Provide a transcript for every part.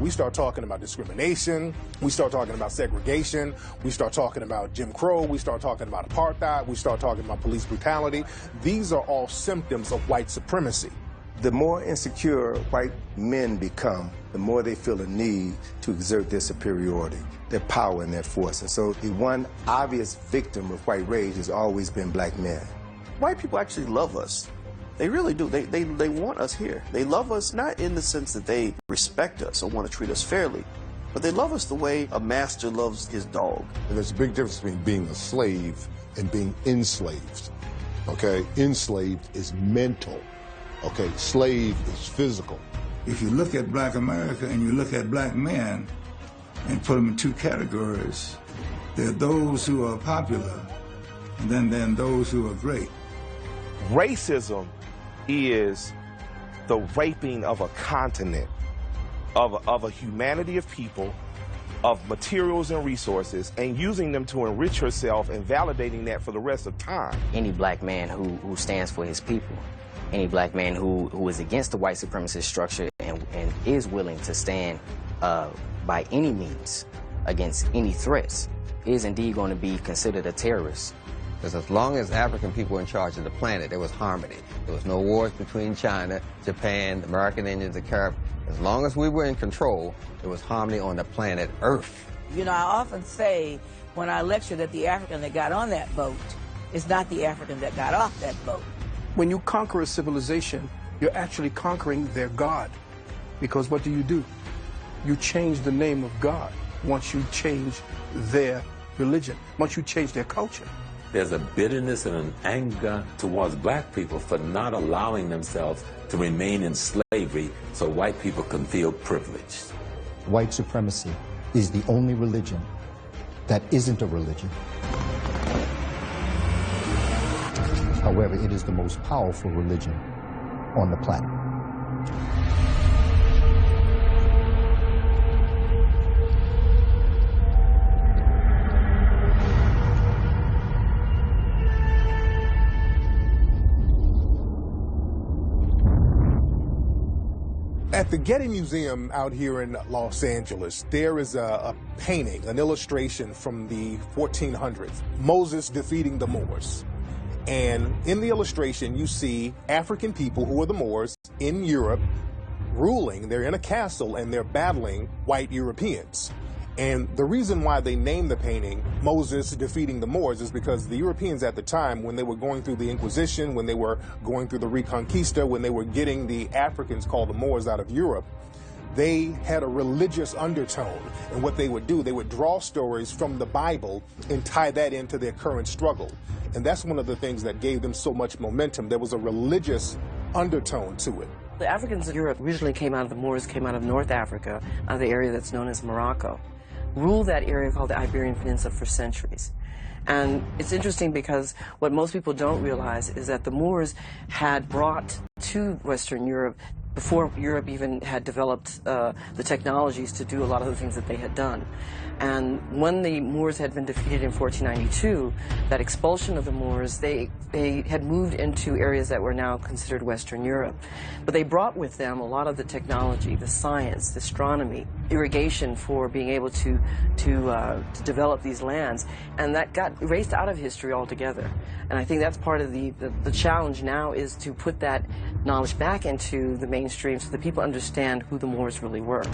we start talking about discrimination, we start talking about segregation, we start talking about Jim Crow, we start talking about apartheid, we start talking about police brutality. These are all symptoms of white supremacy. The more insecure white men become, the more they feel a need to exert their superiority, their power and their force. And so the one obvious victim of white rage has always been black men. White people actually love us. They really do. They want us here. They love us not in the sense that they respect us or want to treat us fairly, but they love us the way a master loves his dog. And there's a big difference between being a slave and being enslaved. Okay? Enslaved is mental. Okay? Slave is physical. If you look at black America and you look at black men and put them in two categories, there are those who are popular and then those who are great. Racism is the raping of a continent, of a humanity of people, of materials and resources, and using them to enrich yourself and validating that for the rest of time. Any black man who stands for his people, any black man who is against the white supremacist structure and is willing to stand by any means against any threats is indeed going to be considered a terrorist. Because as long as African people were in charge of the planet, there was harmony. There was no wars between China, Japan, the American Indians, the Caribbean. As long as we were in control, there was harmony on the planet Earth. You know, I often say when I lecture that the African that got on that boat is not the African that got off that boat. When you conquer a civilization, you're actually conquering their God. Because what do? You change the name of God once you change their religion, once you change their culture. There's a bitterness and an anger towards black people for not allowing themselves to remain in slavery so white people can feel privileged. White supremacy is the only religion that isn't a religion. However, it is the most powerful religion on the planet. At the Getty Museum out here in Los Angeles, there is a painting, an illustration from the 1400s, Moses defeating the Moors. And in the illustration, you see African people who are the Moors in Europe ruling. They're in a castle and they're battling white Europeans. And the reason why they named the painting Moses defeating the Moors is because the Europeans at the time, when they were going through the Inquisition, when they were going through the Reconquista, when they were getting the Africans called the Moors out of Europe, they had a religious undertone. And what they would do, they would draw stories from the Bible and tie that into their current struggle. And that's one of the things that gave them so much momentum. There was a religious undertone to it. The Africans in Europe originally came out of the Moors, came out of North Africa, out of the area that's known as Morocco. Ruled that area called the Iberian Peninsula for centuries. And it's interesting because what most people don't realize is that the Moors had brought to Western Europe, before Europe even had developed the technologies to do a lot of the things that they had done. And when the Moors had been defeated in 1492, that expulsion of the Moors, they had moved into areas that were now considered Western Europe. But they brought with them a lot of the technology, the science, the astronomy, irrigation for being able to develop these lands. And that got erased out of history altogether. And I think that's part of the challenge now, is to put that knowledge back into the mainstream so that people understand who the Moors really were.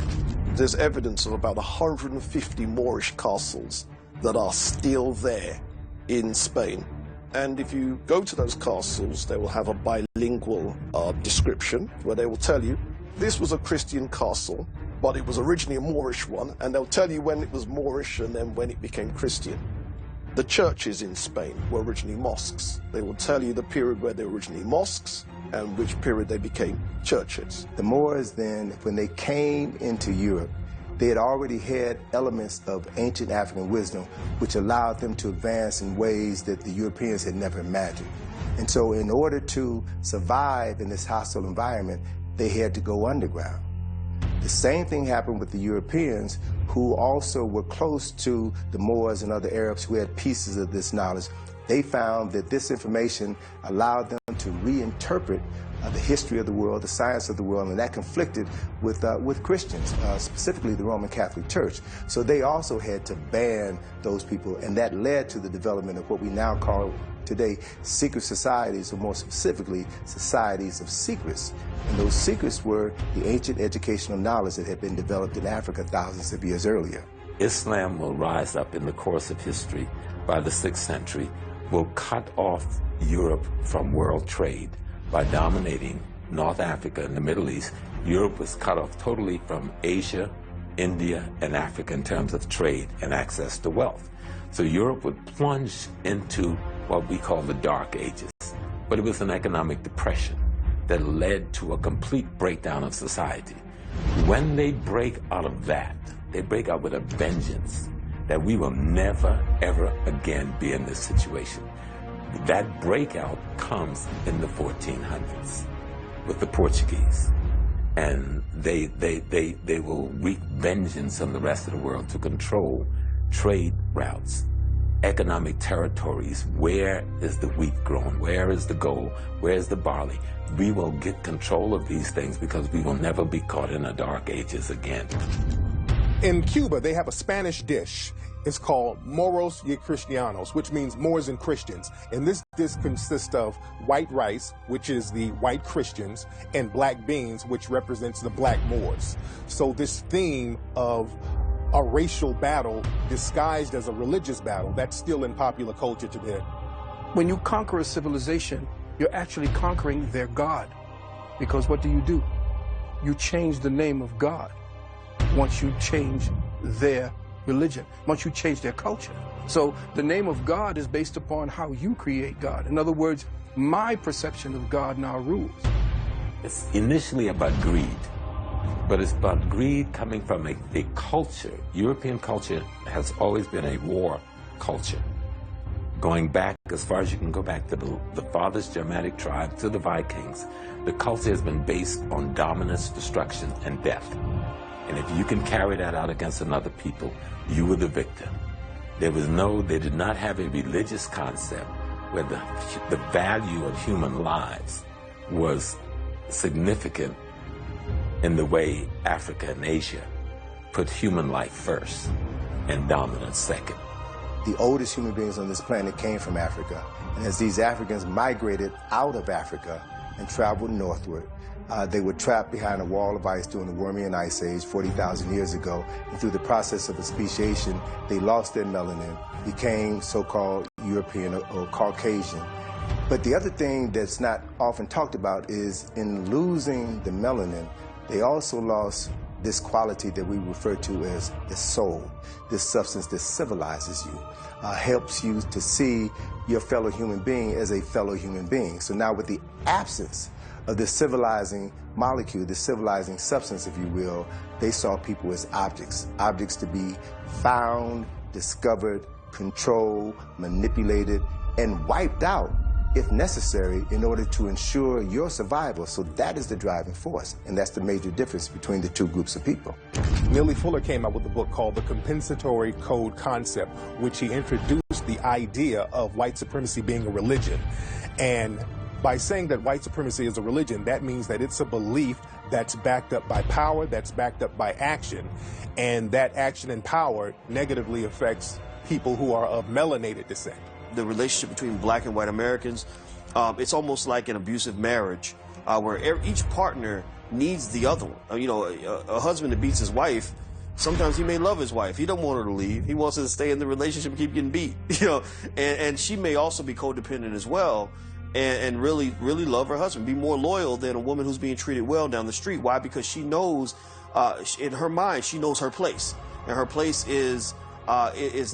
There's evidence of about 150 Moorish castles that are still there in Spain. And if you go to those castles, they will have a bilingual description where they will tell you this was a Christian castle, but it was originally a Moorish one, and they'll tell you when it was Moorish and then when it became Christian. The churches in Spain were originally mosques. They will tell you the period where they were originally mosques and which period they became churches. The Moors then, when they came into Europe, they had already had elements of ancient African wisdom which allowed them to advance in ways that the Europeans had never imagined. And so in order to survive in this hostile environment, they had to go underground. The same thing happened with the Europeans, who also were close to the Moors and other Arabs who had pieces of this knowledge. They found that this information allowed them to reinterpret the history of the world, the science of the world, and that conflicted with Christians, specifically the Roman Catholic Church. So they also had to ban those people, and that led to the development of what we now call today secret societies, or more specifically, societies of secrets. And those secrets were the ancient educational knowledge that had been developed in Africa thousands of years earlier. Islam will rise up in the course of history by the 6th century, will cut off Europe from world trade by dominating North Africa and the Middle East. Europe was cut off totally from Asia, India, and Africa in terms of trade and access to wealth. So Europe would plunge into what we call the Dark Ages. But it was an economic depression that led to a complete breakdown of society. When they break out of that, they break out with a vengeance that we will never, ever again be in this situation. That breakout comes in the 1400s with the Portuguese. And they will wreak vengeance on the rest of the world to control trade routes, economic territories. Where is the wheat grown? Where is the gold? Where is the barley? We will get control of these things because we will never be caught in the Dark Ages again. In Cuba, they have a Spanish dish. It's called Moros y Cristianos, which means Moors and Christians. And this dish consists of white rice, which is the white Christians, and black beans, which represents the black Moors. So this theme of a racial battle disguised as a religious battle, that's still in popular culture today. When you conquer a civilization, you're actually conquering their God. Because what do? You change the name of God once you change their religion, once you change their culture. So the name of God is based upon how you create God. In other words, my perception of God now rules. It's initially about greed, but it's about greed coming from a culture. European culture has always been a war culture. Going back as far as you can go back to the farthest Germanic tribe, to the Vikings, the culture has been based on dominance, destruction, and death. And if you can carry that out against another people, you were the victor. They did not have a religious concept where the value of human lives was significant in the way Africa and Asia put human life first and dominance second. The oldest human beings on this planet came from Africa. And as these Africans migrated out of Africa and traveled northward, they were trapped behind a wall of ice during the Wormian Ice Age 40,000 years ago. And through the process of speciation, they lost their melanin, became so-called European or Caucasian. But the other thing that's not often talked about is in losing the melanin, they also lost this quality that we refer to as the soul, this substance that civilizes you, helps you to see your fellow human being as a fellow human being. So now with the absence of this civilizing molecule, this civilizing substance, if you will, they saw people as objects to be found, discovered, controlled, manipulated, and wiped out if necessary in order to ensure your survival. So that is the driving force, and that's the major difference between the two groups of people. Neely Fuller came out with a book called The Compensatory Code Concept, which he introduced the idea of white supremacy being a religion. And by saying that white supremacy is a religion, that means that it's a belief that's backed up by power, that's backed up by action, and that action and power negatively affects people who are of melanated descent. The relationship between black and white Americans, it's almost like an abusive marriage where each partner needs the other one. You know, a husband that beats his wife, sometimes he may love his wife. He don't want her to leave. He wants her to stay in the relationship and keep getting beat. You know, and she may also be codependent as well and really love her husband, be more loyal than a woman who's being treated well down the street. Why? Because she knows, in her mind, she knows her place. And her place is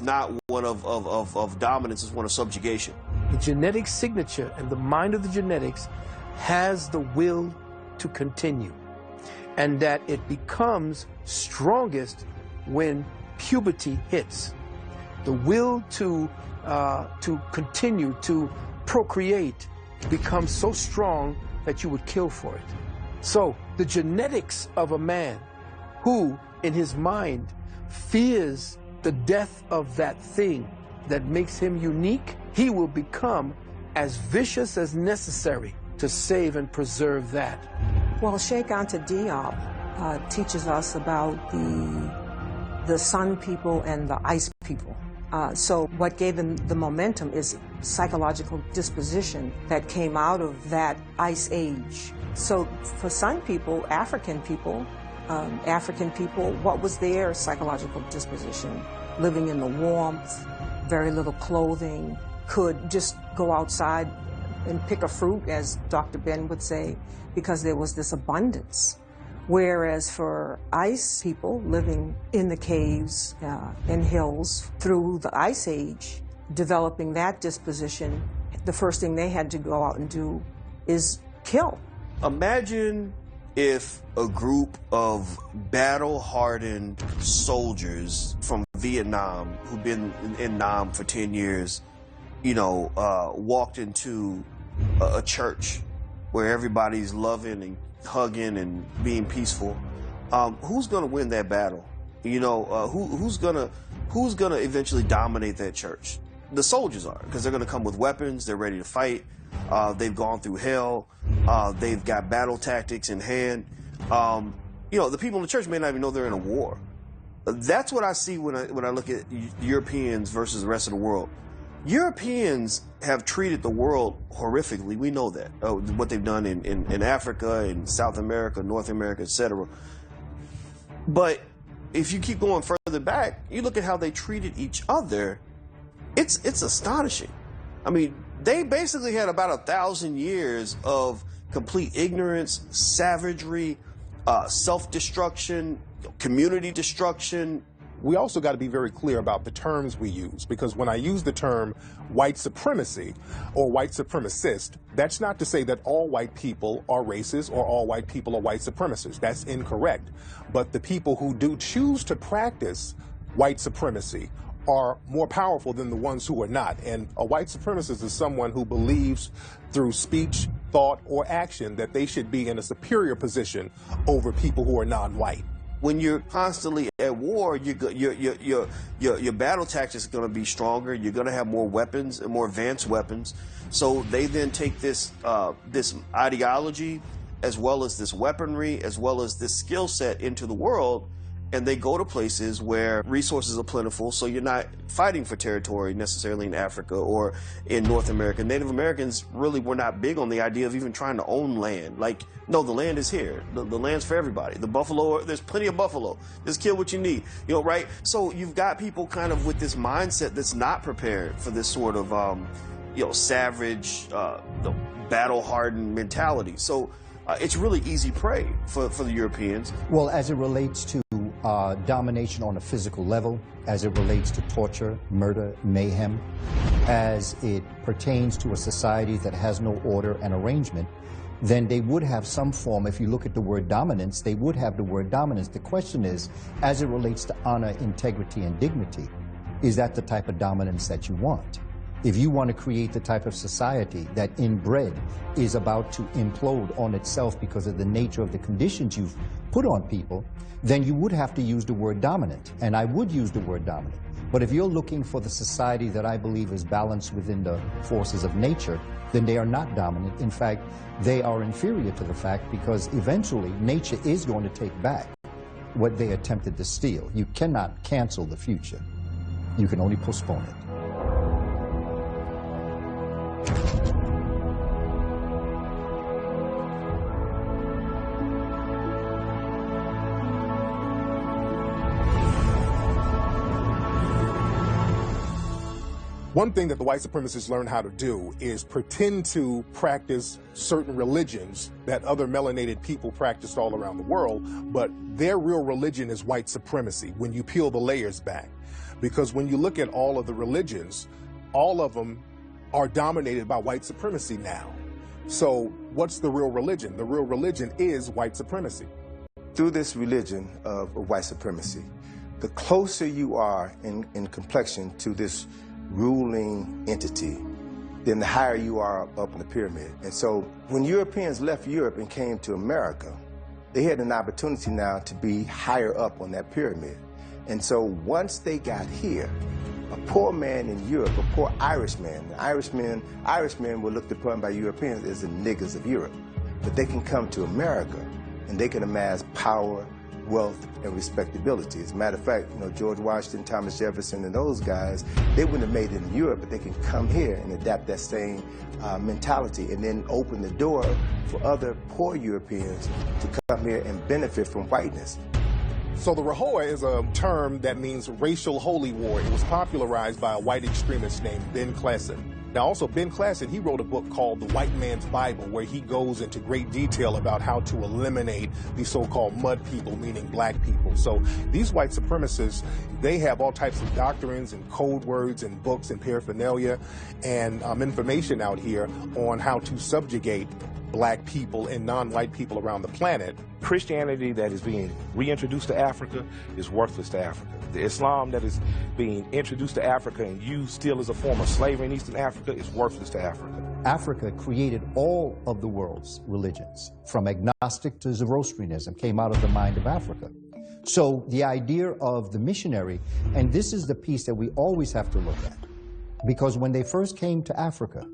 not one of dominance, it's one of subjugation. The genetic signature and the mind of the genetics has the will to continue, and that it becomes strongest when puberty hits. The will to continue to procreate becomes so strong that you would kill for it. So the genetics of a man who in his mind fears the death of that thing that makes him unique, he will become as vicious as necessary to save and preserve that. Well, Sheikh Anta Diop teaches us about the Sun people and the Ice people. So what gave them the momentum is psychological disposition that came out of that Ice Age. So for Sun people, African people, what was their psychological disposition? Living in the warmth, very little clothing, could just go outside and pick a fruit, as Dr. Ben would say, because there was this abundance. Whereas for Ice people living in the caves and hills through the Ice Age, developing that disposition, the first thing they had to go out and do is kill. Imagine if a group of battle-hardened soldiers from Vietnam who've been in Nam for 10 years, walked into a church where everybody's loving and hugging and being peaceful. Who's going to win that battle? Who's going to eventually dominate that church? The soldiers are, because they're going to come with weapons. They're ready to fight. They've gone through hell. They've got battle tactics in hand. The people in the church may not even know they're in a war. That's what I see when I look at Europeans versus the rest of the world. Europeans have treated the world horrifically. We know that. What they've done in Africa, in South America, North America, etc. But if you keep going further back, you look at how they treated each other, it's astonishing. I mean, they basically had about 1,000 years of complete ignorance, savagery, self-destruction, community destruction. We also got to be very clear about the terms we use, because when I use the term white supremacy or white supremacist, that's not to say that all white people are racist or all white people are white supremacists. That's incorrect. But the people who do choose to practice white supremacy are more powerful than the ones who are not. And a white supremacist is someone who believes through speech, thought, or action that they should be in a superior position over people who are non-white. When you're constantly at war, your battle tactics are going to be stronger. You're going to have more weapons and more advanced weapons. So they then take this this ideology, as well as this weaponry, as well as this skill set into the world, and they go to places where resources are plentiful, so you're not fighting for territory necessarily in Africa or in North America. Native Americans really were not big on the idea of even trying to own land. Like, no, the land is here. The land's for everybody. The buffalo, there's plenty of buffalo. Just kill what you need, right? So you've got people kind of with this mindset that's not prepared for this sort of, savage, battle-hardened mentality. So it's really easy prey for the Europeans. Well, as it relates to domination on a physical level, as it relates to torture, murder, mayhem, as it pertains to a society that has no order and arrangement, then they would have some form. If you look at the word dominance, they would have the word dominance. The question is, as it relates to honor, integrity, and dignity, is that the type of dominance that you want? If you want to create the type of society that inbred is about to implode on itself because of the nature of the conditions you've put on people, then you would have to use the word dominant, and I would use the word dominant. But if you're looking for the society that I believe is balanced within the forces of nature, then they are not dominant. In fact, they are inferior to the fact, because eventually nature is going to take back what they attempted to steal. You cannot cancel the future. You can only postpone it. One thing that the white supremacists learn how to do is pretend to practice certain religions that other melanated people practiced all around the world, but their real religion is white supremacy when you peel the layers back. Because when you look at all of the religions, all of them are dominated by white supremacy now. So what's the real religion? The real religion is white supremacy. Through this religion of white supremacy, the closer you are in complexion to this ruling entity, then the higher you are up in the pyramid. And so when Europeans left Europe and came to America, they had an opportunity now to be higher up on that pyramid. And so once they got here, A poor man in Europe, a poor Irishman, Irishmen were looked upon by Europeans as the niggers of Europe. But they can come to America and they can amass power, wealth, and respectability. As a matter of fact, George Washington, Thomas Jefferson, and those guys, they wouldn't have made it in Europe, but they can come here and adapt that same mentality and then open the door for other poor Europeans to come here and benefit from whiteness. So the Rahowa is a term that means racial holy war. It was popularized by a white extremist named Ben Klassen. Now also Ben Klassen, he wrote a book called The White Man's Bible, where he goes into great detail about how to eliminate the so-called mud people, meaning black people. So these white supremacists, they have all types of doctrines and code words and books and paraphernalia and information out here on how to subjugate black people and non-white people around the planet. Christianity that is being reintroduced to Africa is worthless to Africa. The Islam that is being introduced to Africa and used still as a form of slavery in Eastern Africa is worthless to Africa. Africa created all of the world's religions, from agnostic to Zoroastrianism, came out of the mind of Africa. So the idea of the missionary, and this is the piece that we always have to look at, because when they first came to Africa,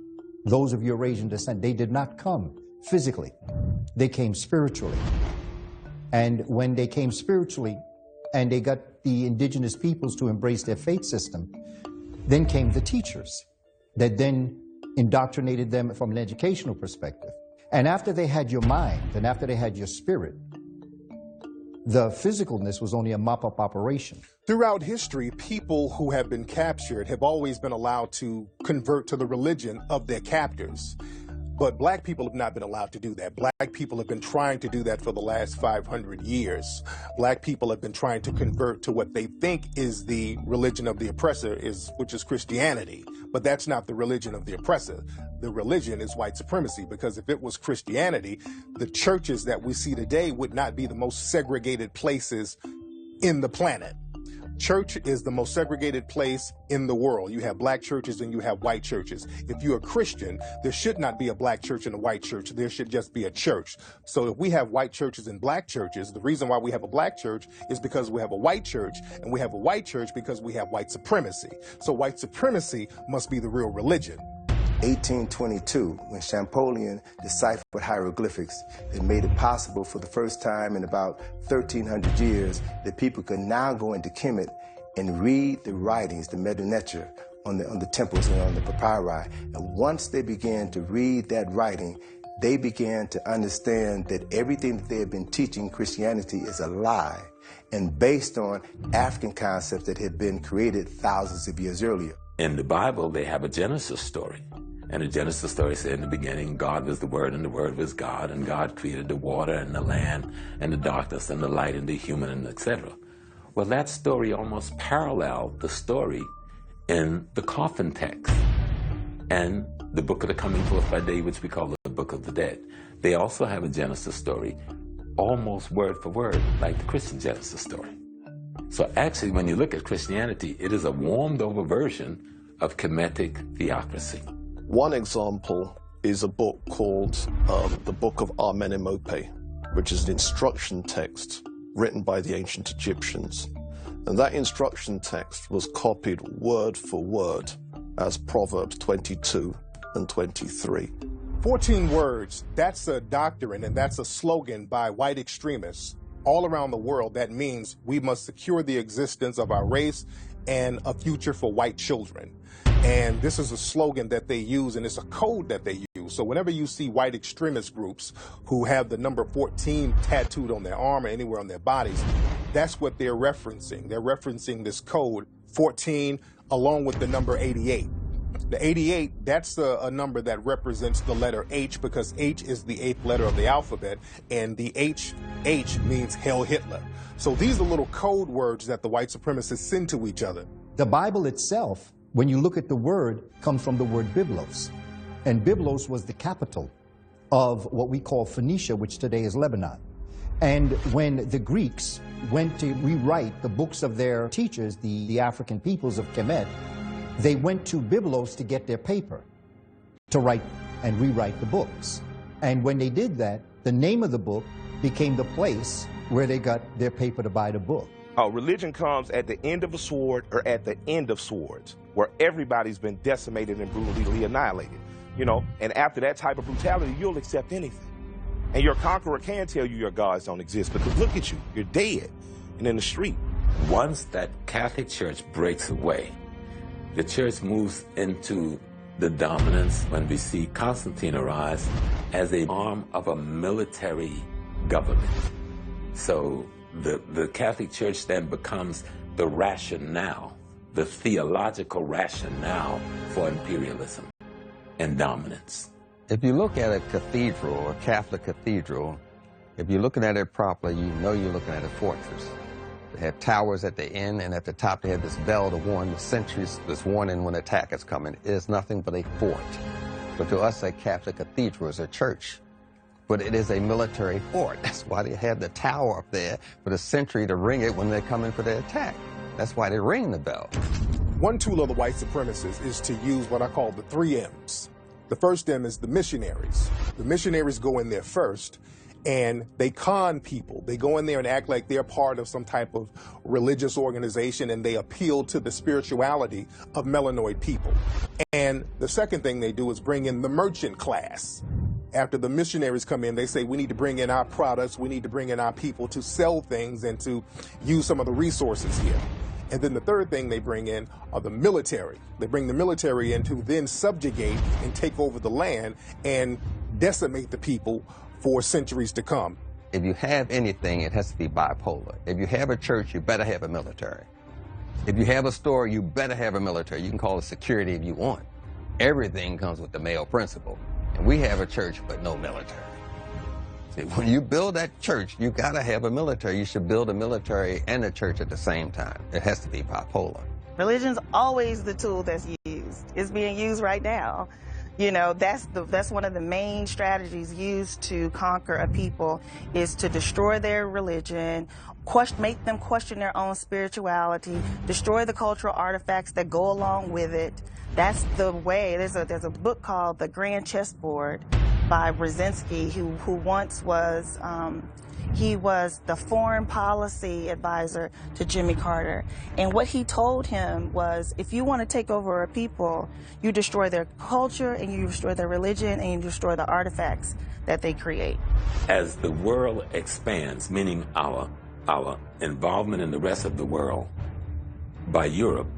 those of Eurasian descent, they did not come physically. They came spiritually. And when they came spiritually and they got the indigenous peoples to embrace their faith system, then came the teachers that then indoctrinated them from an educational perspective. And after they had your mind and after they had your spirit, the physicalness was only a mop-up operation. Throughout history, people who have been captured have always been allowed to convert to the religion of their captors. But black people have not been allowed to do that. Black people have been trying to do that for the last 500 years. Black people have been trying to convert to what they think is the religion of the oppressor, which is Christianity. But that's not the religion of the oppressor. The religion is white supremacy, because if it was Christianity, the churches that we see today would not be the most segregated places in the planet. Church is the most segregated place in the world. You have black churches and you have white churches. If you're a Christian, there should not be a black church and a white church. There should just be a church. So if we have white churches and black churches, the reason why we have a black church is because we have a white church, and we have a white church because we have white supremacy. So white supremacy must be the real religion. 1822, when Champollion deciphered hieroglyphics, it made it possible for the first time in about 1,300 years that people could now go into Kemet and read the writings, the Medu Neter, on the temples and on the papyri. And once they began to read that writing, they began to understand that everything that they had been teaching Christianity is a lie and based on African concepts that had been created thousands of years earlier. In the Bible, they have a Genesis story. And the Genesis story said in the beginning, God was the Word, and the Word was God, and God created the water and the land and the darkness and the light and the human, and etc. Well, that story almost paralleled the story in the coffin text and the book of the coming forth by day, which we call the Book of the Dead. They also have a Genesis story, almost word for word, like the Christian Genesis story. So actually, when you look at Christianity, it is a warmed over version of Kemetic theocracy. One example is a book called the Book of Amenemope, which is an instruction text written by the ancient Egyptians. And that instruction text was copied word for word as Proverbs 22 and 23. 14 words, that's a doctrine and that's a slogan by white extremists all around the world. That means we must secure the existence of our race and a future for white children. And this is a slogan that they use, and it's a code that they use. So whenever you see white extremist groups who have the number 14 tattooed on their arm or anywhere on their bodies, that's what they're referencing. They're referencing this code 14 along with the number 88. The 88, that's a number that represents the letter H, because H is the 8th letter of the alphabet, and the H means Hail Hitler. So these are little code words that the white supremacists send to each other. The Bible itself, when you look at the word, comes from the word Byblos. And Byblos was the capital of what we call Phoenicia, which today is Lebanon. And when the Greeks went to rewrite the books of their teachers, the African peoples of Kemet, they went to Byblos to get their paper, to write and rewrite the books. And when they did that, the name of the book became the place where they got their paper to buy the book. Religion comes at the end of a sword or at the end of swords, where everybody's been decimated and brutally annihilated. You know, and after that type of brutality, you'll accept anything. And your conqueror can tell you your gods don't exist, because look at you, you're dead and in the street. Once that Catholic Church breaks away, the church moves into the dominance when we see Constantine arise as an arm of a military government. So the Catholic Church then becomes the rationale, the theological rationale for imperialism and dominance. If you look at a cathedral, a Catholic cathedral, if you're looking at it properly, you know you're looking at a fortress. They have towers at the end, and at the top they have this bell to warn the sentries, this warning when attack is coming. It is nothing but a fort. So to us, a Catholic cathedral is a church, but it is a military fort. That's why they have the tower up there for the sentry to ring it when they're coming for the attack. That's why they ring the bell. One tool of the white supremacists is to use what I call the 3 M's. The first M is the missionaries. The missionaries go in there first, and they con people. They go in there and act like they're part of some type of religious organization, and they appeal to the spirituality of melanoid people. And the second thing they do is bring in the merchant class. After the missionaries come in, they say, we need to bring in our products, we need to bring in our people to sell things and to use some of the resources here. And then the third thing they bring in are the military. They bring the military in to then subjugate and take over the land and decimate the people for centuries to come. If you have anything, it has to be bipolar. If you have a church, you better have a military. If you have a store, you better have a military. You can call it security if you want. Everything comes with the male principle. And we have a church, but no military. See, when you build that church, you gotta have a military. You should build a military and a church at the same time. It has to be bipolar. Religion's always the tool that's used. It's being used right now. You know, that's one of the main strategies used to conquer a people, is to destroy their religion, make them question their own spirituality, destroy the cultural artifacts that go along with it. That's the way. There's a book called The Grand Chessboard by Brzezinski, who once was he was the foreign policy advisor to Jimmy Carter. And what he told him was, if you want to take over a people, you destroy their culture and you destroy their religion and you destroy the artifacts that they create. As the world expands, meaning our involvement in the rest of the world by Europe,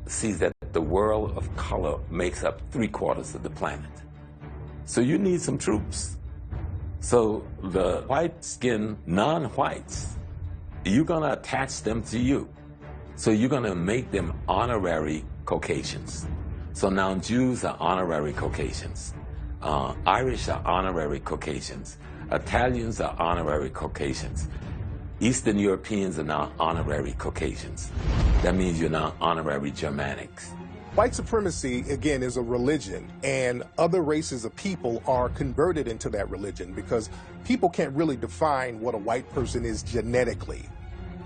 sees that the world of color makes up 3/4 of the planet. So you need some troops. So the white-skinned non-whites, you're going to attach them to you. So you're going to make them honorary Caucasians. So now Jews are honorary Caucasians. Irish are honorary Caucasians. Italians are honorary Caucasians. Eastern Europeans are now honorary Caucasians. That means you're now honorary Germanics. White supremacy, again, is a religion, and other races of people are converted into that religion because people can't really define what a white person is genetically.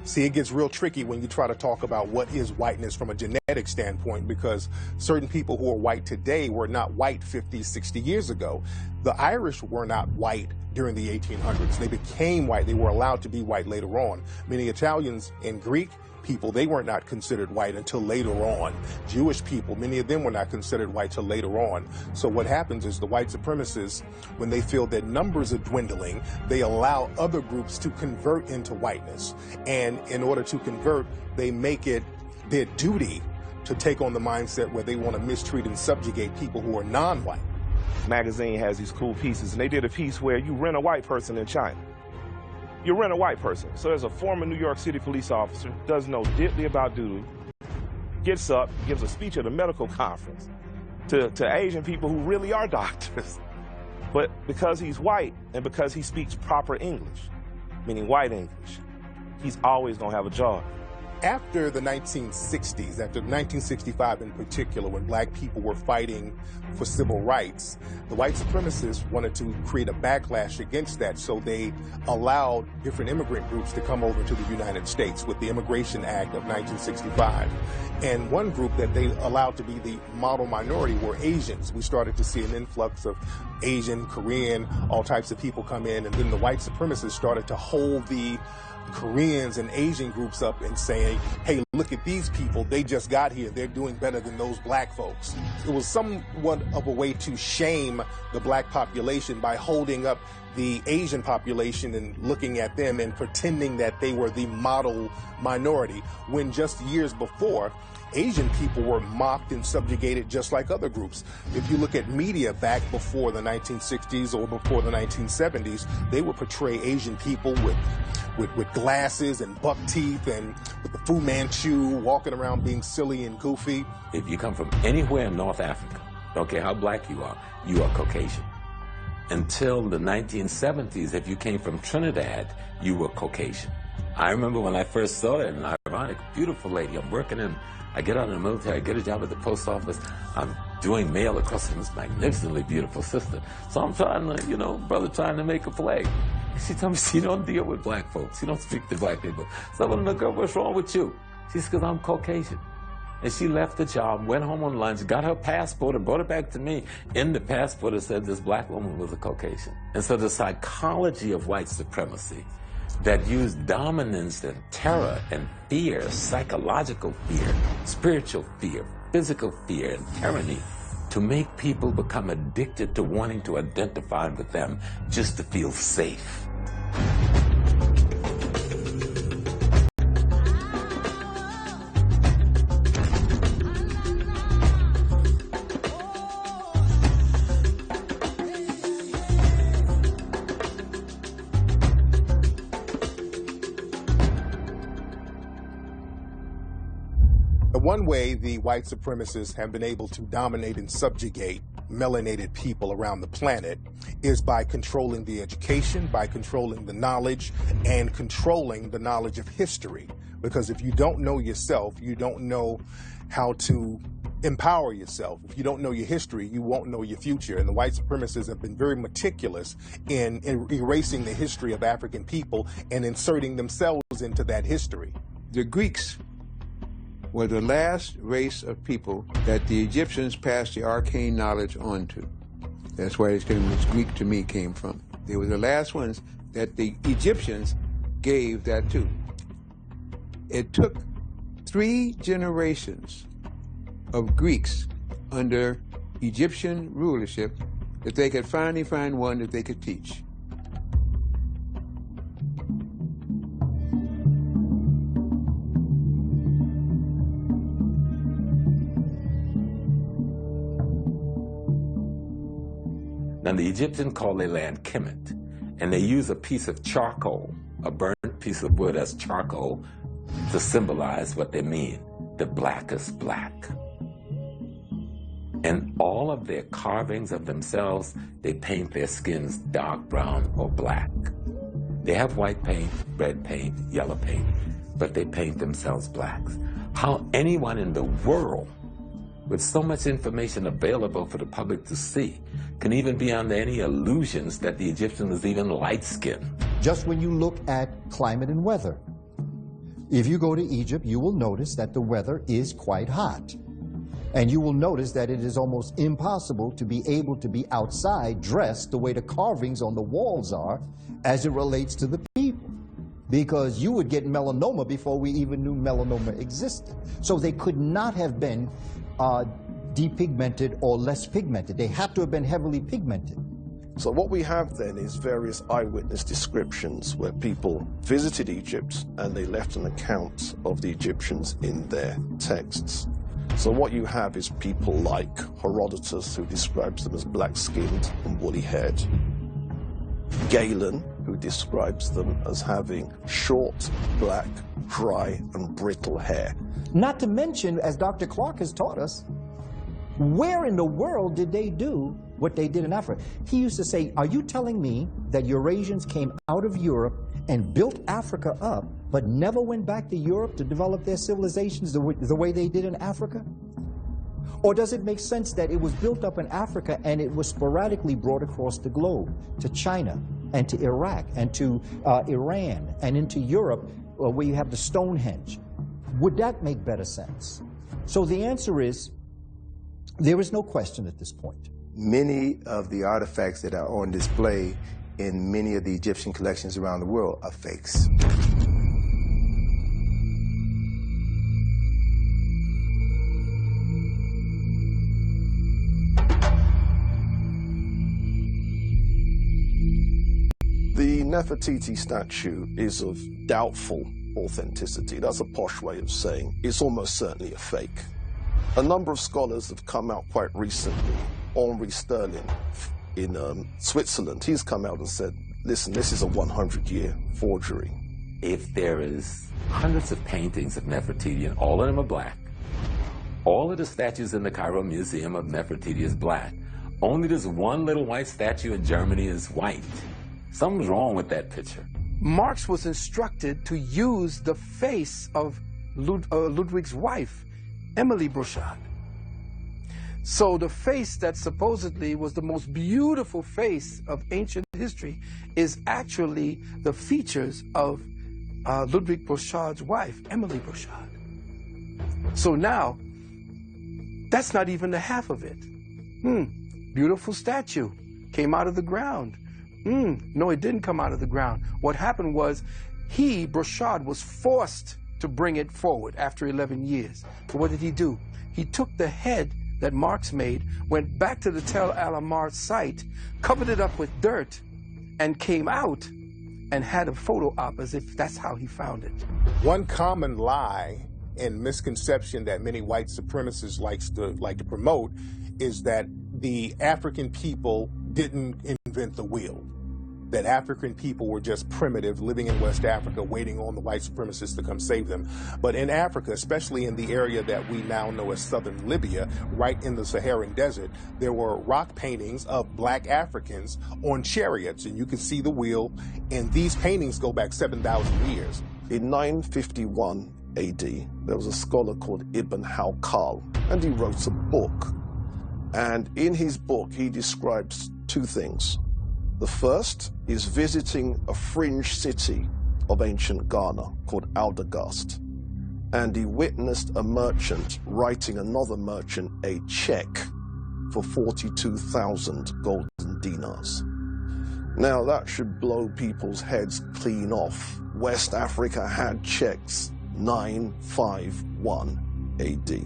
See, it gets real tricky when you try to talk about what is whiteness from a genetic standpoint, because certain people who are white today were not white 50, 60 years ago. The Irish were not white during the 1800s. They became white. They were allowed to be white later on. Many Italians and Greek people, they were not considered white until later on. Jewish people, many of them were not considered white till later on. So what happens is the white supremacists, when they feel that numbers are dwindling, they allow other groups to convert into whiteness. And in order to convert, they make it their duty to take on the mindset where they want to mistreat and subjugate people who are non-white. Magazine has these cool pieces, and they did a piece where you rent a white person in China. You rent a white person. So there's a former New York City police officer, doesn't know diddly about doodle, gets up, gives a speech at a medical conference to Asian people who really are doctors. But because he's white and because he speaks proper English, meaning white English, he's always going to have a job. After the 1960s, after 1965 in particular, when black people were fighting for civil rights, the white supremacists wanted to create a backlash against that, so they allowed different immigrant groups to come over to the United States with the Immigration Act of 1965. And one group that they allowed to be the model minority were Asians. We started to see an influx of Asian, Korean, all types of people come in, and then the white supremacists started to hold the Koreans and Asian groups up and saying, hey, look at these people, they just got here, they're doing better than those black folks. It was somewhat of a way to shame the black population by holding up the Asian population and looking at them and pretending that they were the model minority, when just years before, Asian people were mocked and subjugated just like other groups. If you look at media back before the 1960s or before the 1970s, they would portray Asian people with glasses and buck teeth and with the Fu Manchu, walking around being silly and goofy. If you come from anywhere in North Africa, don't care how black you are Caucasian. Until the 1970s, if you came from Trinidad, you were Caucasian. I remember when I first saw it, an ironic, beautiful lady, I'm working in, I get out of the military, I get a job at the post office, I'm doing mail across from this magnificently beautiful sister. So I'm trying to, you know, brother trying to make a play. She told me, she don't deal with black folks, you don't speak to black people. So I went, "No, girl, what's wrong with you?" She said, "Because I'm Caucasian." And she left the job, went home on lunch, got her passport and brought it back to me. In the passport it said this black woman was a Caucasian. And so the psychology of white supremacy that used dominance and terror and fear, psychological fear, spiritual fear, physical fear, and tyranny to make people become addicted to wanting to identify with them just to feel safe. One way the white supremacists have been able to dominate and subjugate melanated people around the planet is by controlling the education, by controlling the knowledge, and controlling the knowledge of history. Because if you don't know yourself, you don't know how to empower yourself. If you don't know your history, you won't know your future. And the white supremacists have been very meticulous in erasing the history of African people and inserting themselves into that history. The Greeks were the last race of people that the Egyptians passed the arcane knowledge on to. That's where this Greek to me came from. They were the last ones that the Egyptians gave that to. It took 3 generations of Greeks under Egyptian rulership that they could finally find one that they could teach. Now, the Egyptians call their land Kemet, and they use a piece of charcoal, a burnt piece of wood as charcoal, to symbolize what they mean, the blackest black. And all of their carvings of themselves, they paint their skins dark brown or black. They have white paint, red paint, yellow paint, but they paint themselves blacks. How anyone in the world, with so much information available for the public to see, can even be under any illusions that the Egyptian was even light-skinned. Just when you look at climate and weather, if you go to Egypt, you will notice that the weather is quite hot. And you will notice that it is almost impossible to be able to be outside dressed the way the carvings on the walls are as it relates to the people. Because you would get melanoma before we even knew melanoma existed. So they could not have been depigmented or less pigmented. They had to have been heavily pigmented. So what we have then is various eyewitness descriptions where people visited Egypt and they left an account of the Egyptians in their texts. So what you have is people like Herodotus, who describes them as black-skinned and woolly-haired. Galen, who describes them as having short, black, dry, and brittle hair. Not to mention, as Dr. Clark has taught us, where in the world did they do what they did in Africa? He used to say, are you telling me that Eurasians came out of Europe and built Africa up, but never went back to Europe to develop their civilizations the way they did in Africa? Or does it make sense that it was built up in Africa and it was sporadically brought across the globe to China and to Iraq and to Iran and into Europe, where you have the Stonehenge? Would that make better sense? So the answer is, there is no question at this point. Many of the artifacts that are on display in many of the Egyptian collections around the world are fakes. Nefertiti statue is of doubtful authenticity. That's a posh way of saying it's almost certainly a fake. A number of scholars have come out quite recently. Henri Sterling in Switzerland, he's come out and said, listen, this is a 100-year forgery. If there is hundreds of paintings of Nefertiti and all of them are black, all of the statues in the Cairo Museum of Nefertiti is black, only this one little white statue in Germany is white. Something's wrong with that picture. Marx was instructed to use the face of Ludwig's wife, Emily Brochard. So the face that supposedly was the most beautiful face of ancient history is actually the features of Ludwig Brochard's wife, Emily Brochard. So now, that's not even the half of it. Beautiful statue, came out of the ground. No, it didn't come out of the ground. What happened was, Brochard, was forced to bring it forward after 11 years. But what did he do? He took the head that Marx made, went back to the Tel Alamar site, covered it up with dirt, and came out and had a photo op as if that's how he found it. One common lie and misconception that many white supremacists like to promote is that the African people didn't invent the wheel, that African people were just primitive, living in West Africa, waiting on the white supremacists to come save them. But in Africa, especially in the area that we now know as southern Libya, right in the Saharan desert, there were rock paintings of black Africans on chariots, and you can see the wheel, and these paintings go back 7,000 years. In 951 AD, there was a scholar called Ibn Hawqal, and he wrote a book. And in his book, he describes two things. The first is visiting a fringe city of ancient Ghana called Aldegast. And he witnessed a merchant writing another merchant a check for 42,000 golden dinars. Now that should blow people's heads clean off. West Africa had checks 951 AD.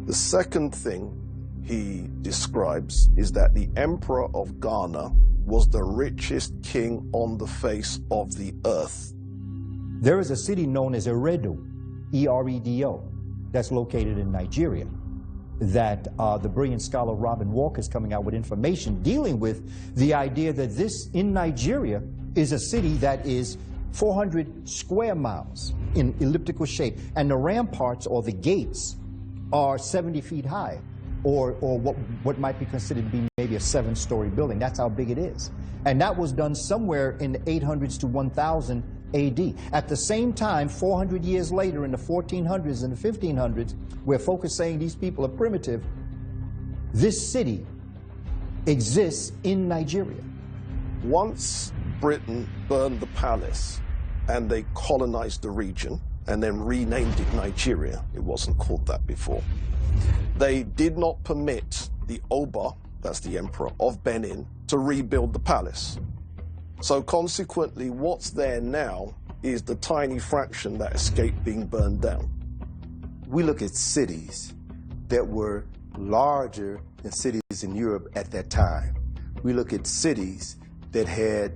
The second thing he describes is that the emperor of Ghana was the richest king on the face of the earth. There is a city known as Eredo, E-R-E-D-O, that's located in Nigeria, that the brilliant scholar Robin Walker is coming out with information dealing with the idea that this, in Nigeria, is a city that is 400 square miles in elliptical shape, and the ramparts or the gates are 70 feet high. Or what might be considered to be maybe a 7-story building. That's how big it is. And that was done somewhere in the 800s to 1000 AD. At the same time, 400 years later, in the 1400s and the 1500s, where folk are saying these people are primitive, this city exists in Nigeria. Once Britain burned the palace and they colonized the region and then renamed it Nigeria, it wasn't called that before, they did not permit the Oba, that's the emperor of Benin, to rebuild the palace. So consequently, what's there now is the tiny fraction that escaped being burned down. We look at cities that were larger than cities in Europe at that time. We look at cities that had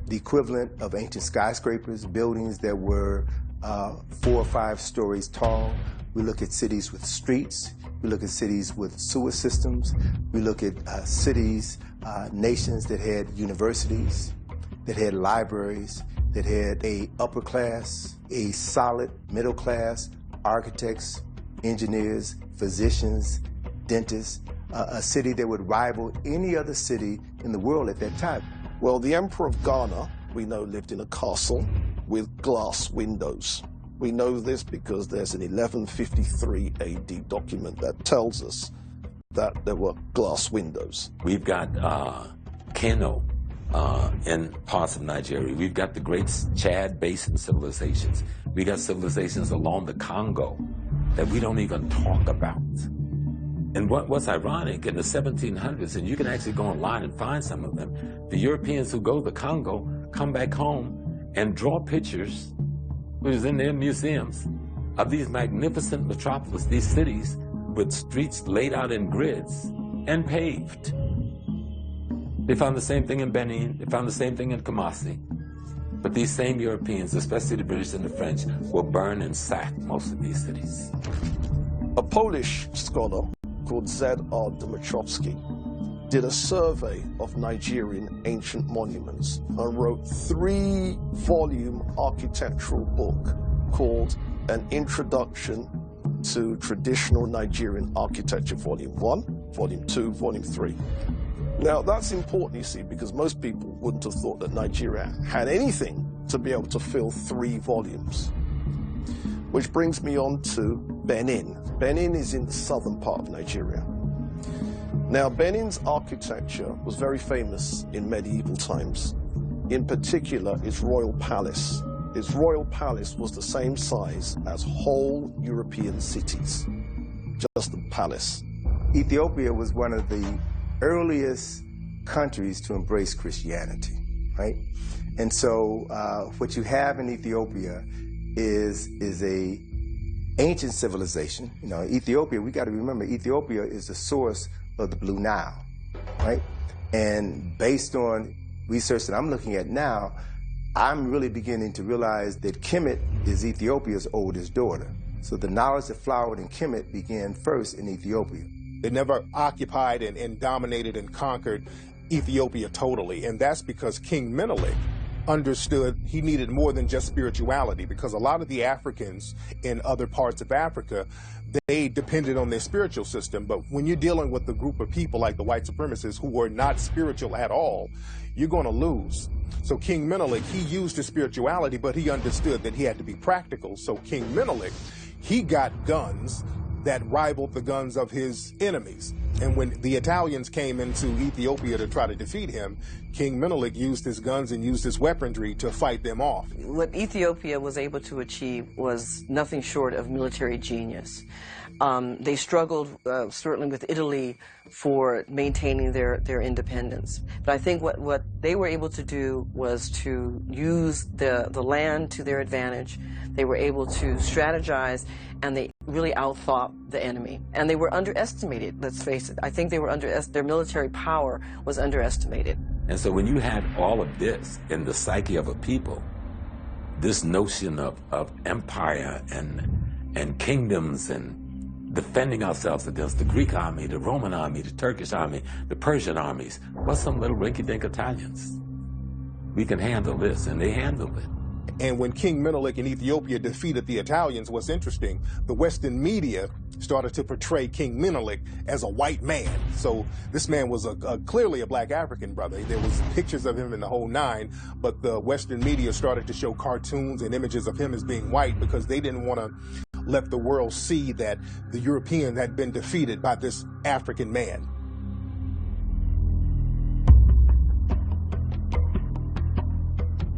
the equivalent of ancient skyscrapers, buildings that were 4 or 5 stories tall. We look at cities with streets. We look at cities with sewer systems. We look at cities, nations that had universities, that had libraries, that had a upper class, a solid middle class, architects, engineers, physicians, dentists, a city that would rival any other city in the world at that time. Well, the emperor of Ghana, we know, lived in a castle with glass windows. We know this because there's an 1153 AD document that tells us that there were glass windows. We've got Kano in parts of Nigeria. We've got the great Chad Basin civilizations. We got civilizations along the Congo that we don't even talk about. And what's ironic, in the 1700s, and you can actually go online and find some of them, the Europeans who go to the Congo come back home and draw pictures, which is in their museums, of these magnificent metropolis, these cities with streets laid out in grids and paved. They found the same thing in Benin, they found the same thing in Kumasi. But these same Europeans, especially the British and the French, will burn and sack most of these cities. A Polish scholar called Z.R. Dmytrowski did a survey of Nigerian ancient monuments and wrote a 3-volume architectural book called An Introduction to Traditional Nigerian Architecture, Volume 1, Volume 2, Volume 3. Now, that's important, you see, because most people wouldn't have thought that Nigeria had anything to be able to fill 3 volumes. Which brings me on to Benin. Benin is in the southern part of Nigeria. Now, Benin's architecture was very famous in medieval times. In particular, its royal palace. Its royal palace was the same size as whole European cities, just the palace. Ethiopia was one of the earliest countries to embrace Christianity, right? And so what you have in Ethiopia is a ancient civilization. You know, Ethiopia, we got to remember, Ethiopia is the source of the Blue Nile, right? And based on research that I'm looking at now, I'm really beginning to realize that Kemet is Ethiopia's oldest daughter. So the knowledge that flowered in Kemet began first in Ethiopia. They never occupied and dominated and conquered Ethiopia totally, and that's because King Menelik understood he needed more than just spirituality, because a lot of the Africans in other parts of Africa, they depended on their spiritual system. But when you're dealing with a group of people like the white supremacists who were not spiritual at all, you're going to lose. So King Menelik, he used his spirituality, but he understood that he had to be practical. So King Menelik, he got guns that rivaled the guns of his enemies. And when the Italians came into Ethiopia to try to defeat him, King Menelik used his guns and used his weaponry to fight them off. What Ethiopia was able to achieve was nothing short of military genius. They struggled certainly with Italy for maintaining their independence. But I think what they were able to do was to use the land to their advantage. They were able to strategize, and they really outthought the enemy. And they were underestimated, let's face it. I think they were their military power was underestimated. And so when you had all of this in the psyche of a people, this notion of empire and kingdoms and defending ourselves against the Greek army, the Roman army, the Turkish army, the Persian armies, what's some little rinky-dink Italians? We can handle this, and they handled it. And when King Menelik in Ethiopia defeated the Italians, what's interesting, the Western media started to portray King Menelik as a white man. So this man was clearly a black African brother. There was pictures of him in the whole nine, but the Western media started to show cartoons and images of him as being white because they didn't want to let the world see that the Europeans had been defeated by this African man.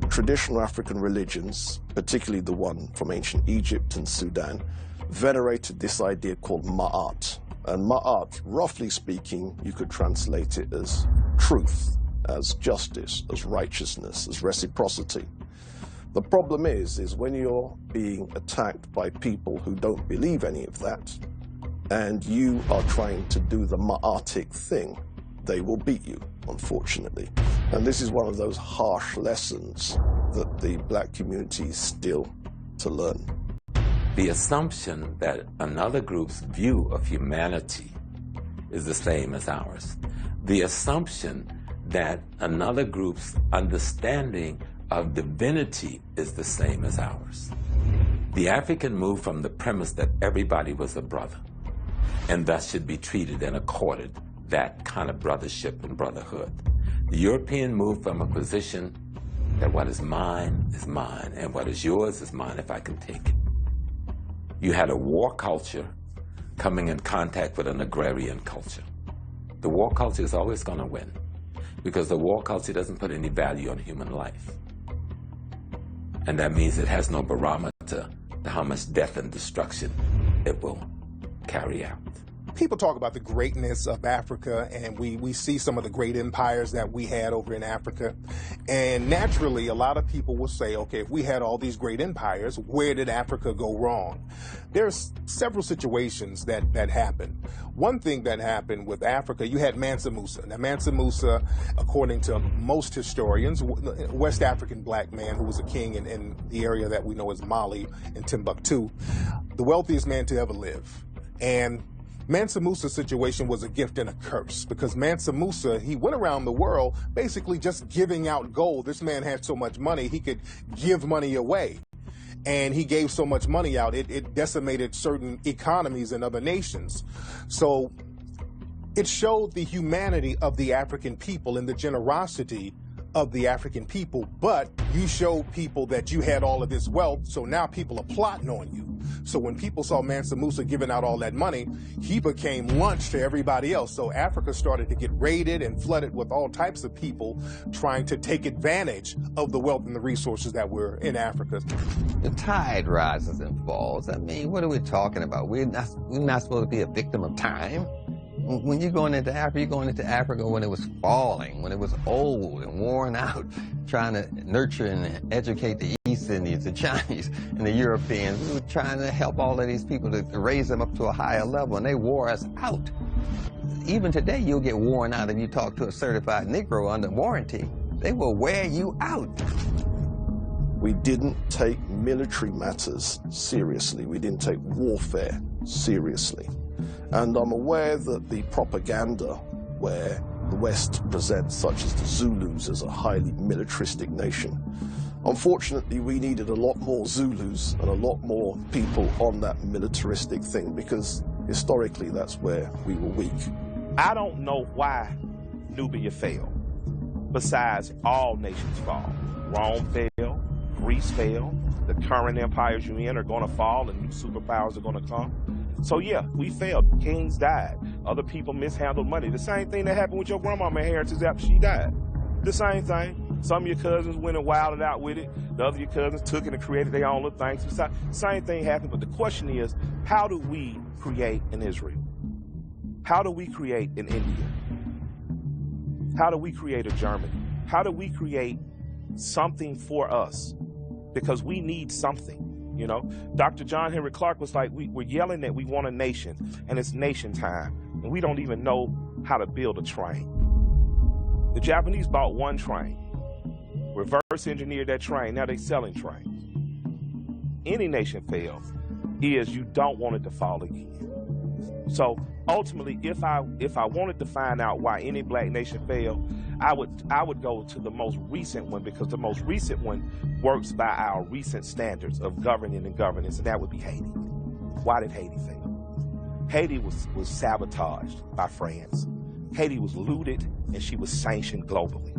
Traditional African religions, particularly the one from ancient Egypt and Sudan, venerated this idea called Ma'at. And Ma'at, roughly speaking, you could translate it as truth, as justice, as righteousness, as reciprocity. The problem is when you're being attacked by people who don't believe any of that, and you are trying to do the Ma'atic thing, they will beat you, unfortunately. And this is one of those harsh lessons that the black community is still to learn. The assumption that another group's view of humanity is the same as ours. The assumption that another group's understanding of divinity is the same as ours. The African moved from the premise that everybody was a brother, and thus should be treated and accorded that kind of brothership and brotherhood. The European moved from a position that what is mine, and what is yours is mine if I can take it. You had a war culture coming in contact with an agrarian culture. The war culture is always going to win because the war culture doesn't put any value on human life. And that means it has no barometer to how much death and destruction it will carry out. People talk about the greatness of Africa, and we see some of the great empires that we had over in Africa. And naturally, a lot of people will say, okay, if we had all these great empires, where did Africa go wrong? There's several situations that happened. One thing that happened with Africa, you had Mansa Musa. Now, Mansa Musa, according to most historians, West African black man who was a king in the area that we know as Mali and Timbuktu, the wealthiest man to ever live. And Mansa Musa's situation was a gift and a curse, because Mansa Musa, he went around the world basically just giving out gold. This man had so much money, he could give money away. And he gave so much money out, it decimated certain economies in other nations. So it showed the humanity of the African people and the generosity of the African people, but you showed people that you had all of this wealth, so now people are plotting on you. So when people saw Mansa Musa giving out all that money, he became lunch to everybody else. So Africa started to get raided and flooded with all types of people trying to take advantage of the wealth and the resources that were in Africa. The tide rises and falls. I mean, what are we talking about? We're not supposed to be a victim of time. When you're going into Africa when it was falling, when it was old and worn out, trying to nurture and educate the East Indians, the Chinese, and the Europeans. We were trying to help all of these people to raise them up to a higher level, and they wore us out. Even today, you'll get worn out if you talk to a certified Negro under warranty. They will wear you out. We didn't take military matters seriously. We didn't take warfare seriously. And I'm aware that the propaganda where the West presents, such as the Zulus, as a highly militaristic nation. Unfortunately, we needed a lot more Zulus and a lot more people on that militaristic thing, because historically that's where we were weak. I don't know why Nubia fell, besides all nations fall. Rome fell, Greece fell, the current empires you're in are going to fall, and new superpowers are going to come. So yeah, we failed. Kings died. Other people mishandled money. The same thing that happened with your grandmama inheritance after she died. The same thing. Some of your cousins went and wilded out with it. The other of your cousins took it and created their own little things. Same thing happened, but the question is, how do we create in Israel? How do we create in India? How do we create a Germany? How do we create something for us? Because we need something. You know, Dr. John Henry Clark was like, we're yelling that we want a nation, and it's nation time, and we don't even know how to build a train. The Japanese bought one train, reverse engineered that train, now they're selling trains. Any nation fails is you don't want it to fall again. So ultimately, if I wanted to find out why any black nation failed, I would go to the most recent one, because the most recent one works by our recent standards of governing and governance, and that would be Haiti. Why did Haiti fail? Haiti was sabotaged by France. Haiti was looted, and she was sanctioned globally.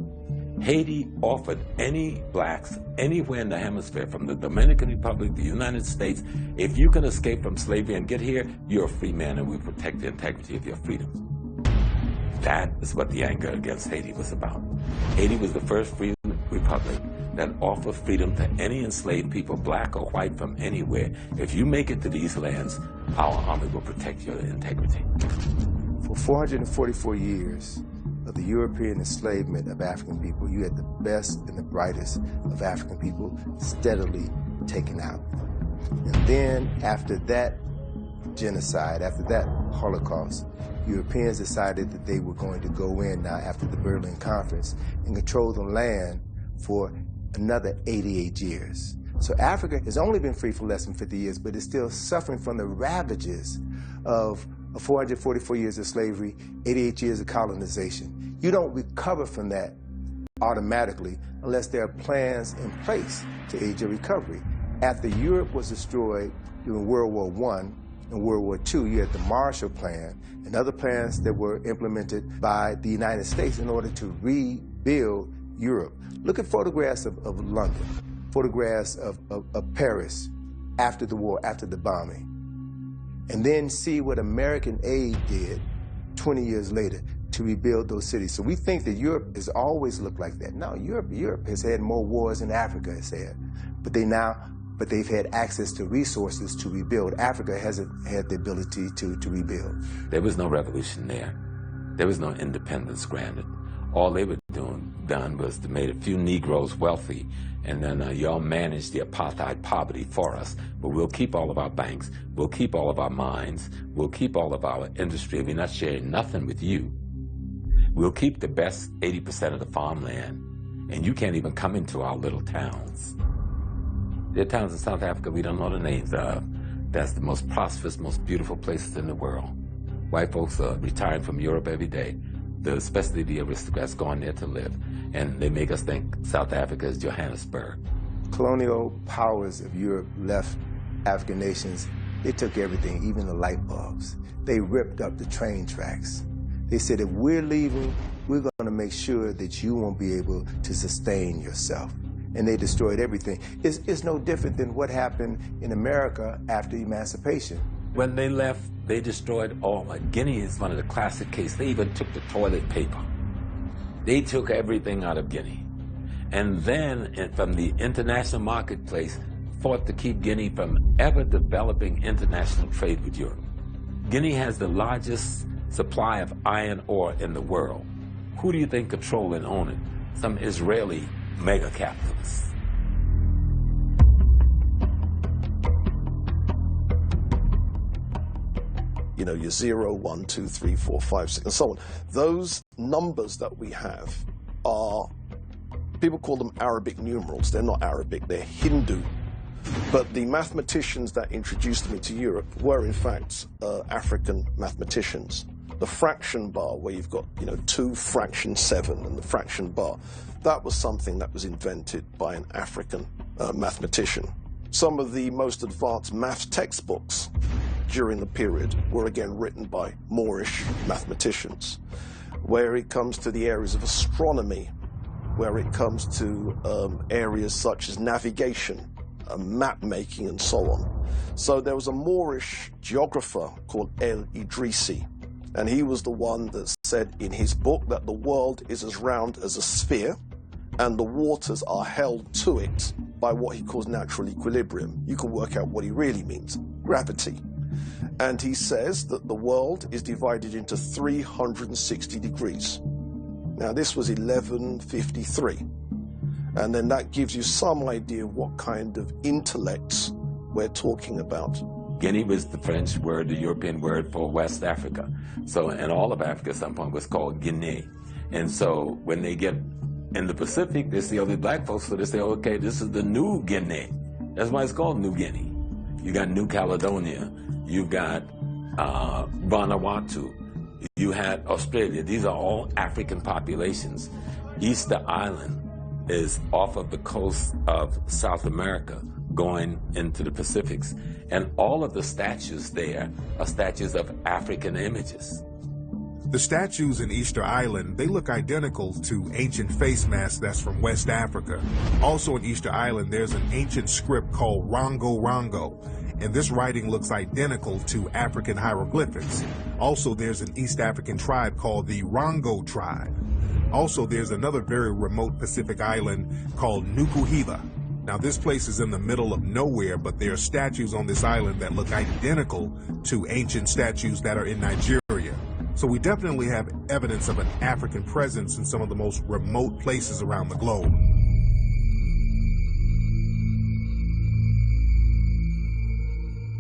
Haiti offered any blacks anywhere in the hemisphere, from the Dominican Republic, the United States, if you can escape from slavery and get here, you're a free man, and we protect the integrity of your freedoms. That is what the anger against Haiti was about. Haiti was the first free republic that offered freedom to any enslaved people, black or white, from anywhere. If you make it to these lands, our army will protect your integrity. For 444 years of the European enslavement of African people, you had the best and the brightest of African people steadily taken out. And then after that genocide, after that Holocaust, Europeans decided that they were going to go in now after the Berlin Conference and control the land for another 88 years. So Africa has only been free for less than 50 years, but is still suffering from the ravages of 444 years of slavery, 88 years of colonization. You don't recover from that automatically unless there are plans in place to aid your recovery. After Europe was destroyed during World War I and World War II, you had the Marshall Plan and other plans that were implemented by the United States in order to rebuild Europe. Look at photographs of London, photographs of Paris after the war, after the bombing. And then see what American aid did 20 years later to rebuild those cities. So we think that Europe has always looked like that. No, Europe has had more wars than Africa has had. But they now but they've had access to resources to rebuild. Africa hasn't had the ability to rebuild. There was no revolution there. There was no independence granted. All they were done was to make a few Negroes wealthy, and then y'all managed the apartheid poverty for us. But we'll keep all of our banks, we'll keep all of our mines, we'll keep all of our industry. We're not sharing nothing with you. We'll keep the best 80% of the farmland, and you can't even come into our little towns. There are towns in South Africa we don't know the names of. That's the most prosperous, most beautiful places in the world. White folks are retiring from Europe every day, especially the aristocrats going there to live. And they make us think South Africa is Johannesburg. Colonial powers of Europe left African nations. They took everything, even the light bulbs. They ripped up the train tracks. They said, if we're leaving, we're going to make sure that you won't be able to sustain yourself. And they destroyed everything. It's no different than what happened in America after emancipation. When they left, they destroyed all. Guinea is one of the classic cases. They even took the toilet paper. They took everything out of Guinea. And then, from the international marketplace, fought to keep Guinea from ever developing international trade with Europe. Guinea has the largest supply of iron ore in the world. Who do you think control and own it? Some Israeli mega capitalists. You know, your 0, 1, 2, 3, 4, 5, 6, and so on. Those numbers that we have are, people call them Arabic numerals. They're not Arabic, they're Hindu. But the mathematicians that introduced them into Europe were, in fact, African mathematicians. The fraction bar, where you've got, 2 fraction 7 and the fraction bar, that was something that was invented by an African mathematician. Some of the most advanced math textbooks during the period were again written by Moorish mathematicians. Where it comes to the areas of astronomy, where it comes to areas such as navigation, map making, and so on. So there was a Moorish geographer called El-Idrisi, and he was the one that said in his book that the world is as round as a sphere, and the waters are held to it by what he calls natural equilibrium. You can work out what he really means, gravity. And he says that the world is divided into 360 degrees. Now, this was 1153. And then that gives you some idea of what kind of intellects we're talking about. Guinea was the French word, the European word for West Africa. So, and all of Africa at some point was called Guinea. And so when they get in the Pacific, they see all these black folks, so they say, okay, this is the New Guinea. That's why it's called New Guinea. You got New Caledonia, you got Vanuatu, you had Australia. These are all African populations. Easter Island is off of the coast of South America, going into the Pacifics. And all of the statues there are statues of African images. The statues in Easter Island, they look identical to ancient face masks that's from West Africa. Also in Easter Island, there's an ancient script called Rongo Rongo, and this writing looks identical to African hieroglyphics. Also, there's an East African tribe called the Rongo tribe. Also, there's another very remote Pacific island called Nukuhiva. Now, this place is in the middle of nowhere, but there are statues on this island that look identical to ancient statues that are in Nigeria. So we definitely have evidence of an African presence in some of the most remote places around the globe.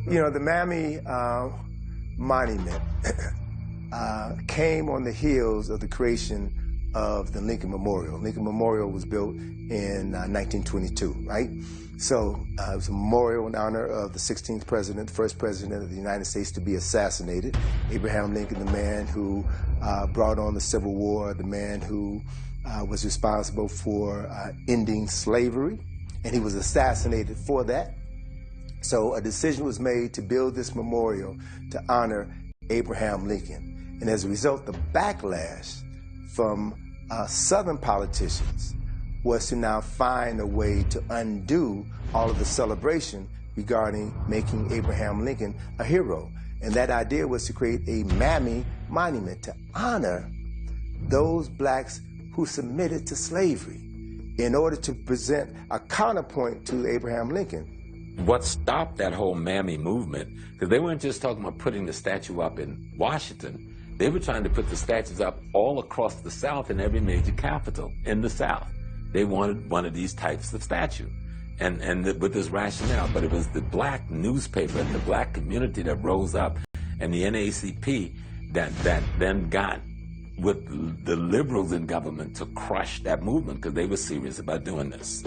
You know, the Mammy Monument came on the heels of the creation of the Lincoln Memorial. Lincoln Memorial was built in 1922, right? So it was a memorial in honor of the 16th president, the first president of the United States to be assassinated. Abraham Lincoln, the man who brought on the Civil War, the man who was responsible for ending slavery, and he was assassinated for that. So a decision was made to build this memorial to honor Abraham Lincoln. And as a result, the backlash from Southern politicians was to now find a way to undo all of the celebration regarding making Abraham Lincoln a hero. And that idea was to create a Mammy Monument to honor those blacks who submitted to slavery in order to present a counterpoint to Abraham Lincoln. what stopped that whole Mammy movement, because they weren't just talking about putting the statue up in Washington, they were trying to put the statues up all across the South in every major capital in the South. They wanted one of these types of statue, and with this rationale. But it was the black newspaper and the black community that rose up, and the NAACP that then got with the liberals in government to crush that movement, because they were serious about doing this.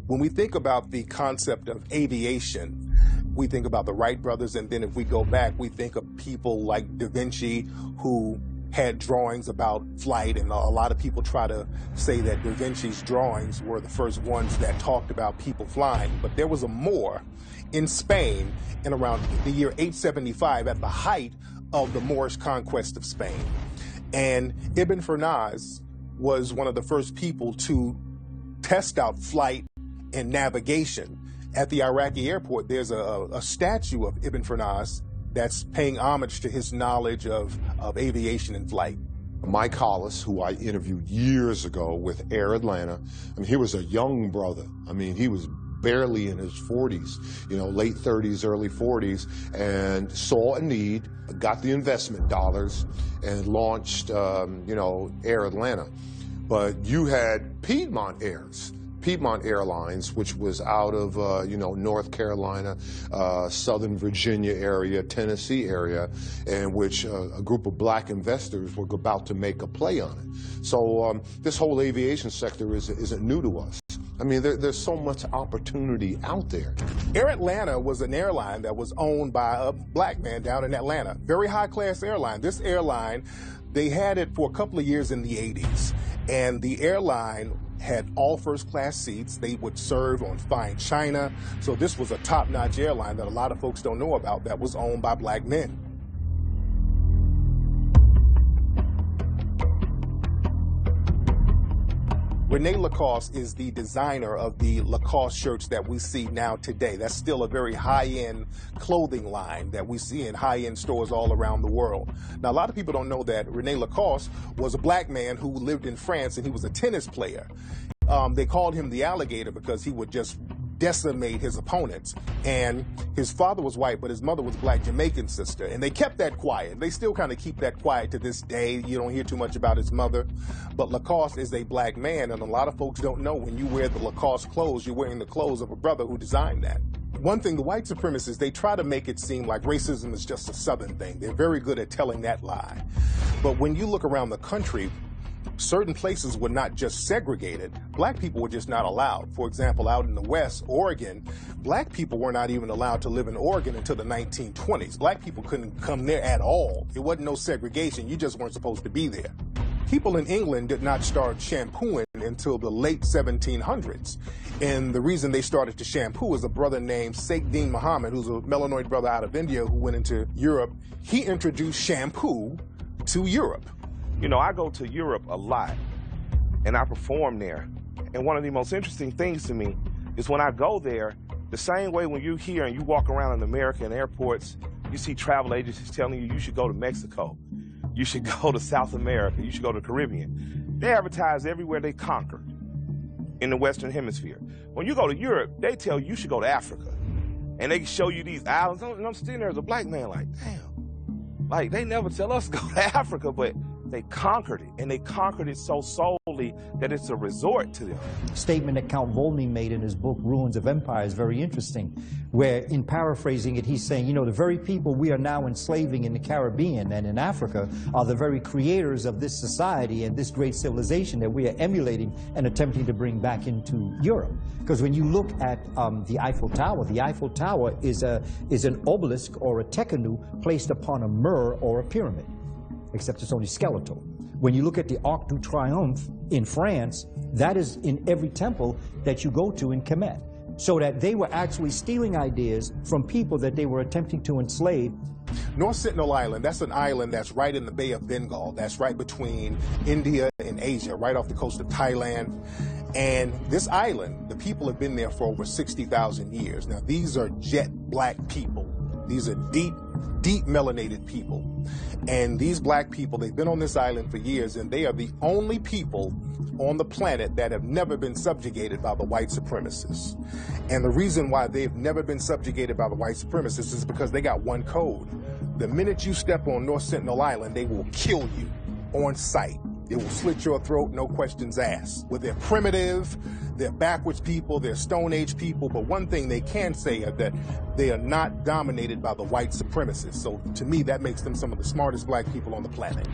When we think about the concept of aviation, we think about the Wright brothers, and then if we go back, we think of people like Da Vinci, who had drawings about flight, and a lot of people try to say that Da Vinci's drawings were the first ones that talked about people flying. But there was a Moor in Spain in around the year 875 at the height of the Moorish conquest of Spain. And Ibn Firnas was one of the first people to test out flight and navigation. At the Iraqi airport, there's a statue of Ibn Firnas that's paying homage to his knowledge of aviation and flight. Mike Hollis, who I interviewed years ago with Air Atlanta, I mean, he was a young brother. I mean, he was barely in his 40s, late 30s, early 40s, and saw a need, got the investment dollars, and launched, Air Atlanta. But you had Piedmont Airlines, which was out of, North Carolina, Southern Virginia area, Tennessee area, and which a group of black investors were about to make a play on it. So this whole aviation sector isn't new to us. I mean, there's so much opportunity out there. Air Atlanta was an airline that was owned by a black man down in Atlanta. Very high-class airline. This airline, they had it for a couple of years in the 80s, and the airline had all first-class seats. They would serve on fine china. So this was a top-notch airline that a lot of folks don't know about that was owned by black men. Rene Lacoste is the designer of the Lacoste shirts that we see now today. That's still a very high-end clothing line that we see in high-end stores all around the world. Now, a lot of people don't know that Rene Lacoste was a black man who lived in France, and he was a tennis player. They called him the alligator because he would just decimate his opponents. And his father was white, but his mother was black Jamaican sister. And they kept that quiet. They still kind of keep that quiet to this day. You don't hear too much about his mother. But Lacoste is a black man, and a lot of folks don't know when you wear the Lacoste clothes, you're wearing the clothes of a brother who designed that. One thing, the white supremacists, they try to make it seem like racism is just a Southern thing. They're very good at telling that lie. But when you look around the country, certain places were not just segregated, black people were just not allowed. For example, out in the West, Oregon, black people were not even allowed to live in Oregon until the 1920s. Black people couldn't come there at all. It wasn't no segregation, you just weren't supposed to be there. People in England did not start shampooing until the late 1700s. And the reason they started to shampoo is a brother named Sheikh Deen Muhammad, who's a melanoid brother out of India who went into Europe. He introduced shampoo to Europe. I go to Europe a lot, and I perform there. And one of the most interesting things to me is when I go there, the same way when you're here and you walk around in American airports, you see travel agencies telling you should go to Mexico, you should go to South America, you should go to the Caribbean. They advertise everywhere they conquered in the Western Hemisphere. When you go to Europe, they tell you should go to Africa. And they show you these islands, and I'm sitting there as a black man like, damn. Like, they never tell us to go to Africa, but they conquered it, and they conquered it so solely that it's a resort to them. Statement that Count Volney made in his book, Ruins of Empire, is very interesting, where, in paraphrasing it, he's saying, the very people we are now enslaving in the Caribbean and in Africa are the very creators of this society and this great civilization that we are emulating and attempting to bring back into Europe. Because when you look at the Eiffel Tower is an obelisk or a tekenu placed upon a mur or a pyramid, except it's only skeletal. When you look at the Arc de Triomphe in France, that is in every temple that you go to in Kemet. So that they were actually stealing ideas from people that they were attempting to enslave. North Sentinel Island, that's an island that's right in the Bay of Bengal. That's right between India and Asia, right off the coast of Thailand. And this island, the people have been there for over 60,000 years. Now, these are jet black people. These are deep deep melanated people. And these black people, they've been on this island for years, and they are the only people on the planet that have never been subjugated by the white supremacists. And the reason why they've never been subjugated by the white supremacists is because they got one code. The minute you step on North Sentinel Island, they will kill you on sight. They will slit your throat, no questions asked. Well, they're primitive, they're backwards people, they're Stone Age people, but one thing they can say is that they are not dominated by the white supremacists. So to me, that makes them some of the smartest black people on the planet.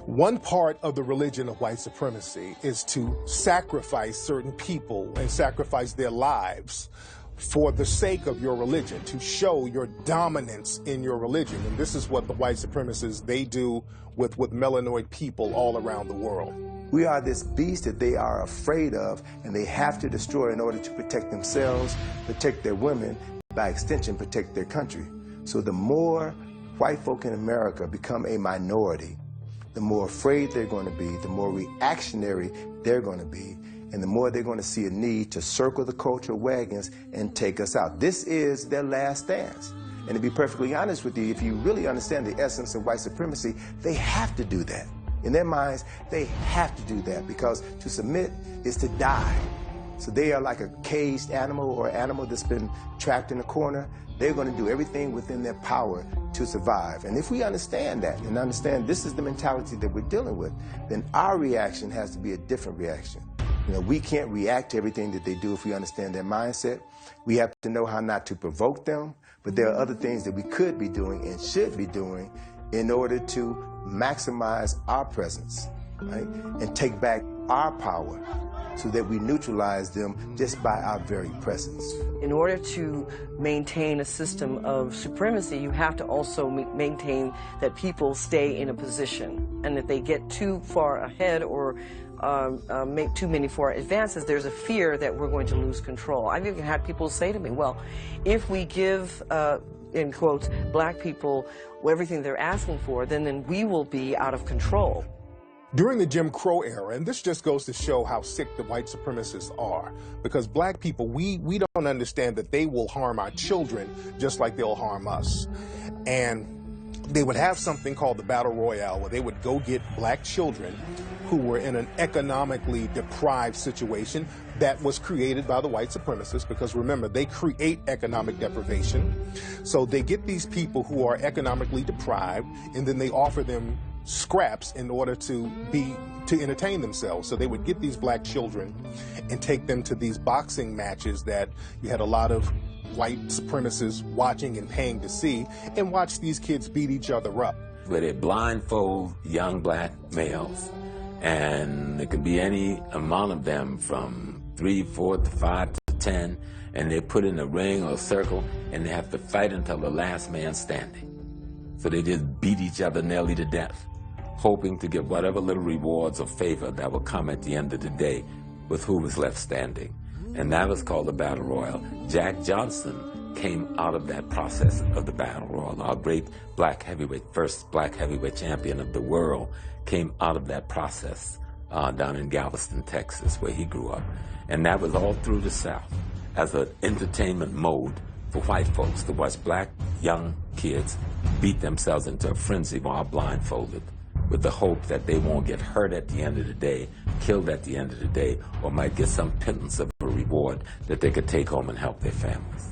One part of the religion of white supremacy is to sacrifice certain people and sacrifice their lives for the sake of your religion, to show your dominance in your religion. And this is what the white supremacists, they do with melanoid people all around the world. We are this beast that they are afraid of, and they have to destroy in order to protect themselves, protect their women, by extension, protect their country. So the more white folk in America become a minority, the more afraid they're going to be, the more reactionary they're going to be, and the more they're going to see a need to circle the cultural wagons and take us out. This is their last stance. And to be perfectly honest with you, if you really understand the essence of white supremacy, they have to do that. In their minds, they have to do that, because to submit is to die. So they are like a caged animal or animal that's been trapped in a corner. They're going to do everything within their power to survive. And if we understand that and understand this is the mentality that we're dealing with, then our reaction has to be a different reaction. You know, we can't react to everything that they do if we understand their mindset. We have to know how not to provoke them, but there are other things that we could be doing and should be doing in order to maximize our presence, right? And take back our power so that we neutralize them just by our very presence. In order to maintain a system of supremacy, you have to also maintain that people stay in a position, and if they get too far ahead or make too many far advances, there's a fear that we're going to lose control. I've even had people say to me, well, if we give, in quotes, black people everything they're asking for, then we will be out of control. During the Jim Crow era, and this just goes to show how sick the white supremacists are, because black people, we don't understand that they will harm our children just like they'll harm us. And they would have something called the Battle Royale, where they would go get black children who were in an economically deprived situation that was created by the white supremacists, because remember, they create economic deprivation. So they get these people who are economically deprived, and then they offer them scraps in order to entertain themselves. So they would get these black children and take them to these boxing matches that you had a lot of white supremacists watching and paying to see, and watch these kids beat each other up. Where they blindfold young black males, and it could be any amount of them from 3, 4 to 5 to 10, and they put in a ring or a circle, and they have to fight until the last man standing. So they just beat each other nearly to death, hoping to get whatever little rewards or favor that will come at the end of the day with who was left standing. And that was called the Battle Royal. Jack Johnson came out of that process of the Battle Royal. Our great black heavyweight, first black heavyweight champion of the world, came out of that process down in Galveston, Texas, where he grew up. And that was all through the South as an entertainment mode for white folks to watch black young kids beat themselves into a frenzy while blindfolded, with the hope that they won't get hurt at the end of the day, killed at the end of the day, or might get some pittance of a reward that they could take home and help their families.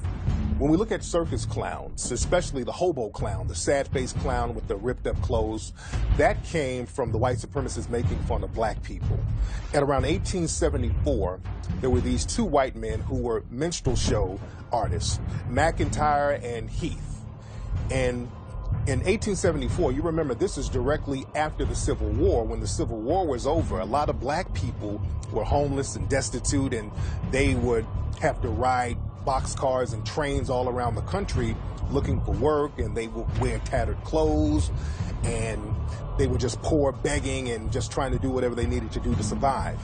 When we look at circus clowns, especially the hobo clown, the sad-faced clown with the ripped-up clothes, that came from the white supremacists making fun of black people. At around 1874, there were these two white men who were minstrel show artists, McIntyre and Heath. And in 1874, you remember this is directly after the Civil War. When the Civil War was over, a lot of black people were homeless and destitute, and they would have to ride boxcars and trains all around the country looking for work, and they would wear tattered clothes, and they were just poor, begging, and just trying to do whatever they needed to do to survive.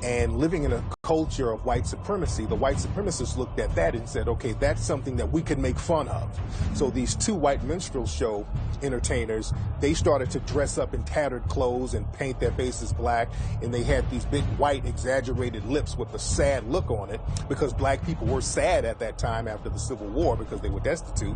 And living in a culture of white supremacy, the white supremacists looked at that and said, okay, that's something that we could make fun of. So these two white minstrel show entertainers, they started to dress up in tattered clothes and paint their faces black, and they had these big white exaggerated lips with a sad look on it, because black people were sad at that time after the Civil War because they were destitute.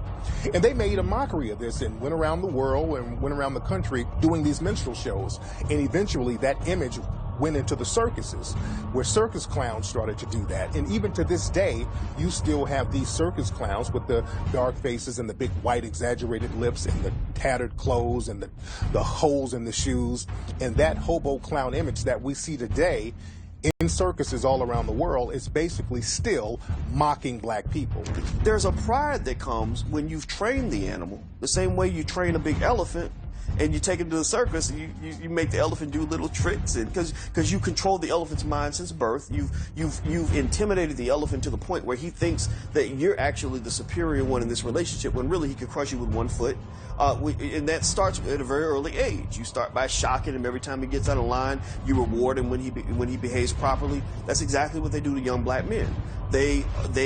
And they made a mockery of this and went around the world and went around the country doing these minstrel shows. And eventually that image went into the circuses, where circus clowns started to do that. And even to this day, you still have these circus clowns with the dark faces and the big white exaggerated lips and the tattered clothes and the holes in the shoes. And that hobo clown image that we see today in circuses all around the world is basically still mocking black people. There's a pride that comes when you've trained the animal, the same way you train a big elephant and you take him to the circus, you make the elephant do little tricks, and because you control the elephant's mind since birth, you've intimidated the elephant to the point where he thinks that you're actually the superior one in this relationship, when really he could crush you with 1 foot. And that starts at a very early age. You start by shocking him every time he gets out of line. You reward him when he behaves properly. That's exactly what they do to young black men. They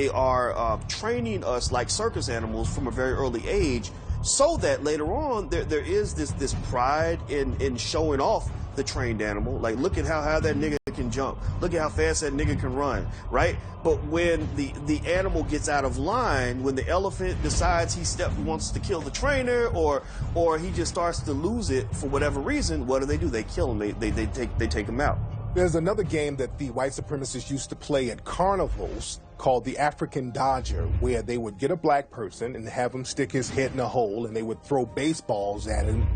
are training us like circus animals from a very early age, so that later on there is this pride in showing off the trained animal. Like, look at how high that nigga can jump. Look at how fast that nigga can run, right? But when the animal gets out of line, when the elephant decides he wants to kill the trainer, or he just starts to lose it for whatever reason, what do? They kill him. They take him out. There's another game that the white supremacists used to play at carnivals called the African Dodger, where they would get a black person and have him stick his head in a hole, and they would throw baseballs at him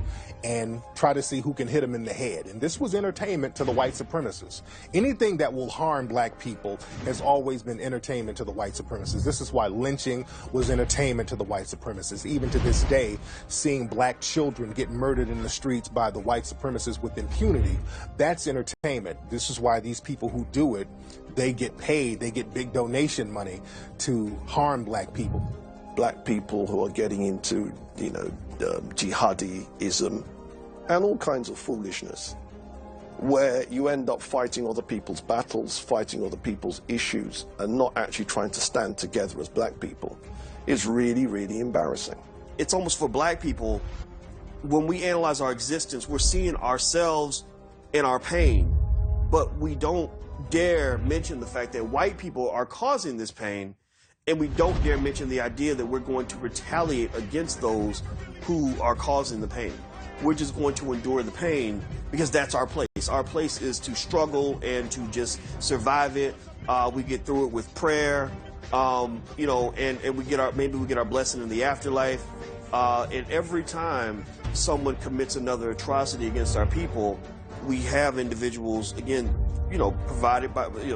and try to see who can hit him in the head. And this was entertainment to the white supremacists. Anything that will harm black people has always been entertainment to the white supremacists. This is why lynching was entertainment to the white supremacists. Even to this day, seeing black children get murdered in the streets by the white supremacists with impunity, that's entertainment. This is why these people who do it, they get paid, they get big donation money to harm black people. Black people who are getting into, jihadism and all kinds of foolishness, where you end up fighting other people's battles, fighting other people's issues, and not actually trying to stand together as black people, is really, really embarrassing. It's almost, for black people, when we analyze our existence, we're seeing ourselves in our pain, but we don't dare mention the fact that white people are causing this pain, and we don't dare mention the idea that we're going to retaliate against those who are causing the pain. We're just going to endure the pain because that's our place. Our place is to struggle and to just survive it. We get through it with prayer, and we get our blessing in the afterlife. And every time someone commits another atrocity against our people, we have individuals, again,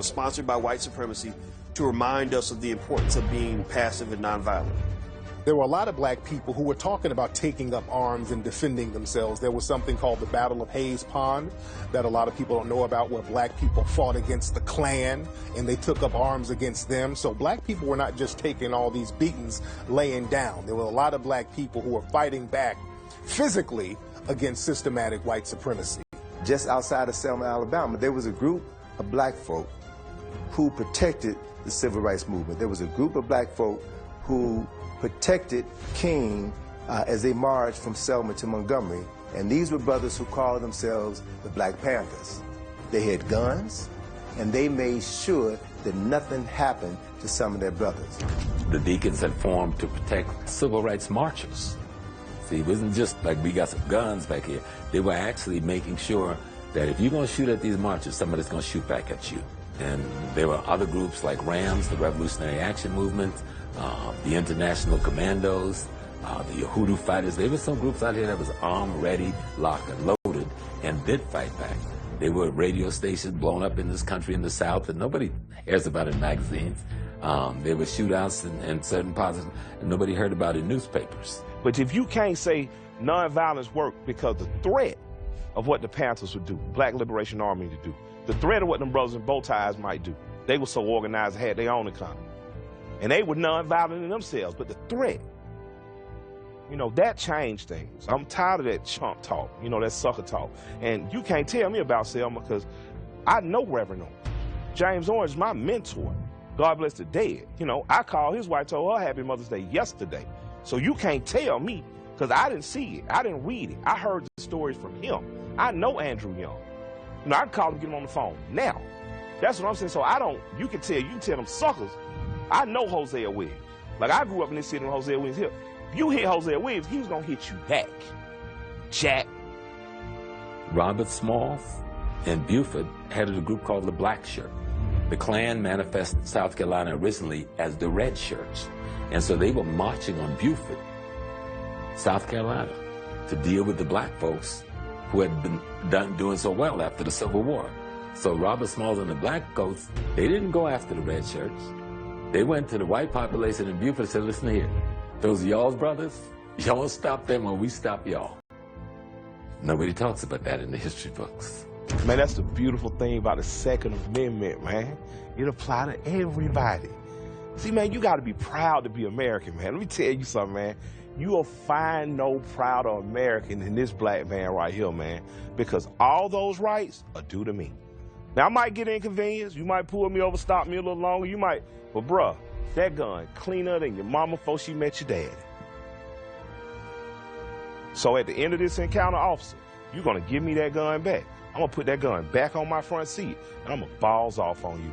sponsored by white supremacy, to remind us of the importance of being passive and nonviolent. There were a lot of black people who were talking about taking up arms and defending themselves. There was something called the Battle of Hayes Pond that a lot of people don't know about, where black people fought against the Klan and they took up arms against them. So black people were not just taking all these beatings laying down. There were a lot of black people who were fighting back physically against systematic white supremacy. Just outside of Selma, Alabama, there was a group of black folk who protected the civil rights movement. There was a group of black folk who protected King as they marched from Selma to Montgomery, and these were brothers who called themselves the Black Panthers. They had guns, and they made sure that nothing happened to some of their brothers. The Deacons had formed to protect civil rights marchers. See, it wasn't just like we got some guns back here. They were actually making sure that if you're going to shoot at these marchers, somebody's going to shoot back at you. And there were other groups like RAMS, the Revolutionary Action Movement, the International Commandos, the Yahudu Fighters. There were some groups out here that was armed, ready, locked, and loaded, and did fight back. There were radio stations blown up in this country in the South that nobody hears about in magazines. There were shootouts in certain parts, and nobody heard about in newspapers. But if you can't say nonviolence worked because the threat of what the Panthers would do, Black Liberation Army to do, the threat of what them brothers in bow ties might do, they were so organized, they had their own economy. And they were nonviolent in themselves, but the threat, that changed things. I'm tired of that chump talk, that sucker talk. And you can't tell me about Selma because I know Reverend O. James Orange is my mentor. God bless the dead. You know, I called his wife, told her Happy Mother's Day yesterday. So you can't tell me, because I didn't see it. I didn't read it. I heard the stories from him. I know Andrew Young. You know, I can call him, get him on the phone now. That's what I'm saying. So I don't, you can tell them suckers. I know Hosea Williams. Like, I grew up in this city when Hosea Williams hit. If you hit Hosea Williams, he was going to hit you back. Jack. Robert Smalls and Buford headed a group called the Black Shirt. The Klan manifested South Carolina originally as the Red Shirts. And so they were marching on Buford, South Carolina, to deal with the black folks who had been doing so well after the Civil War. So Robert Smalls and the black coats, they didn't go after the Red Shirts. They went to the white population in Buford and said, listen here, those are y'all's brothers. Y'all stop them or we stop y'all. Nobody talks about that in the history books. Man, that's the beautiful thing about the Second Amendment, man. It applies to everybody. See, man, you got to be proud to be American, man. Let me tell you something, man. You will find no prouder American than this black man right here, man, because all those rights are due to me. Now, I might get inconvenienced. You might pull me over, stop me a little longer. You might, but bruh, that gun cleaner than your mama before she met your daddy. So at the end of this encounter, officer, you're going to give me that gun back. I'm going to put that gun back on my front seat, and I'm going to balls off on you.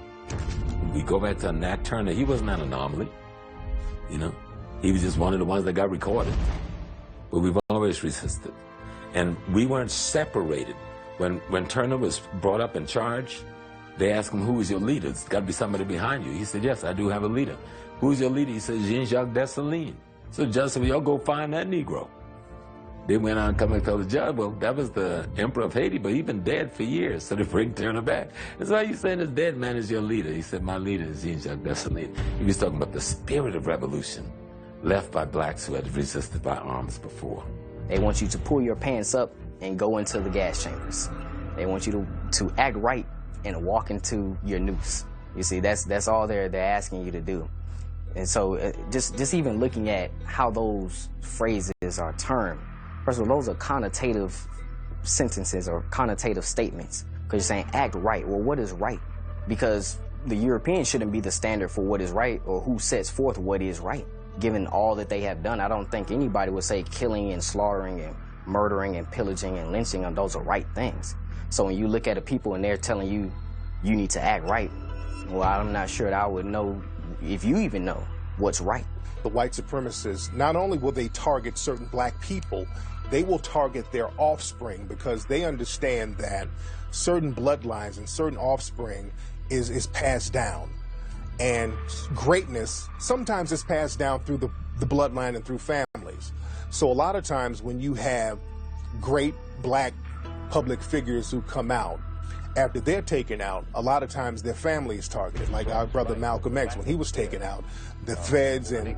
We go back to Nat Turner. He wasn't an anomaly, you know. He was just one of the ones that got recorded. But we've always resisted. And we weren't separated. When Turner was brought up in charge, they asked him, who is your leader? It's got to be somebody behind you. He said, yes, I do have a leader. Who's your leader? He said, Jean-Jacques Dessalines. So the judge said, well, y'all go find that Negro. They went on and come and tell the judge, well, that was the Emperor of Haiti, but he's been dead for years, so they bring Turner back. That's why you saying this dead man is your leader. He said, my leader is Jean-Jacques Dessalines. He was talking about the spirit of revolution left by blacks who had resisted by arms before. They want you to pull your pants up and go into the gas chambers. They want you to act right and walk into your noose. You see, that's all they're asking you to do. And so just even looking at how those phrases are termed, first of all, those are connotative sentences or connotative statements, because you're saying act right. Well, what is right? Because the Europeans shouldn't be the standard for what is right or who sets forth what is right. Given all that they have done, I don't think anybody would say killing and slaughtering and murdering and pillaging and lynching, and those are right things. So when you look at a people and they're telling you, you need to act right, well, I'm not sure that I would know if you even know what's right. The white supremacists, not only will they target certain black people, they will target their offspring, because they understand that certain bloodlines and certain offspring is passed down. And greatness sometimes is passed down through the bloodline and through families. So a lot of times when you have great black public figures who come out, after they're taken out, a lot of times their family is targeted. Like our brother Malcolm X, when he was taken out, the feds and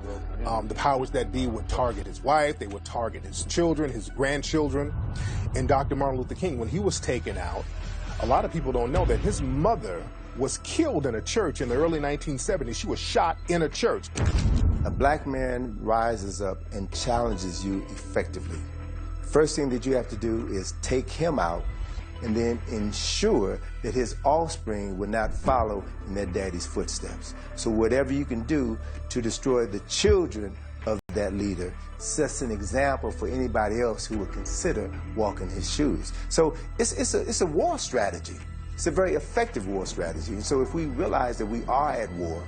the powers that be would target his wife, they would target his children, his grandchildren. And Dr. Martin Luther King, when he was taken out, a lot of people don't know that his mother was killed in a church in the early 1970s. She was shot in a church. A black man rises up and challenges you effectively. First thing that you have to do is take him out and then ensure that his offspring will not follow in their daddy's footsteps. So whatever you can do to destroy the children of that leader sets an example for anybody else who would consider walking his shoes. So it's a war strategy. It's a very effective war strategy. And so if we realize that we are at war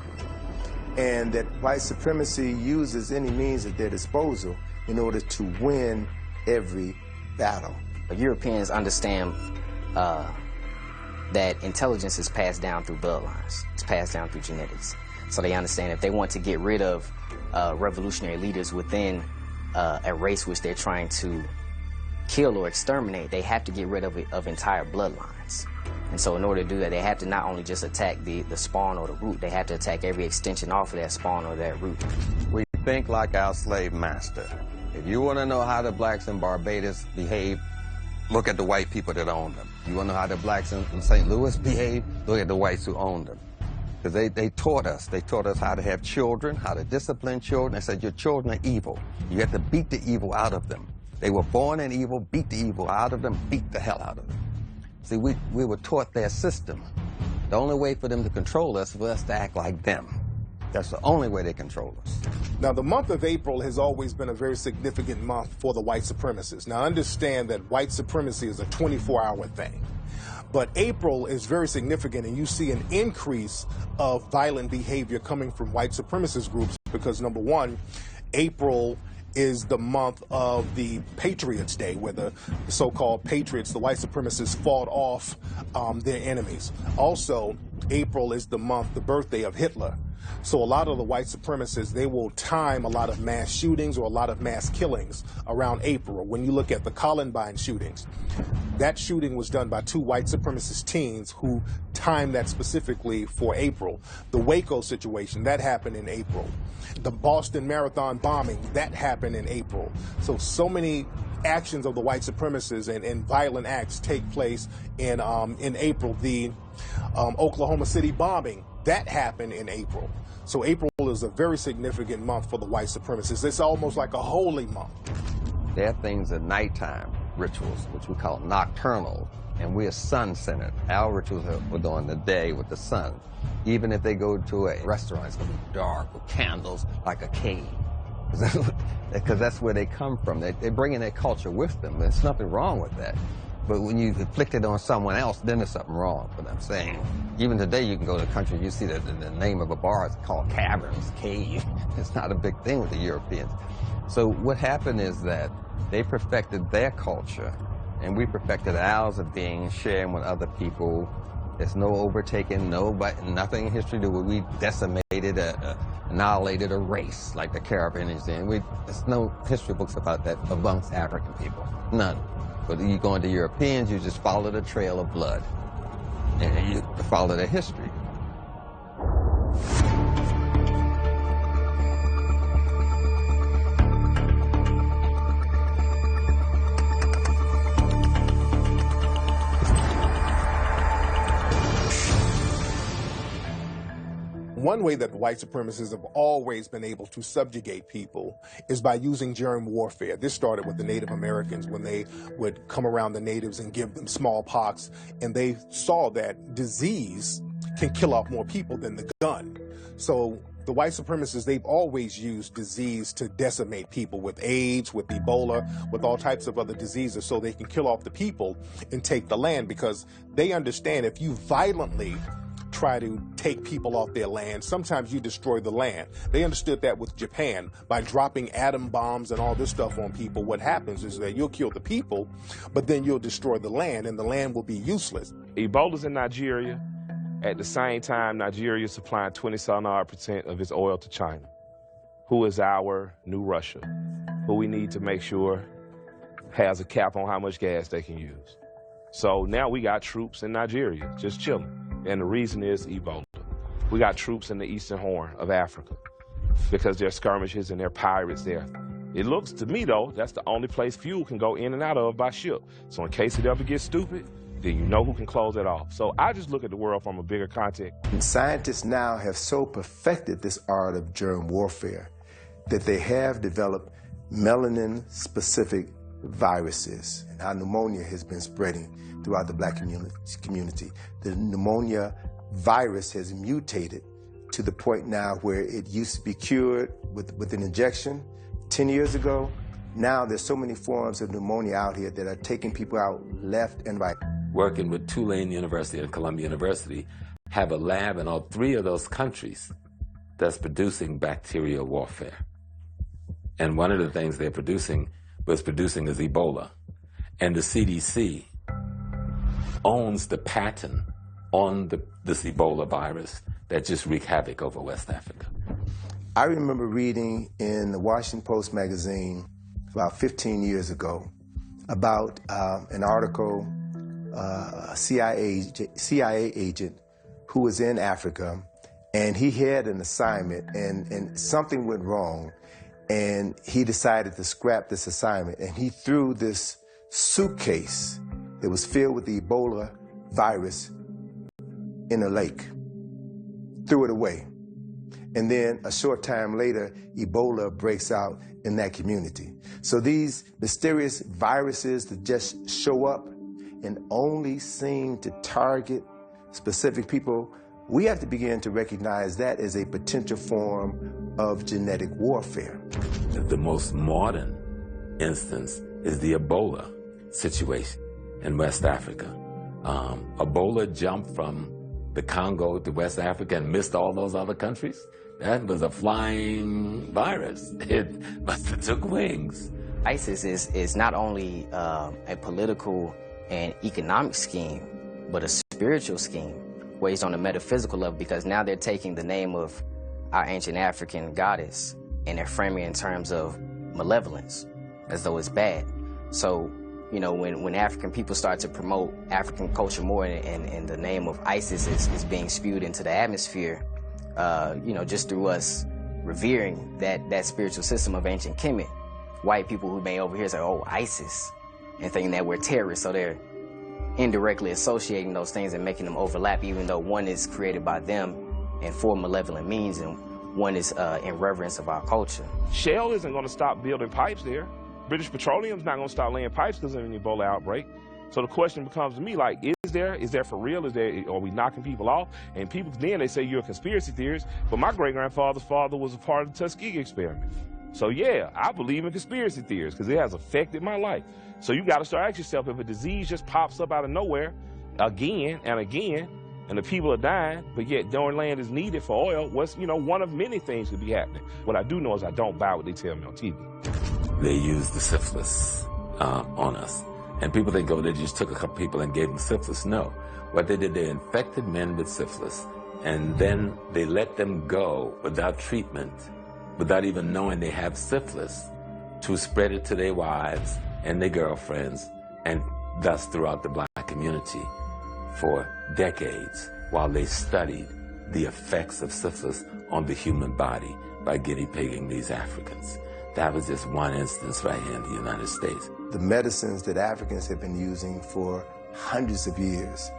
and that white supremacy uses any means at their disposal in order to win every battle. Europeans understand that intelligence is passed down through bloodlines. It's passed down through genetics. So they understand if they want to get rid of revolutionary leaders within a race which they're trying to kill or exterminate, they have to get rid of entire bloodlines. And so in order to do that, they have to not only just attack the spawn or the root, they have to attack every extension off of that spawn or that root. We think like our slave master. If you want to know how the blacks in Barbados behave, look at the white people that own them. You want to know how the blacks in St. Louis behave, look at the whites who own them. Because they taught us. They taught us how to have children, how to discipline children. They said, your children are evil. You have to beat the evil out of them. They were born in evil, beat the evil out of them, beat the hell out of them. See, we were taught their system. The only way for them to control us is for us to act like them. That's the only way they control us. Now, the month of April has always been a very significant month for the white supremacists. Now, understand that white supremacy is a 24-hour thing. But April is very significant, and you see an increase of violent behavior coming from white supremacist groups because, number one, April is the month of the Patriots' Day, where the so-called patriots, the white supremacists, fought off their enemies. Also, April is the month, the birthday of Hitler. So a lot of the white supremacists, they will time a lot of mass shootings or a lot of mass killings around April. When you look at the Columbine shootings, that shooting was done by 2 white supremacist teens who timed that specifically for April. The Waco situation, that happened in April. The Boston Marathon bombing, that happened in April. So many actions of the white supremacists and violent acts take place in April. The Oklahoma City bombing, that happened in April. So April is a very significant month for the white supremacists. It's almost like a holy month. There are things at nighttime rituals, which we call nocturnal, and we're sun-centered. Our rituals are during the day with the sun. Even if they go to a restaurant, it's going to be dark with candles like a cave. Because that's where they come from. They're bringing their culture with them. There's nothing wrong with that. But when you inflict it on someone else, then there's something wrong. But I'm saying, even today, you can go to the country, you see that the name of a bar is called Caverns, Cave. It's not a big thing with the Europeans. So what happened is that they perfected their culture, and we perfected ours of being sharing with other people. There's no overtaking, nothing in history that we decimated, annihilated a race like the Caribbeans did. There's no history books about that amongst African people, none. But you go into Europeans, you just follow the trail of blood, and you follow their history. One way that the white supremacists have always been able to subjugate people is by using germ warfare. This started with the Native Americans when they would come around the natives and give them smallpox, and they saw that disease can kill off more people than the gun. So the white supremacists, they've always used disease to decimate people with AIDS, with Ebola, with all types of other diseases so they can kill off the people and take the land, because they understand if you violently try to take people off their land, sometimes you destroy the land. They understood that with Japan. By dropping atom bombs and all this stuff on people, what happens is that you'll kill the people, but then you'll destroy the land, and the land will be useless. Ebola's in Nigeria. At the same time, Nigeria is supplying 27% of its oil to China, who is our new Russia, who we need to make sure has a cap on how much gas they can use. So now we got troops in Nigeria just chilling. And the reason is Ebola. We got troops in the Eastern Horn of Africa because there are skirmishes and there are pirates there. It looks to me, though, that's the only place fuel can go in and out of by ship. So in case it ever gets stupid, then you know who can close it off. So I just look at the world from a bigger context. And scientists now have so perfected this art of germ warfare that they have developed melanin-specific viruses. And how pneumonia has been spreading throughout the black community. The pneumonia virus has mutated to the point now where it used to be cured with an injection 10 years ago. Now there's so many forms of pneumonia out here that are taking people out left and right. Working with Tulane University and Columbia University, have a lab in all 3 of those countries that's producing bacterial warfare. And one of the things they're producing is Ebola. And the CDC owns the patent on this Ebola virus that just wreaked havoc over West Africa. I remember reading in the Washington Post magazine about 15 years ago about an article, a CIA agent who was in Africa, and he had an assignment, and something went wrong, and he decided to scrap this assignment, and he threw this suitcase that was filled with the Ebola virus in a lake, threw it away. And then a short time later, Ebola breaks out in that community. So these mysterious viruses that just show up and only seem to target specific people, we have to begin to recognize that as a potential form of genetic warfare. The most modern instance is the Ebola situation in West Africa. Ebola jumped from the Congo to West Africa and missed all those other countries. That was a flying virus. It must have took wings. ISIS is not only a political and economic scheme, but a spiritual scheme based on a metaphysical level, because now they're taking the name of our ancient African goddess and they're framing it in terms of malevolence, as though it's bad. So, you know, when African people start to promote African culture more and the name of ISIS is being spewed into the atmosphere, you know, just through us revering that spiritual system of ancient Kemet, white people who may over here say, oh, ISIS, and thinking that we're terrorists, so they're indirectly associating those things and making them overlap, even though one is created by them and for malevolent means, and one is in reverence of our culture. Shell isn't going to stop building pipes there. British Petroleum's not going to stop laying pipes because of an Ebola outbreak. So the question becomes to me, like, is there for real? Are we knocking people off? And people, then they say you're a conspiracy theorist, but my great-grandfather's father was a part of the Tuskegee experiment. So yeah, I believe in conspiracy theories because it has affected my life. So you got to start asking yourself, if a disease just pops up out of nowhere again and again, and the people are dying, but yet their land is needed for oil, what's, you know, one of many things could be happening. What I do know is I don't buy what they tell me on TV. They used the syphilis on us. And people think, oh, they just took a couple people and gave them syphilis. No. What they did, they infected men with syphilis, and then they let them go without treatment, without even knowing they have syphilis, to spread it to their wives and their girlfriends, and thus throughout the black community for decades, while they studied the effects of syphilis on the human body by guinea pigging these Africans. That was just one instance right here in the United States. The medicines that Africans have been using for hundreds of years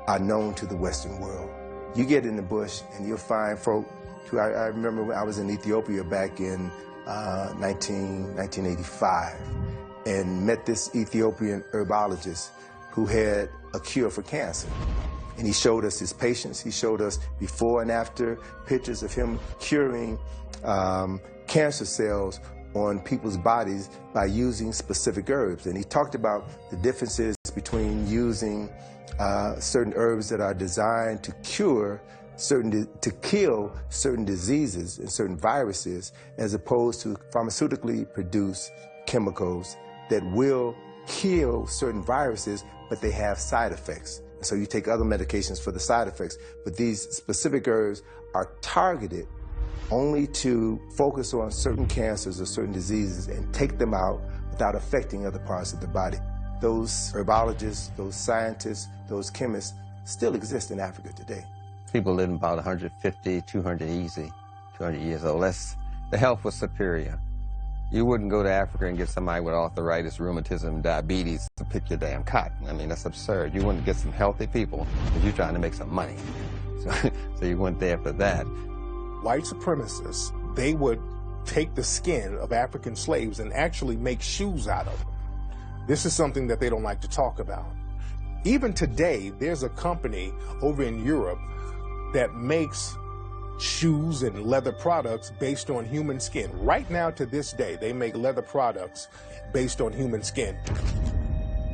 are known to the Western world. You get in the bush and you'll find folk. I remember when I was in Ethiopia back in 1985 and met this Ethiopian herbologist who had a cure for cancer. And he showed us his patients. He showed us before and after pictures of him curing cancer cells on people's bodies by using specific herbs. And he talked about the differences between using certain herbs that are designed to kill certain diseases and certain viruses, as opposed to pharmaceutically produced chemicals that will kill certain viruses, but they have side effects. So you take other medications for the side effects, but these specific herbs are targeted only to focus on certain cancers or certain diseases and take them out without affecting other parts of the body. Those herbologists, those scientists, those chemists still exist in Africa today. People living about 150, 200 easy, 200 years old. The health was superior. You wouldn't go to Africa and get somebody with arthritis, rheumatism, diabetes to pick your damn cotton. I mean, that's absurd. You want to get some healthy people because you're trying to make some money. So you went there for that. White supremacists, they would take the skin of African slaves and actually make shoes out of them. This is something that they don't like to talk about. Even today, there's a company over in Europe that makes shoes and leather products based on human skin. Right now, to this day, they make leather products based on human skin.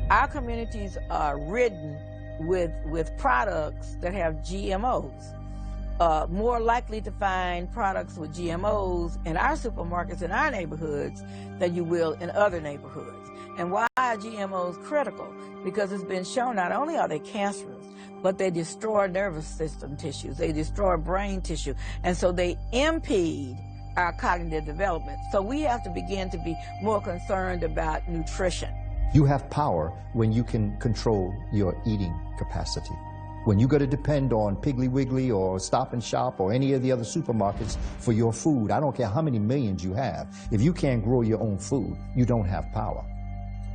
Our communities are ridden with products that have GMOs. More likely to find products with GMOs in our supermarkets in our neighborhoods than you will in other neighborhoods. And why are GMOs critical? Because it's been shown not only are they cancerous, but they destroy nervous system tissues, they destroy brain tissue, and so they impede our cognitive development. So we have to begin to be more concerned about nutrition. You have power when you can control your eating capacity. When you got to depend on Piggly Wiggly or Stop and Shop or any of the other supermarkets for your food, I don't care how many millions you have, if you can't grow your own food, you don't have power.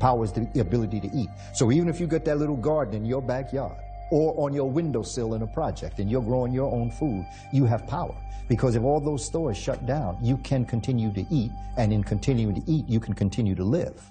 Power is the ability to eat. So even if you got that little garden in your backyard or on your windowsill in a project and you're growing your own food, you have power. Because if all those stores shut down, you can continue to eat, and in continuing to eat, you can continue to live.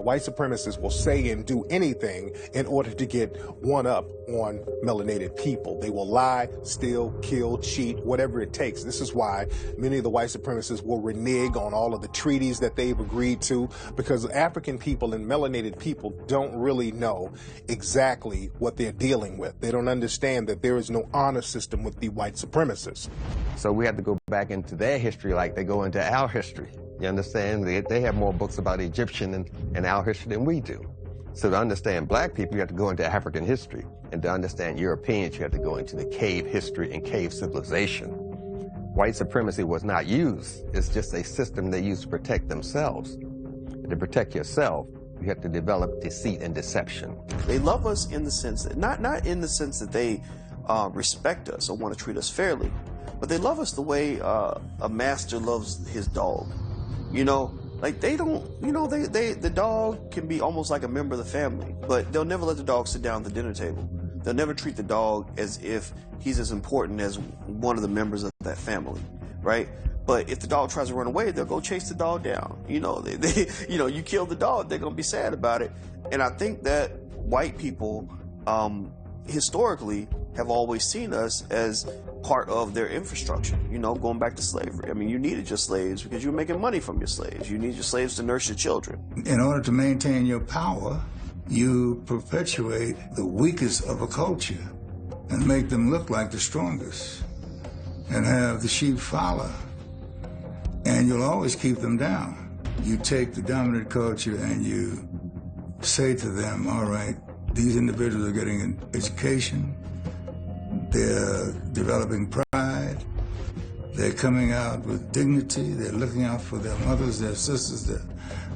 White supremacists will say and do anything in order to get one up on melanated people. They will lie, steal, kill, cheat, whatever it takes. This is why many of the white supremacists will renege on all of the treaties that they've agreed to, because African people and melanated people don't really know exactly what they're dealing with. They don't understand that there is no honor system with the white supremacists. So we have to go back into their history like they go into our history. You understand? They have more books about Egyptian and our history than we do. So to understand black people, you have to go into African history. And to understand Europeans, you have to go into the cave history and cave civilization. White supremacy was not used. It's just a system they used to protect themselves. To protect yourself, you have to develop deceit and deception. They love us in the sense that, not in the sense that they respect us or want to treat us fairly, but they love us the way a master loves his dog. You know, like they don't, you know, the dog can be almost like a member of the family, but they'll never let the dog sit down at the dinner table. They'll never treat the dog as if he's as important as one of the members of that family, right? But if the dog tries to run away, they'll go chase the dog down. You know, you know, you kill the dog, they're gonna be sad about it. And I think that white people, historically, have always seen us as part of their infrastructure, you know, going back to slavery. I mean, you needed your slaves because you were making money from your slaves. You need your slaves to nurse your children. In order to maintain your power, you perpetuate the weakest of a culture and make them look like the strongest and have the sheep follow. And you'll always keep them down. You take the dominant culture and you say to them, all right, these individuals are getting an education, they're developing pride, they're coming out with dignity, they're looking out for their mothers, their sisters,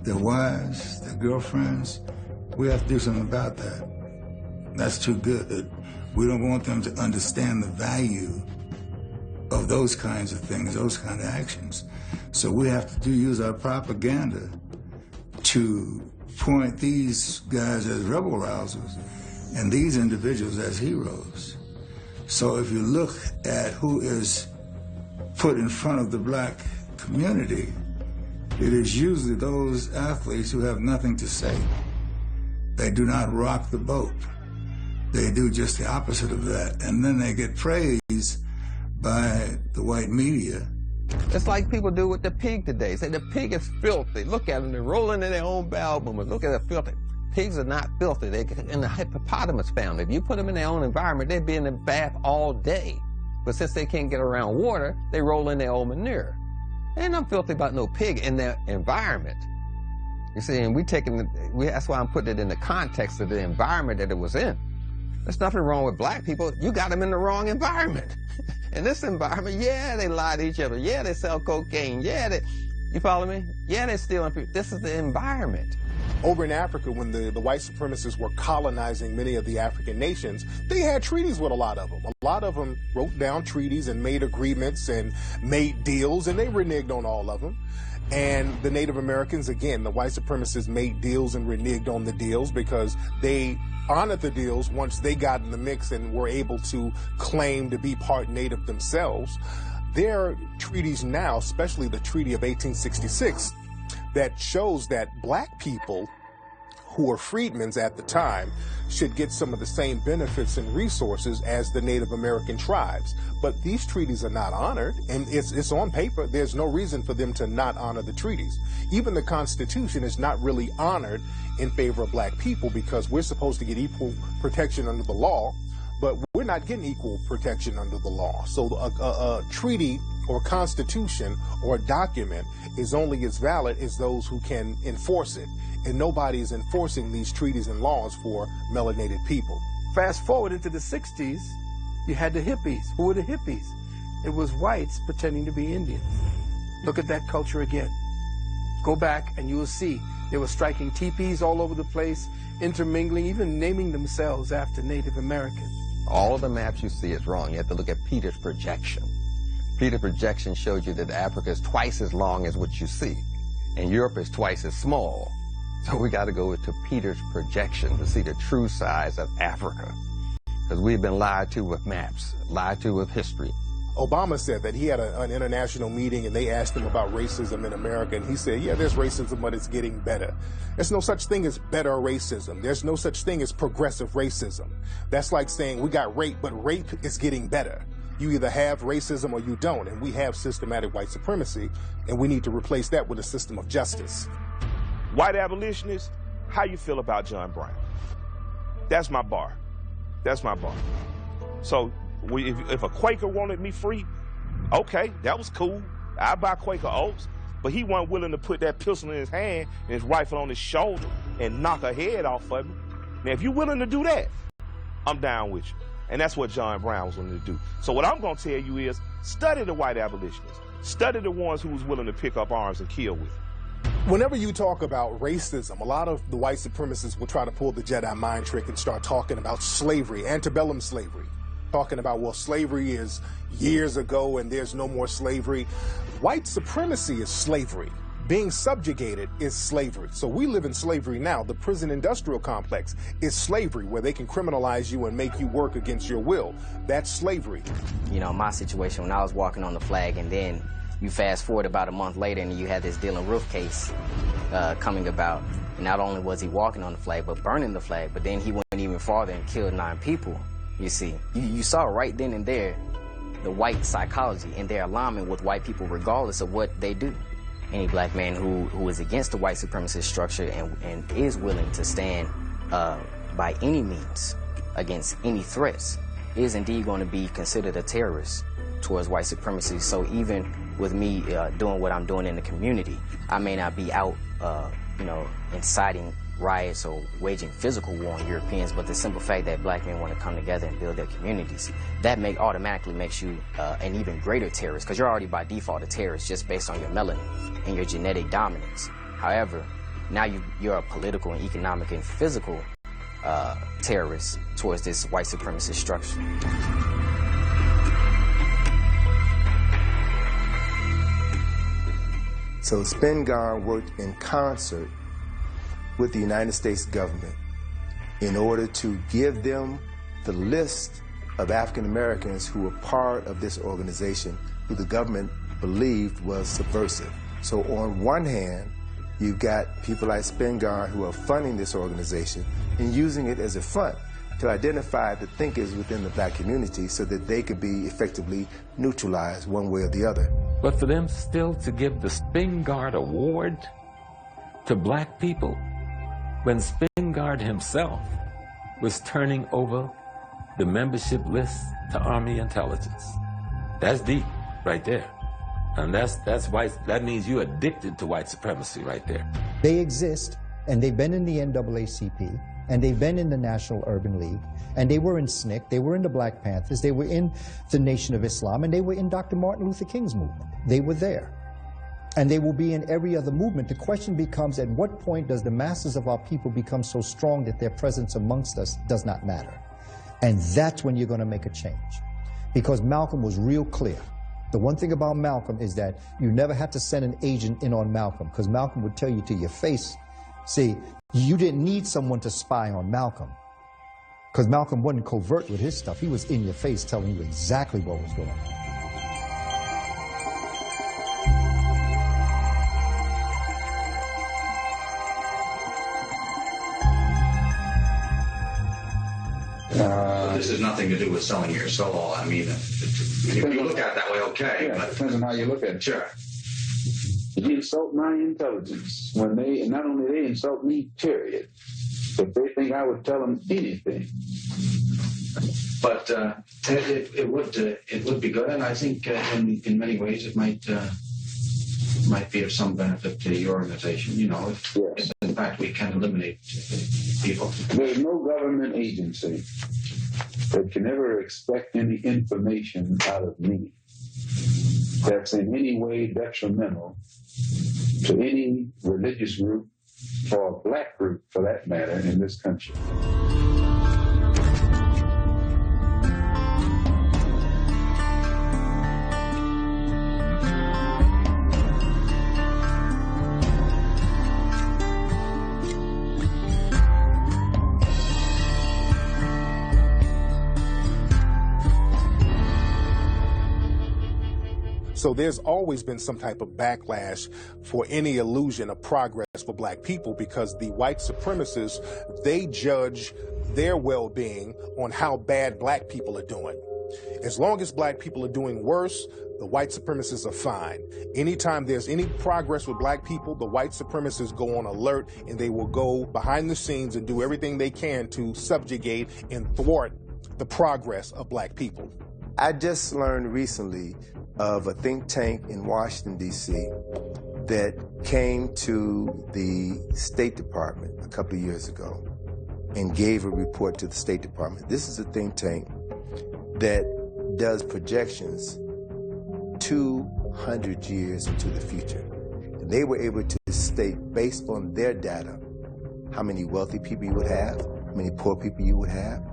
their wives, their girlfriends. We have to do something about that. That's too good. We don't want them to understand the value of those kinds of things, those kind of actions. So we have to use our propaganda to point these guys as rebel rousers and these individuals as heroes. So if you look at who is put in front of the black community, it is usually those athletes who have nothing to say. They do not rock the boat. They do just the opposite of that. And then they get praised by the white media. It's like people do with the pig today. Say the pig is filthy. Look at them, they're rolling in their own bowel movements. Look at the filthy. Pigs are not filthy. They're in the hippopotamus family. If you put them in their own environment, they'd be in the bath all day. But since they can't get around water, they roll in their own manure. Ain't nothing filthy about no pig in their environment. You see, and that's why I'm putting it in the context of the environment that it was in. There's nothing wrong with black people. You got them in the wrong environment. In this environment, yeah, they lie to each other. Yeah, they sell cocaine. Yeah, you follow me? Yeah, they're stealing people. This is the environment. Over in Africa, when the white supremacists were colonizing many of the African nations, they had treaties with a lot of them. A lot of them wrote down treaties and made agreements and made deals, and they reneged on all of them. And the Native Americans, again, the white supremacists made deals and reneged on the deals because they honored the deals once they got in the mix and were able to claim to be part Native themselves. There are treaties now, especially the Treaty of 1866, that shows that black people who were freedmen at the time should get some of the same benefits and resources as the Native American tribes. But these treaties are not honored, and it's on paper. There's no reason for them to not honor the treaties. Even the Constitution is not really honored in favor of black people because we're supposed to get equal protection under the law, but we're not getting equal protection under the law. So a treaty or constitution or a document is only as valid as those who can enforce it. And nobody is enforcing these treaties and laws for melanated people. Fast forward into the 60s, you had the hippies. Who were the hippies? It was whites pretending to be Indians. Look at that culture again. Go back and you will see they were striking teepees all over the place, intermingling, even naming themselves after Native Americans. All of the maps you see is wrong. You have to look at Peter's projection. Peter's projection showed you that Africa is twice as long as what you see, and Europe is twice as small. So we got to go to Peter's projection to see the true size of Africa. Because we've been lied to with maps, lied to with history Obama said that he had an international meeting and they asked him about racism in America, and he said, yeah, there's racism, but it's getting better. There's no such thing as better racism. There's no such thing as progressive racism. That's like saying we got rape, but rape is getting better. You either have racism or you don't, and we have systematic white supremacy, and we need to replace that with a system of justice. White abolitionists, how you feel about John Brown? That's my bar. That's my bar. So if a Quaker wanted me free, okay, that was cool. I'd buy Quaker oats, but he wasn't willing to put that pistol in his hand and his rifle on his shoulder and knock her head off of me. Now, if you're willing to do that, I'm down with you. And that's what John Brown was willing to do. So what I'm going to tell you is study the white abolitionists. Study the ones who was willing to pick up arms and kill with it. Whenever you talk about racism, a lot of the white supremacists will try to pull the Jedi mind trick and start talking about slavery, antebellum slavery, talking about, well, slavery is years ago and there's no more slavery. White supremacy is slavery. Being subjugated is slavery. So we live in slavery now. The prison industrial complex is slavery, where they can criminalize you and make you work against your will. That's slavery. You know, my situation when I was walking on the flag, and then you fast forward about a month later and you had this Dylan Roof case coming about. Not only was he walking on the flag, but burning the flag, but then he went even farther and killed 9 people, you see. You saw right then and there the white psychology and their alignment with white people regardless of what they do. Any black man who is against the white supremacist structure and is willing to stand by any means against any threats is indeed going to be considered a terrorist towards white supremacy. So even with me doing what I'm doing in the community, I may not be out, inciting riots or waging physical war on Europeans, but the simple fact that black men want to come together and build their communities, that automatically makes you an even greater terrorist, because you're already by default a terrorist just based on your melanin and your genetic dominance. However, now you're a political and economic and physical terrorist towards this white supremacist structure. So Spingarn worked in concert with the United States government in order to give them the list of African Americans who were part of this organization, who the government believed was subversive. So on one hand, you've got people like Spingarn who are funding this organization and using it as a front to identify the thinkers within the black community so that they could be effectively neutralized one way or the other. But for them still to give the Spingarn Award to black people, when Spingarn himself was turning over the membership list to Army intelligence. That's deep right there. And that's white. That means you're addicted to white supremacy right there. They exist, and they've been in the NAACP, and they've been in the National Urban League, and they were in SNCC, they were in the Black Panthers, they were in the Nation of Islam, and they were in Dr. Martin Luther King's movement. They were there. And they will be in every other movement. The question becomes, at what point does the masses of our people become so strong that their presence amongst us does not matter? And that's when you're going to make a change. Because Malcolm was real clear. The one thing about Malcolm is that you never had to send an agent in on Malcolm, because Malcolm would tell you to your face. See, you didn't need someone to spy on Malcolm, because Malcolm wasn't covert with his stuff. He was in your face telling you exactly what was going on. This has nothing to do with selling your soul. I mean, if you look at it that way, okay. Yeah, but depends on how you look at it. Sure. You insult my intelligence when they, not only they insult me, period, but they think I would tell them anything. But it would be good, and I think in many ways it might be of some benefit to your organization. You know, if in fact we can eliminate people. There's no government agency that can ever expect any information out of me that's in any way detrimental to any religious group or a black group, for that matter, in this country. So there's always been some type of backlash for any illusion of progress for black people, because the white supremacists, they judge their well-being on how bad black people are doing. As long as black people are doing worse, the white supremacists are fine. Anytime there's any progress with black people, the white supremacists go on alert, and they will go behind the scenes and do everything they can to subjugate and thwart the progress of black people. I just learned recently of a think tank in Washington, D.C. that came to the State Department a couple of years ago and gave a report to the State Department. This is a think tank that does projections 200 years into the future. And they were able to state, based on their data, how many wealthy people you would have, how many poor people you would have,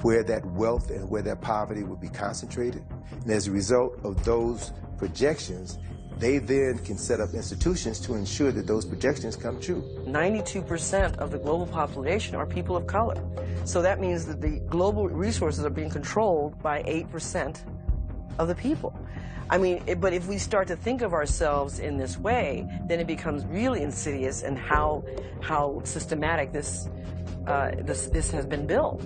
where that wealth and where that poverty would be concentrated. And as a result of those projections, they then can set up institutions to ensure that those projections come true. 92% of the global population are people of color. So that means that the global resources are being controlled by 8% of the people. I mean, but if we start to think of ourselves in this way, then it becomes really insidious in how systematic this has been built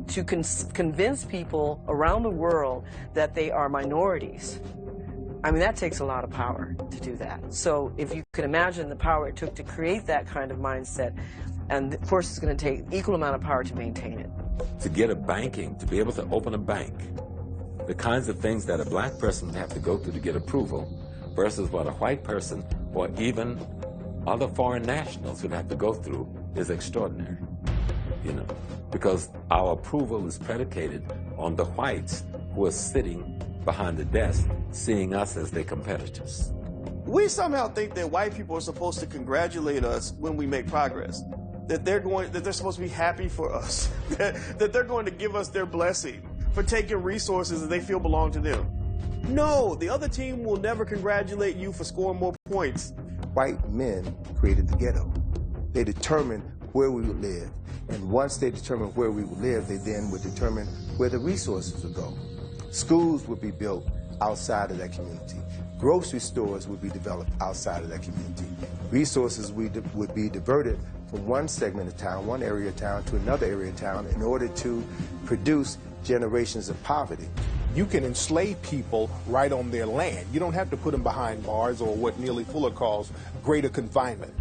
to convince people around the world that they are minorities. I mean, that takes a lot of power to do that. So if you can imagine the power it took to create that kind of mindset, and of course it's going to take equal amount of power to maintain it. To get a banking, to be able to open a bank, the kinds of things that a black person would have to go through to get approval versus what a white person or even other foreign nationals would have to go through is extraordinary, you know, because our approval is predicated on the whites who are sitting behind the desk seeing us as their competitors. We somehow think that white people are supposed to congratulate us when we make progress, that they're supposed to be happy for us, that they're going to give us their blessing for taking resources that they feel belong to them. No, the other team will never congratulate you for scoring more points. White men created the ghetto. They determined where we would live. And once they determined where we would live, they then would determine where the resources would go. Schools would be built outside of that community. Grocery stores would be developed outside of that community. Resources would be diverted from one segment of town, one area of town, to another area of town in order to produce generations of poverty. You can enslave people right on their land. You don't have to put them behind bars or what Neely Fuller calls greater confinement.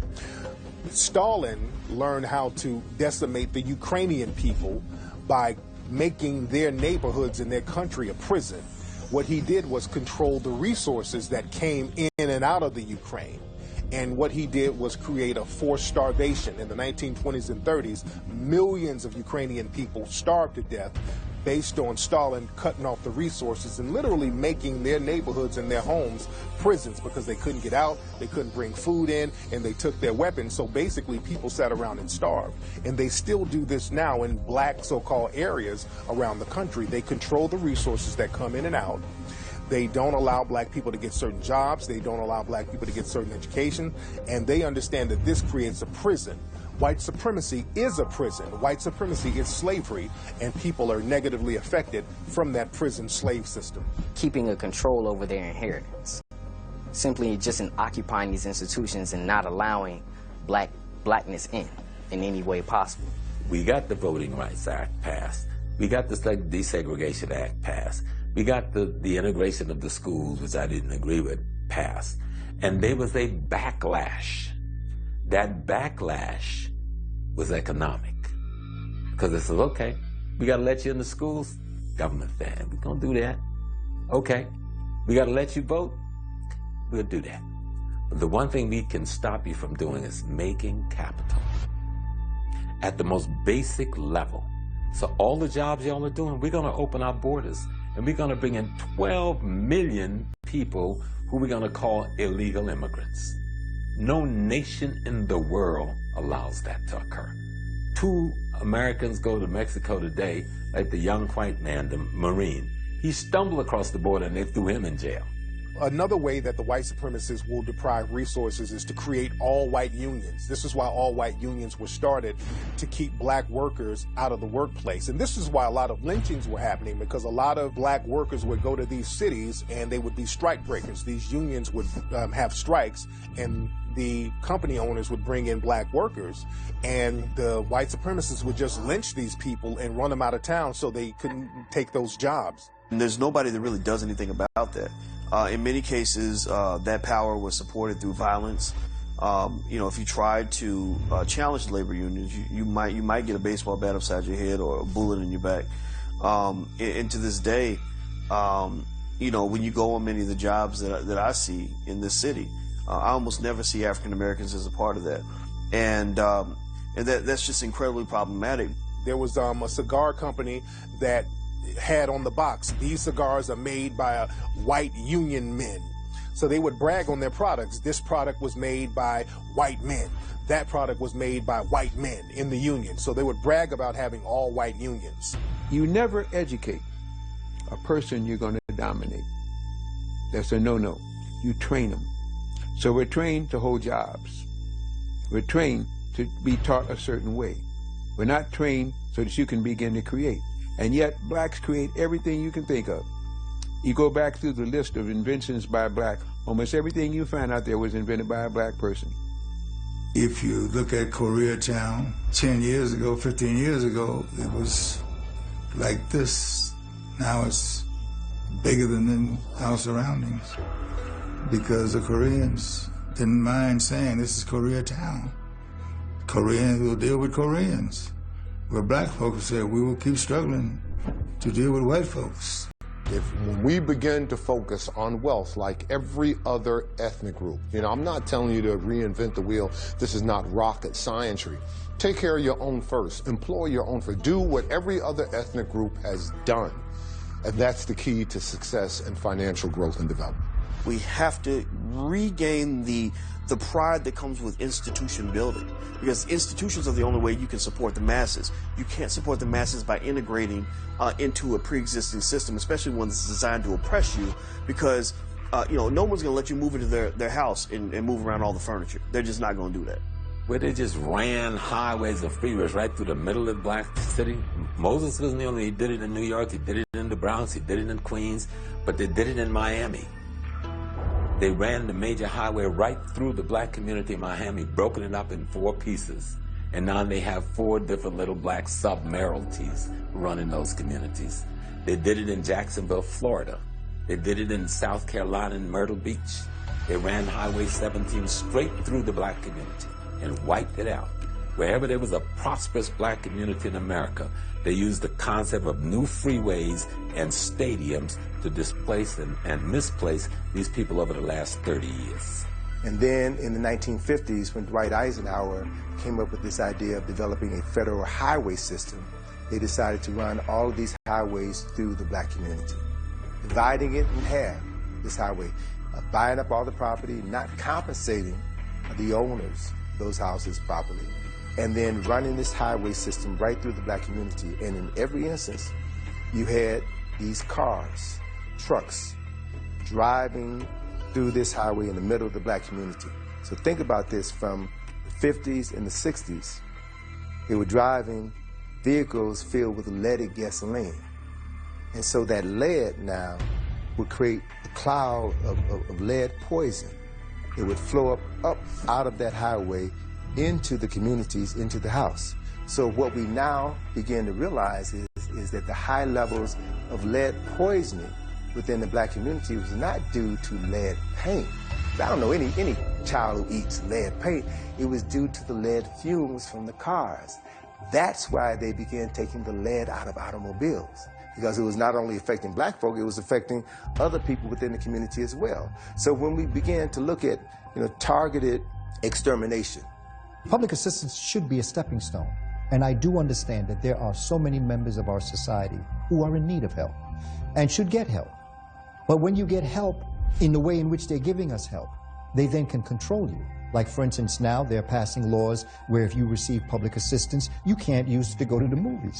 Stalin learned how to decimate the Ukrainian people by making their neighborhoods in their country a prison. What he did was control the resources that came in and out of the Ukraine. And what he did was create a forced starvation. In the 1920s and 30s, millions of Ukrainian people starved to death based on Stalin cutting off the resources and literally making their neighborhoods and their homes prisons because they couldn't get out, they couldn't bring food in, and they took their weapons. So basically people sat around and starved. And they still do this now in black so-called areas around the country. They control the resources that come in and out. They don't allow black people to get certain jobs. They don't allow black people to get certain education. And they understand that this creates a prison. White supremacy is a prison. White supremacy is slavery, and people are negatively affected from that prison slave system. Keeping a control over their inheritance. Simply just in occupying these institutions and not allowing blackness in any way possible. We got the Voting Rights Act passed. We got the Desegregation Act passed. We got the integration of the schools, which I didn't agree with, passed. And there was a backlash. That backlash was economic. Because they said, okay, we got to let you in the schools. Government fan, we're going to do that. Okay, we got to let you vote. We'll do that. But the one thing we can stop you from doing is making capital at the most basic level. So all the jobs y'all are doing, we're going to open our borders. And we're going to bring in 12 million people who we're going to call illegal immigrants. No nation in the world allows that to occur. 2 Americans go to Mexico today, like the young white man, the Marine. He stumbled across the border and they threw him in jail. Another way that the white supremacists will deprive resources is to create all-white unions. This is why all-white unions were started, to keep black workers out of the workplace. And this is why a lot of lynchings were happening, because a lot of black workers would go to these cities and they would be strike breakers. These unions would have strikes, and the company owners would bring in black workers, and the white supremacists would just lynch these people and run them out of town so they couldn't take those jobs. And there's nobody that really does anything about that. In many cases, that power was supported through violence. If you tried to challenge the labor unions, you might get a baseball bat upside your head or a bullet in your back. And to this day, when you go on many of the jobs that I see in this city, I almost never see African Americans as a part of that, and that's just incredibly problematic. There was a cigar company that had on the box, "These cigars are made by white union men." So they would brag on their products. This product was made by white men. That product was made by white men in the union. So they would brag about having all white unions. You never educate a person you're going to dominate. That's a no-no. You train them. So we're trained to hold jobs. We're trained to be taught a certain way. We're not trained so that you can begin to create. And yet, blacks create everything you can think of. You go back through the list of inventions by a black, almost everything you find out there was invented by a black person. If you look at Koreatown, 10 years ago, 15 years ago, it was like this. Now it's bigger than our surroundings, because the Koreans didn't mind saying this is Koreatown. Koreans will deal with Koreans. Where black folks said we will keep struggling to deal with white folks. When we begin to focus on wealth like every other ethnic group, I'm not telling you to reinvent the wheel. This is not rocket science. Take care of your own first. Employ your own first. Do what every other ethnic group has done. And that's the key to success and financial growth and development. We have to regain the pride that comes with institution building, because institutions are the only way you can support the masses. You can't support the masses by integrating into a pre-existing system, especially one that's designed to oppress you, because no one's going to let you move into their house and move around all the furniture. They're just not going to do that. Where they just ran highways and freeways right through the middle of the black city. Moses wasn't the only, he did it in New York, he did it in the Bronx, he did it in Queens, but they did it in Miami. They ran the major highway right through the black community in Miami, broken it up in 4 pieces. And now they have 4 different little black sub-mayoralties running those communities. They did it in Jacksonville, Florida. They did it in South Carolina in Myrtle Beach. They ran Highway 17 straight through the black community and wiped it out. Wherever there was a prosperous black community in America, they used the concept of new freeways and stadiums to displace and misplace these people over the last 30 years. And then in the 1950s, when Dwight Eisenhower came up with this idea of developing a federal highway system, they decided to run all of these highways through the black community, dividing it in half, this highway, buying up all the property, not compensating the owners of those houses properly, and then running this highway system right through the black community. And in every instance, you had these cars, trucks, driving through this highway in the middle of the black community. So think about this, from the 50s and the 60s, they were driving vehicles filled with leaded gasoline. And so that lead now would create a cloud of lead poison. It would flow up out of that highway into the communities, into the house. So what we now begin to realize is that the high levels of lead poisoning within the black community was not due to lead paint. I don't know any child who eats lead paint. It was due to the lead fumes from the cars. That's why they began taking the lead out of automobiles, because it was not only affecting black folk, it was affecting other people within the community as well. So when we began to look at targeted extermination, public assistance should be a stepping stone. And I do understand that there are so many members of our society who are in need of help and should get help. But when you get help in the way in which they're giving us help, they then can control you. Like, for instance, now they're passing laws where if you receive public assistance, you can't use it to go to the movies.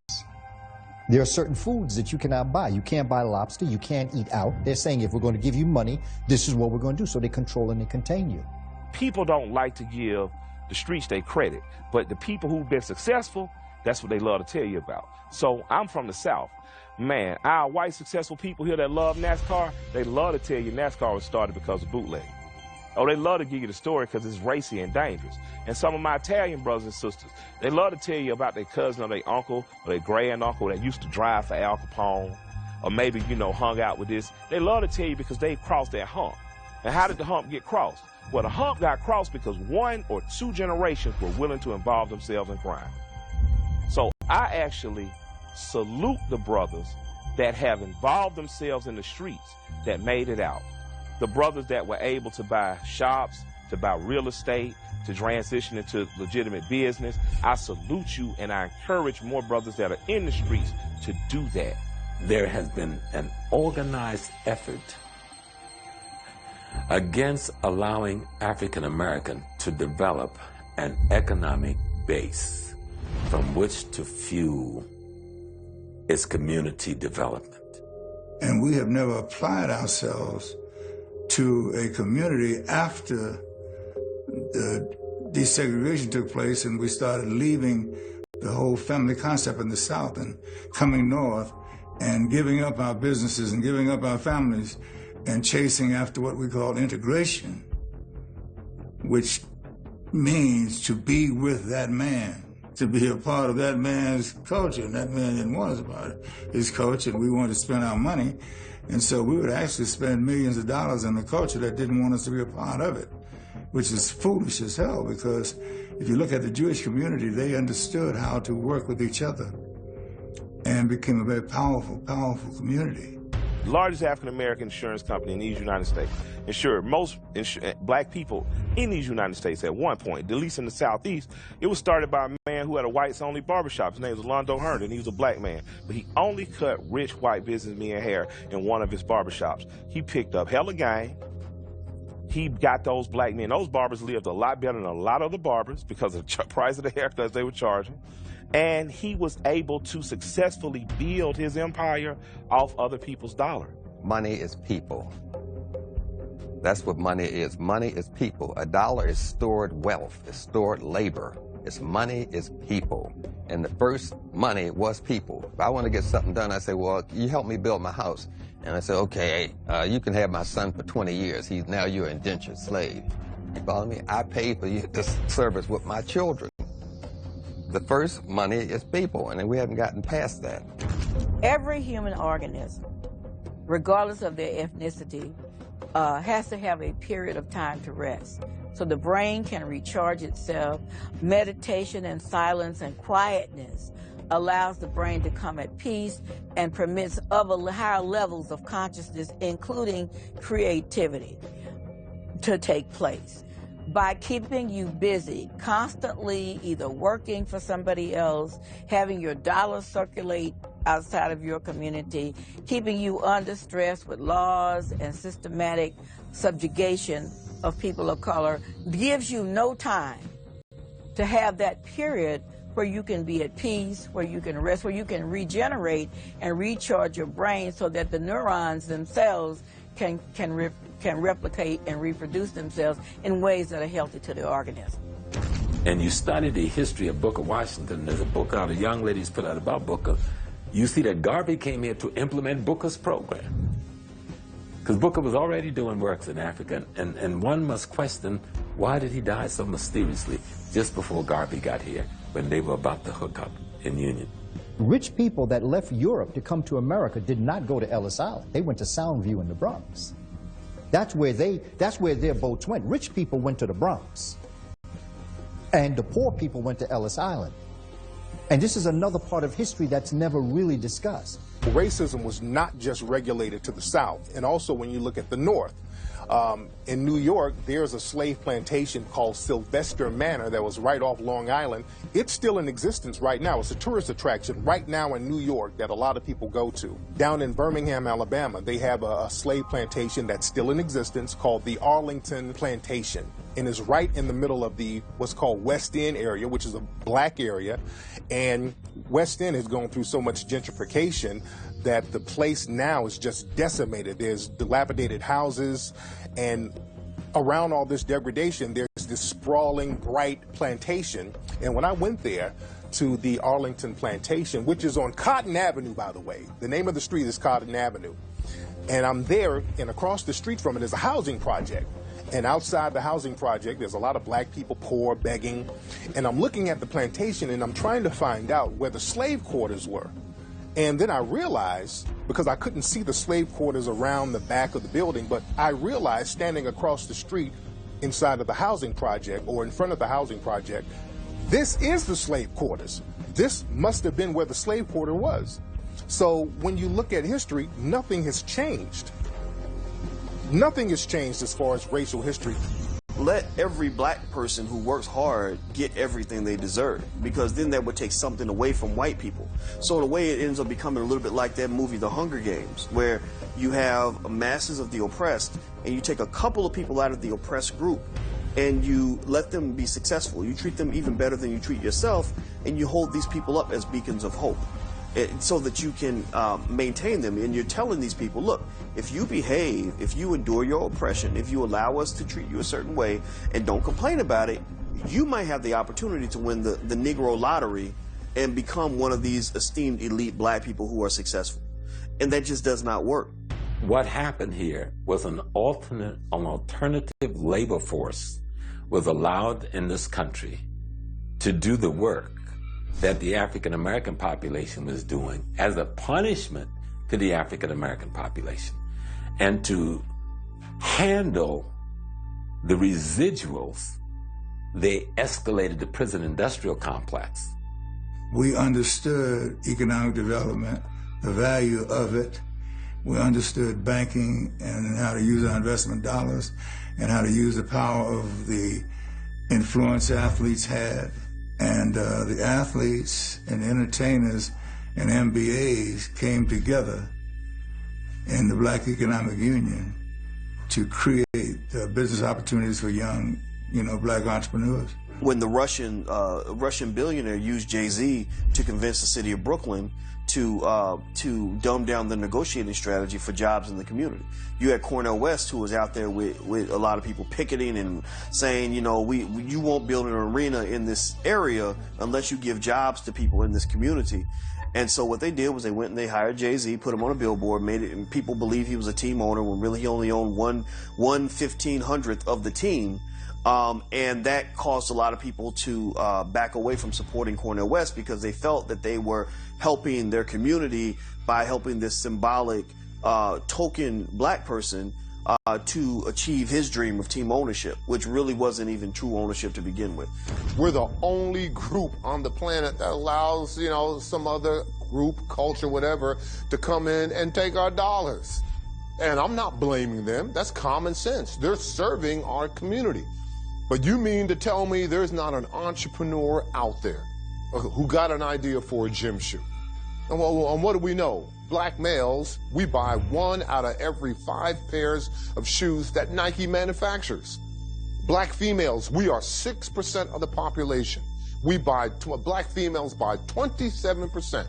There are certain foods that you cannot buy. You can't buy lobster. You can't eat out. They're saying if we're going to give you money, this is what we're going to do. So they control and they contain you. People don't like to give the streets their credit, but the people who've been successful, that's what they love to tell you about. So I'm from the South. Man, our white successful people here that love NASCAR, they love to tell you NASCAR was started because of bootlegging. Oh, they love to give you the story because it's racy and dangerous. And some of my Italian brothers and sisters, they love to tell you about their cousin or their uncle or their grand uncle that used to drive for Al Capone or maybe, you know, hung out with this. They love to tell you because they crossed that hump. And how did the hump get crossed? Well, the hump got crossed because 1 or 2 generations were willing to involve themselves in crime. So I actually salute the brothers that have involved themselves in the streets that made it out. The brothers that were able to buy shops, to buy real estate, to transition into legitimate business. I salute you, and I encourage more brothers that are in the streets to do that. There has been an organized effort against allowing African American to develop an economic base from which to fuel its community development. And we have never applied ourselves to a community after the desegregation took place and we started leaving the whole family concept in the South and coming north and giving up our businesses and giving up our families and chasing after what we call integration, which means to be with that man, to be a part of that man's culture. And that man didn't want us about his culture, and we wanted to spend our money. And so we would actually spend millions of dollars on a culture that didn't want us to be a part of it, which is foolish as hell, because if you look at the Jewish community, they understood how to work with each other and became a very powerful, powerful community. The largest African-American insurance company in these United States insured most black people in these United States at one point, at least in the Southeast. It was started by a man who had a whites-only barbershop. His name was Londo Herndon. He was a black man, but he only cut rich white businessmen hair in one of his barbershops. He picked up hella game. He got those black men. Those barbers lived a lot better than a lot of the barbers because of the price of the haircuts they were charging. And he was able to successfully build his empire off other people's dollar. Money is people. That's what money is. Money is people. A dollar is stored wealth, it's stored labor. It's money is people. And the first money was people. If I want to get something done, I say, well, you help me build my house. And I say, okay, you can have my son for 20 years. Now you're an indentured slave. You follow me? I pay for you this service with my children. The first money is people, and we haven't gotten past that. Every human organism, regardless of their ethnicity, has to have a period of time to rest. So the brain can recharge itself. Meditation and silence and quietness allows the brain to come at peace and permits other higher levels of consciousness, including creativity, to take place. By keeping you busy, constantly either working for somebody else, having your dollars circulate outside of your community, keeping you under stress with laws and systematic subjugation of people of color, gives you no time to have that period where you can be at peace, where you can rest, where you can regenerate and recharge your brain so that the neurons themselves can replicate and reproduce themselves in ways that are healthy to the organism. And you study the history of Booker Washington. There's a book out, a young lady's put out about Booker. You see that Garvey came here to implement Booker's program. Because Booker was already doing works in Africa, and one must question, why did he die so mysteriously just before Garvey got here, when they were about to hook up in Union? Rich people that left Europe to come to America did not go to Ellis Island. They went to Soundview in the Bronx. That's where their boats went. Rich people went to the Bronx. And the poor people went to Ellis Island. And this is another part of history that's never really discussed. Racism was not just regulated to the South, and also when you look at the North. In New York, there's a slave plantation called Sylvester Manor that was right off Long Island. It's still in existence right now. It's a tourist attraction right now in New York that a lot of people go to. Down in Birmingham, Alabama, they have a slave plantation that's still in existence called the Arlington Plantation, and is right in the middle of the what's called West End area, which is a black area. And West End has gone through so much gentrification that the place now is just decimated. There's dilapidated houses, and around all this degradation, there's this sprawling, bright plantation. And when I went there to the Arlington Plantation, which is on Cotton Avenue, by the way, the name of the street is Cotton Avenue, and I'm there, and across the street from it is a housing project. And outside the housing project, there's a lot of black people, poor, begging. And I'm looking at the plantation, and I'm trying to find out where the slave quarters were. And then I realized, because I couldn't see the slave quarters around the back of the building, but I realized standing across the street inside of the housing project, or in front of the housing project, this is the slave quarters. This must have been where the slave quarter was. So when you look at history, nothing has changed. Nothing has changed as far as racial history. Let every black person who works hard get everything they deserve, because then that would take something away from white people. So in a way, it ends up becoming a little bit like that movie, The Hunger Games, where you have masses of the oppressed, and you take a couple of people out of the oppressed group, and you let them be successful. You treat them even better than you treat yourself, and you hold these people up as beacons of hope, so that you can maintain them. And you're telling these people, look, if you behave, if you endure your oppression, if you allow us to treat you a certain way and don't complain about it, you might have the opportunity to win the Negro lottery and become one of these esteemed elite black people who are successful. And that just does not work. What happened here was an alternative labor force was allowed in this country to do the work that the African American population was doing as a punishment to the African American population, and to handle the residuals. They escalated the prison industrial complex. We understood economic development, the value of it. We understood banking and how to use our investment dollars and how to use the power of the influence athletes had. And the athletes and entertainers and MBAs came together in the Black Economic Union to create business opportunities for young, black entrepreneurs. When the Russian billionaire used Jay-Z to convince the city of Brooklyn to dumb down the negotiating strategy for jobs in the community. You had Cornel West, who was out there with a lot of people picketing and saying, you won't build an arena in this area unless you give jobs to people in this community. And so what they did was they went and they hired Jay-Z, put him on a billboard, made it, and people believed he was a team owner when really he only owned 1/1500th of the team. And that caused a lot of people to back away from supporting Cornel West, because they felt that they were helping their community by helping this symbolic token black person to achieve his dream of team ownership, which really wasn't even true ownership to begin with. We're the only group on the planet that allows, some other group, culture, whatever, to come in and take our dollars. And I'm not blaming them. That's common sense. They're serving our community. But you mean to tell me there's not an entrepreneur out there who got an idea for a gym shoe? And what do we know? Black males, we buy 1 out of every 5 pairs of shoes that Nike manufactures. Black females, we are 6% of the population. Black females buy 27%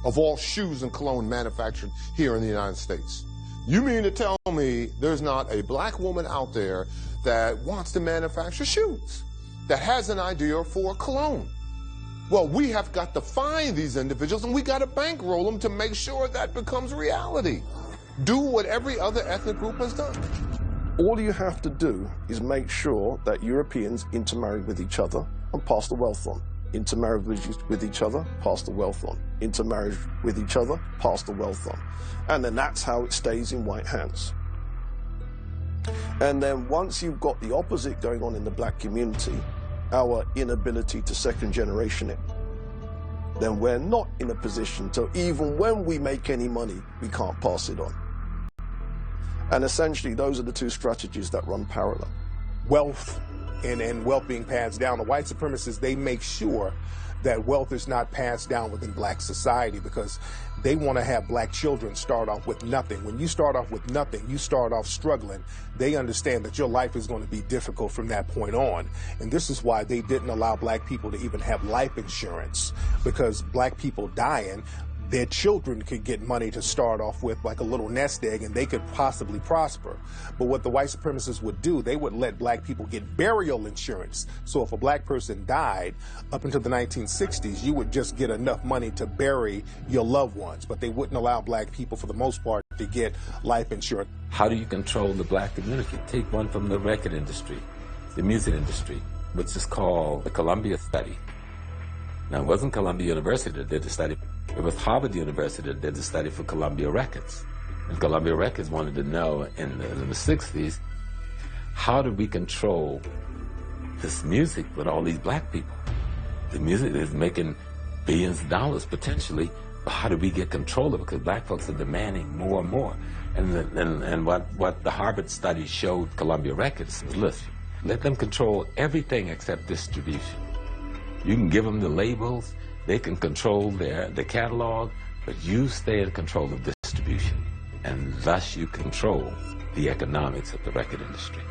of all shoes and cologne manufactured here in the United States. You mean to tell me there's not a black woman out there that wants to manufacture shoes, that has an idea for a cologne? Well, we have got to find these individuals, and we got to bankroll them to make sure that becomes reality. Do what every other ethnic group has done. All you have to do is make sure that Europeans intermarry with each other and pass the wealth on. Intermarry with each other, pass the wealth on. Intermarry with each other, pass the wealth on. And then that's how it stays in white hands. And then once you've got the opposite going on in the black community, our inability to second generation it, then we're not in a position to, even when we make any money, we can't pass it on. And essentially, those are the two strategies that run parallel. Wealth and wealth being passed down. The white supremacists, they make sure that wealth is not passed down within black society because they want to have black children start off with nothing. When you start off with nothing, you start off struggling. They understand that your life is going to be difficult from that point on. And this is why they didn't allow black people to even have life insurance, because black people dying, their children could get money to start off with, like a little nest egg, and they could possibly prosper. But what the white supremacists would do, they would let black people get burial insurance. So if a black person died up until the 1960s, you would just get enough money to bury your loved ones. But they wouldn't allow black people, for the most part, to get life insurance. How do you control the black community? Take one from the record industry, the music industry, which is called the Columbia Study. Now, it wasn't Columbia University that did the study. It was Harvard University that did the study for Columbia Records. And Columbia Records wanted to know in the 60s, how do we control this music with all these black people? The music is making billions of dollars potentially, but how do we get control of it? Because black folks are demanding more and more. And what the Harvard study showed Columbia Records was, listen, let them control everything except distribution. You can give them the labels, they can control the catalog, but you stay in control of distribution, and thus you control the economics of the record industry.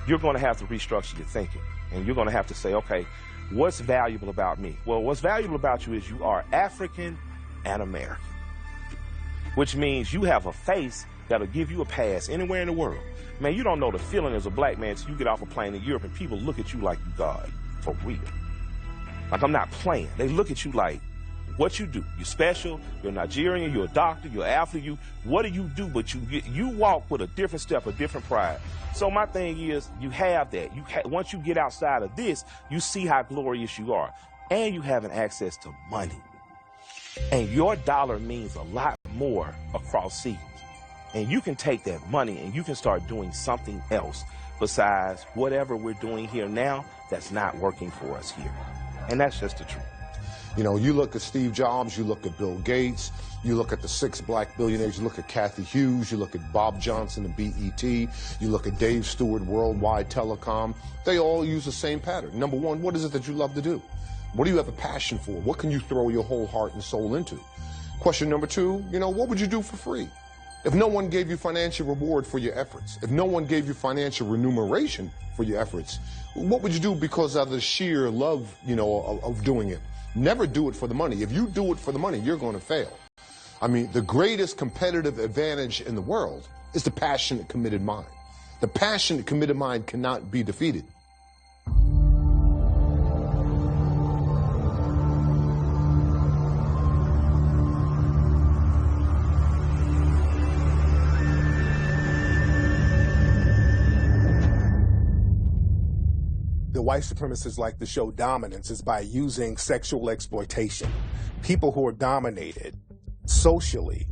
You're going to have to restructure your thinking, and you're going to have to say, okay, what's valuable about me? Well, what's valuable about you is you are African and American, which means you have a face that'll give you a pass anywhere in the world. Man, you don't know the feeling as a black man until you get off a plane in Europe and people look at you like you God, for real. Like, I'm not playing. They look at you like, what you do? You're special, you're Nigerian, you're a doctor, you're an athlete, what do you do? But you walk with a different step, a different pride. So my thing is, you have that. Once you get outside of this, you see how glorious you are. And you having access to money. And your dollar means a lot more across seas. And you can take that money and you can start doing something else besides whatever we're doing here now that's not working for us here. And that's just the truth. You know, you look at Steve Jobs, you look at Bill Gates, you look at the 6 black billionaires, you look at Kathy Hughes, you look at Bob Johnson and BET, you look at Dave Stewart, Worldwide Telecom. They all use the same pattern. Number one, what is it that you love to do? What do you have a passion for? What can you throw your whole heart and soul into? Question number two, you know, what would you do for free? If no one gave you financial reward for your efforts, if no one gave you financial remuneration for your efforts, what would you do because of the sheer love, you know, of doing it? Never do it for the money. If you do it for the money, you're going to fail. I mean, the greatest competitive advantage in the world is the passionate, committed mind. The passionate, committed mind cannot be defeated. The white supremacists like to show dominance is by using sexual exploitation. People who are dominated socially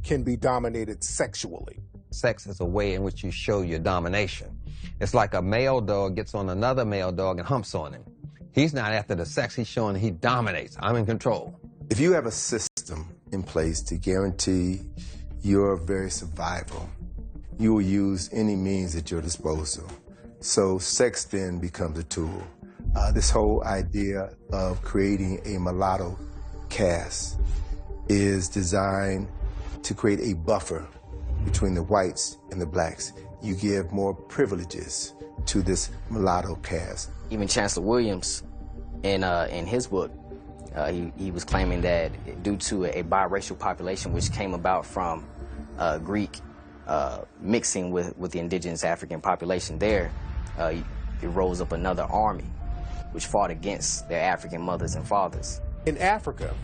can be dominated sexually. Sex is a way in which you show your domination. It's like a male dog gets on another male dog and humps on him. He's not after the sex, he's showing he dominates. I'm in control. If you have a system in place to guarantee your very survival, you will use any means at your disposal. So sex then becomes a tool. This whole idea of creating a mulatto caste is designed to create a buffer between the whites and the blacks. You give more privileges to this mulatto caste. Even Chancellor Williams, in his book, he was claiming that due to a biracial population which came about from Greek mixing with the indigenous African population there, it rose up another army which fought against their African mothers and fathers. In Africa,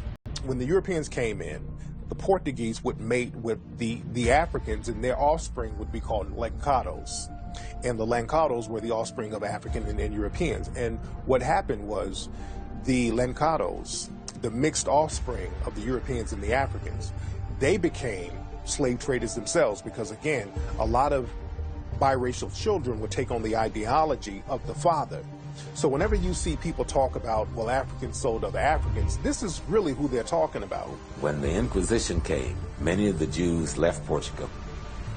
when the Europeans came in, the Portuguese would mate with the Africans, and their offspring would be called Lancados. And the Lancados were the offspring of African and Europeans. And what happened was the Lancados, the mixed offspring of the Europeans and the Africans, they became slave traders themselves because, again, a lot of biracial children would take on the ideology of the father. So whenever you see people talk about, well, Africans sold other Africans, this is really who they're talking about. When the Inquisition came, many of the Jews left Portugal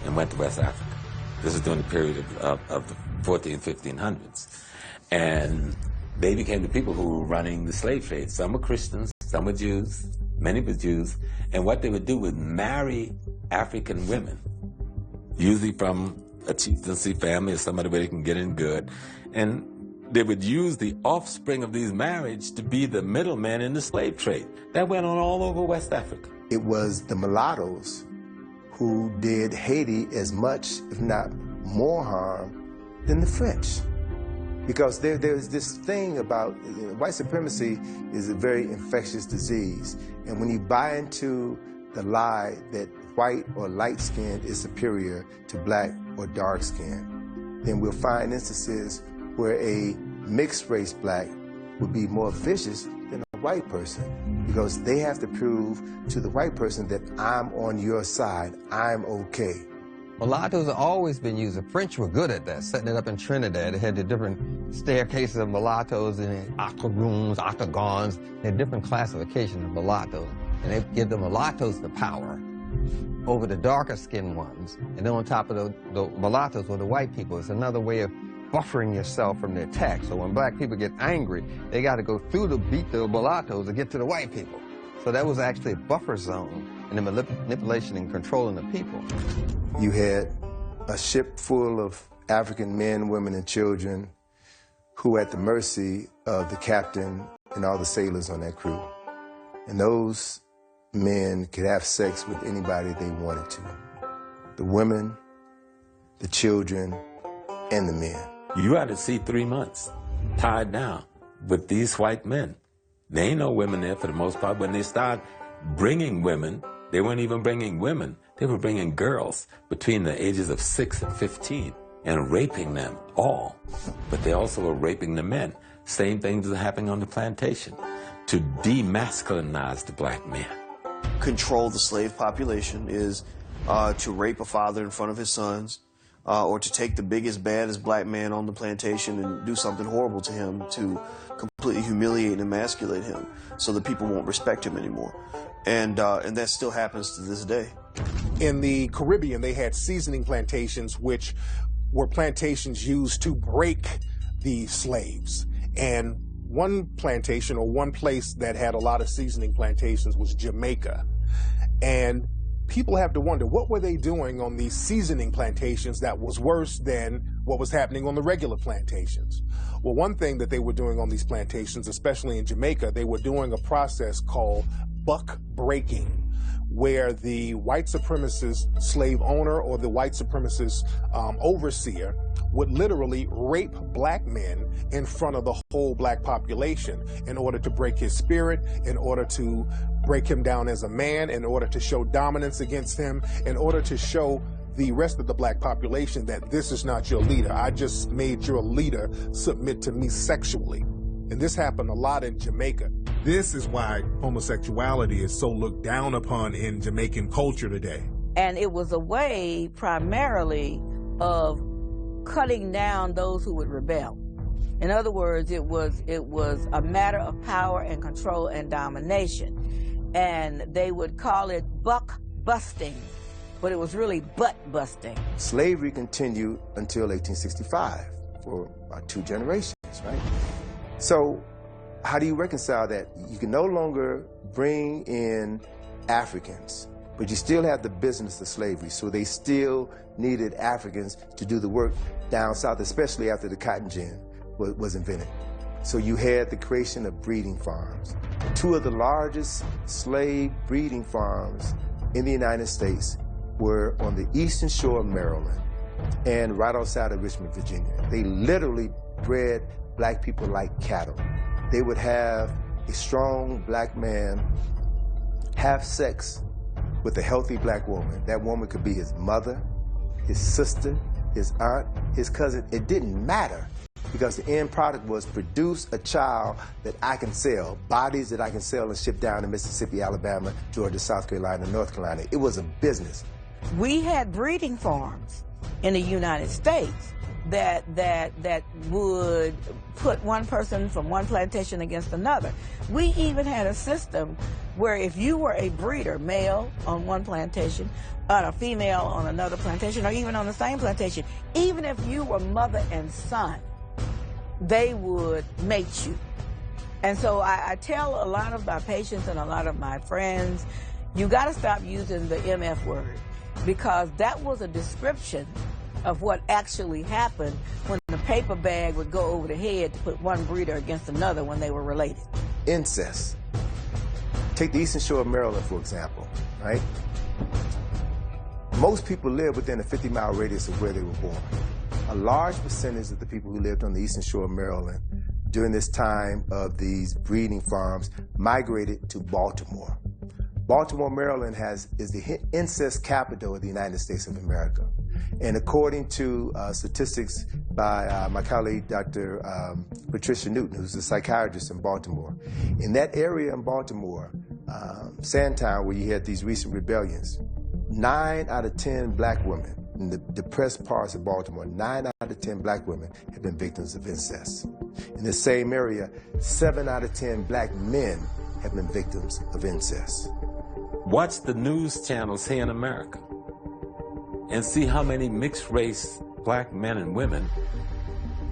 and went to West Africa. This is during the period of the 1500s. And they became the people who were running the slave trade. Some were Christians, some were Jews, many were Jews. And what they would do was marry African women, usually from a chieftaincy family or somebody where they can get in good. And they would use the offspring of these marriages to be the middlemen in the slave trade. That went on all over West Africa. It was the mulattoes who did Haiti as much, if not more harm than the French. Because there's this thing about white supremacy is a very infectious disease. And when you buy into the lie that white or light skin is superior to black or dark skin, then we'll find instances where a mixed race black would be more vicious than a white person, because they have to prove to the white person that I'm on your side, I'm okay. Mulattoes have always been used. The French were good at that, setting it up in Trinidad. They had the different staircases of mulattoes and octoroons, octagons. They had different classifications of mulattoes. And they give the mulattoes the power over the darker skinned ones. And then on top of the mulattoes were the white people. It's another way of buffering yourself from the attack. So when black people get angry, they got to go through to beat the mulattoes to get to the white people. So that was actually a buffer zone in the manipulation and controlling the people. You had a ship full of African men, women, and children who were at the mercy of the captain and all the sailors on that crew. And those men could have sex with anybody they wanted to. The women, the children, and the men. You had to see 3 months tied down with these white men. There ain't no women there for the most part. When they start bringing women, they weren't even bringing women. They were bringing girls between the ages of 6 and 15 and raping them all. But they also were raping the men. Same things are happening on the plantation to demasculinize the black man. Control the slave population is to rape a father in front of his sons, or to take the biggest, baddest black man on the plantation and do something horrible to him to completely humiliate and emasculate him so that people won't respect him anymore. And that still happens to this day. In the Caribbean, they had seasoning plantations, which were plantations used to break the slaves. And one plantation or one place that had a lot of seasoning plantations was Jamaica. And people have to wonder, what were they doing on these seasoning plantations that was worse than what was happening on the regular plantations? Well, one thing that they were doing on these plantations, especially in Jamaica, they were doing a process called buck breaking, where the white supremacist slave owner or the white supremacist overseer would literally rape black men in front of the whole black population in order to break his spirit, in order to break him down as a man, in order to show dominance against him, in order to show the rest of the black population that this is not your leader. I just made your leader submit to me sexually. And this happened a lot in Jamaica. This is why homosexuality is so looked down upon in Jamaican culture today. And it was a way primarily of cutting down those who would rebel. In other words, it was a matter of power and control and domination. And they would call it buck busting, but it was really butt busting. Slavery continued until 1865 for about 2 generations, right? So how do you reconcile that? You can no longer bring in Africans, but you still have the business of slavery. So they still needed Africans to do the work down south, especially after the cotton gin was invented. So you had the creation of breeding farms. 2 of the largest slave breeding farms in the United States were on the eastern shore of Maryland and right outside of Richmond, Virginia. They literally bred black people like cattle. They would have a strong black man have sex with a healthy black woman. That woman could be his mother, his sister, his aunt, his cousin. It didn't matter, because the end product was produce a child that I can sell, bodies that I can sell and ship down to Mississippi, Alabama, Georgia, South Carolina, North Carolina. It was a business. We had breeding farms in the United States that would put one person from one plantation against another. We even had a system where if you were a breeder, male on one plantation, and a female on another plantation, or even on the same plantation, even if you were mother and son, they would mate you. And so I tell a lot of my patients and a lot of my friends, you got to stop using the MF word, because that was a description of what actually happened when the paper bag would go over the head to put one breeder against another when they were related. Incest. Take the Eastern Shore of Maryland, for example, right? Most people live within a 50-mile radius of where they were born. A large percentage of the people who lived on the Eastern Shore of Maryland during this time of these breeding farms migrated to Baltimore. Baltimore, Maryland is the incest capital of the United States of America. And according to statistics by my colleague, Dr. Patricia Newton, who's a psychiatrist in Baltimore, in that area in Baltimore, Sandtown, where you had these recent rebellions, 9 out of 10 black women in the depressed parts of Baltimore, 9 out of 10 black women have been victims of incest. In the same area, 7 out of 10 black men have been victims of incest. Watch the news channels here in America and see how many mixed-race black men and women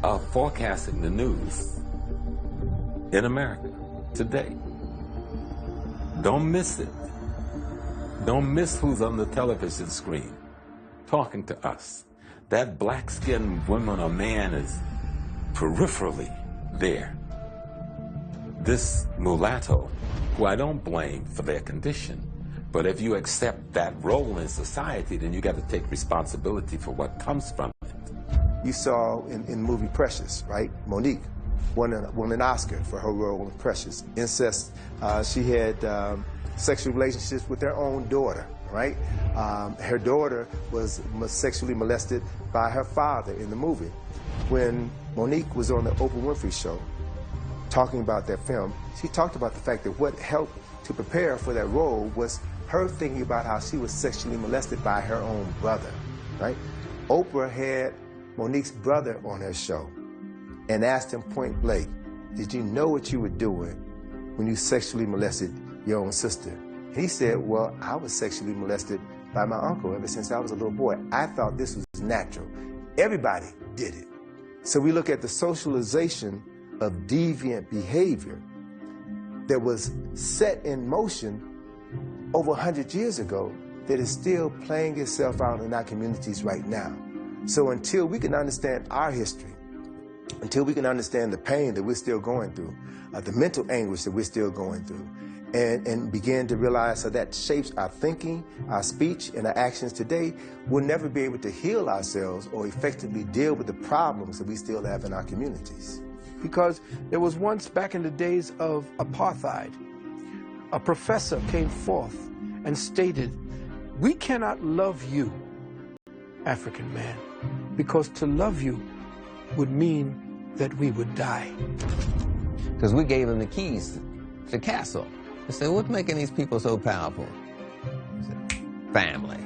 are forecasting the news in America today. Don't miss it. Don't miss who's on the television screen talking to us. That black-skinned woman or man is peripherally there. This mulatto, who I don't blame for their condition, but if you accept that role in society, then you got to take responsibility for what comes from it. You saw in the movie Precious, right? Monique won an Oscar for her role in Precious. Incest, she had sexual relationships with their own daughter, right? Her daughter was sexually molested by her father in the movie. When Monique was on the Oprah Winfrey Show talking about that film, she talked about the fact that what helped to prepare for that role was her thinking about how she was sexually molested by her own brother, right? Oprah had Monique's brother on her show and asked him point blank, did you know what you were doing when you sexually molested your own sister? And he said, well, I was sexually molested by my uncle ever since I was a little boy. I thought this was natural. Everybody did it. So we look at the socialization of deviant behavior that was set in motion over 100 years ago that is still playing itself out in our communities right now. So until we can understand our history, until we can understand the pain that we're still going through, the mental anguish that we're still going through, and begin to realize how that shapes our thinking, our speech, and our actions today, we'll never be able to heal ourselves or effectively deal with the problems that we still have in our communities. Because there was once, back in the days of apartheid, a professor came forth and stated, we cannot love you, African man, because to love you would mean that we would die. Because we gave him the keys to the castle. I said, what's making these people so powerful? He said, family.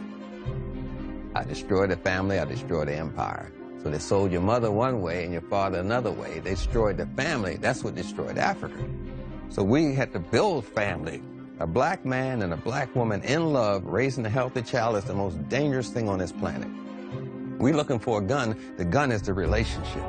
I destroyed the family, I destroyed the empire. So they sold your mother one way and your father another way. They destroyed the family. That's what destroyed Africa. So we had to build family. A black man and a black woman in love, raising a healthy child is the most dangerous thing on this planet. We're looking for a gun. The gun is the relationship.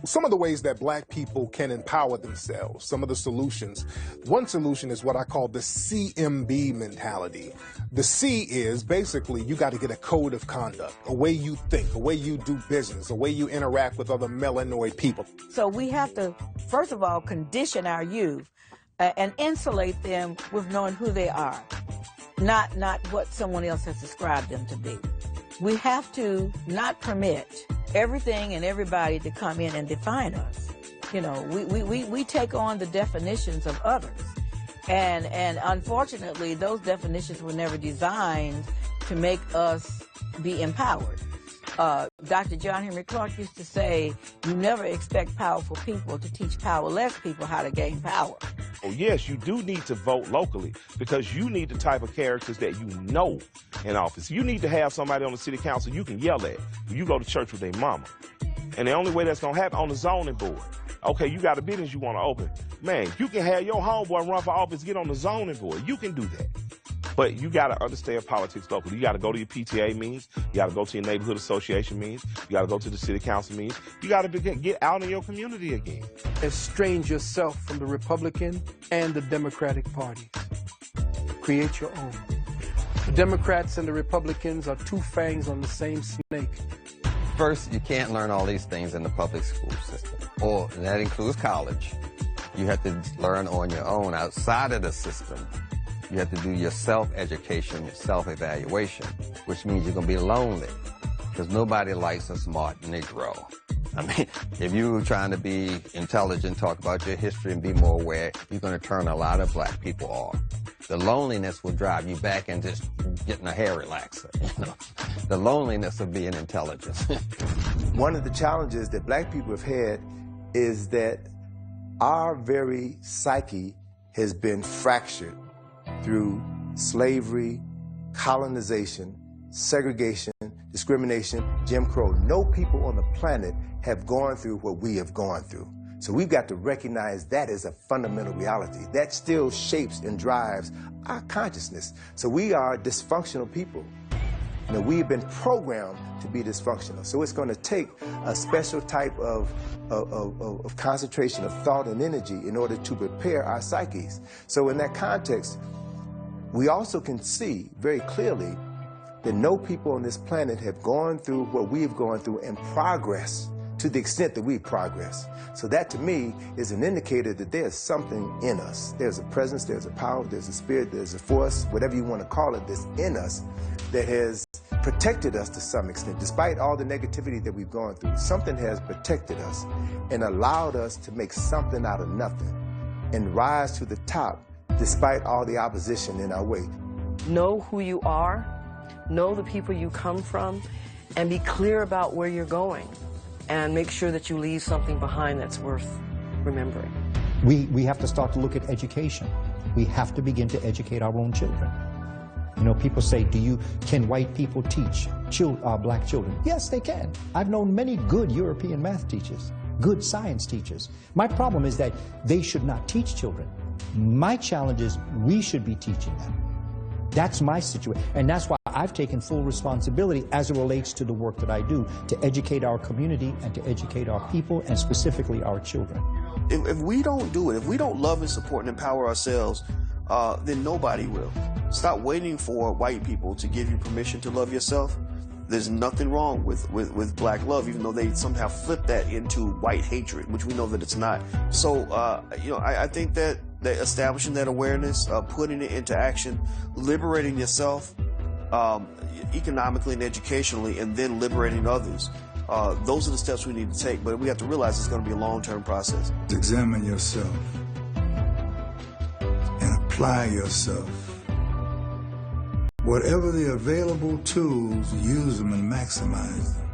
Some of the ways that black people can empower themselves, some of the solutions. One solution is what I call the CMB mentality. The C is basically you got to get a code of conduct, a way you think, a way you do business, a way you interact with other melanoid people. So we have to, first of all, condition our youth and insulate them with knowing who they are, not what someone else has described them to be. We have to not permit everything and everybody to come in and define us. You know, we take on the definitions of others. And unfortunately, those definitions were never designed to make us be empowered. Dr. John Henry Clark used to say, you never expect powerful people to teach powerless people how to gain power. Oh, yes, you do need to vote locally because you need the type of characters that you know in office. You need to have somebody on the city council you can yell at. You go to church with their mama. And the only way that's going to happen on the zoning board. Okay, you got a business you want to open. Man, you can have your homeboy run for office, get on the zoning board. You can do that. But you got to understand politics locally. You got to go to your PTA meetings. You got to go to your neighborhood association meetings. You got to go to the city council meetings. You got to get out in your community again. Estrange yourself from the Republican and the Democratic parties. Create your own. The Democrats and the Republicans are two fangs on the same snake. First, you can't learn all these things in the public school system, and that includes college. You have to learn on your own outside of the system. You have to do your self-education, your self-evaluation, which means you're going to be lonely because nobody likes a smart Negro. I mean, if you're trying to be intelligent, talk about your history and be more aware, you're going to turn a lot of black people off. The loneliness will drive you back into just getting a hair relaxer, you know? The loneliness of being intelligent. One of the challenges that black people have had is that our very psyche has been fractured through slavery, colonization, segregation, discrimination, Jim Crow. No people on the planet have gone through what we have gone through. So we've got to recognize that as a fundamental reality. That still shapes and drives our consciousness. So we are dysfunctional people. You know, we've been programmed to be dysfunctional. So it's going to take a special type of concentration of thought and energy in order to prepare our psyches. So in that context, we also can see very clearly that no people on this planet have gone through what we've gone through and progressed to the extent that we progress. So that to me is an indicator that there's something in us. There's a presence, there's a power, there's a spirit, there's a force, whatever you want to call it, that's in us that has protected us to some extent. Despite all the negativity that we've gone through, something has protected us and allowed us to make something out of nothing and rise to the top despite all the opposition in our way. Know who you are, know the people you come from, and be clear about where you're going. And make sure that you leave something behind that's worth remembering. We have to start to look at education. We have to begin to educate our own children. You know, people say, can white people teach black children? Yes, they can. I've known many good European math teachers, good science teachers. My problem is that they should not teach children. My challenge is we should be teaching them. That's my situation, and that's why I've taken full responsibility as it relates to the work that I do to educate our community and to educate our people and specifically our children. If we don't do it, if we don't love and support and empower ourselves, then nobody will. Stop waiting for white people to give you permission to love yourself. There's nothing wrong with black love, even though they somehow flip that into white hatred, which we know that it's not. So, you know, I think that establishing that awareness, putting it into action, liberating yourself economically and educationally, and then liberating others. Those are the steps we need to take, but we have to realize it's going to be a long-term process. Examine yourself and apply yourself. Whatever the available tools, use them and maximize them.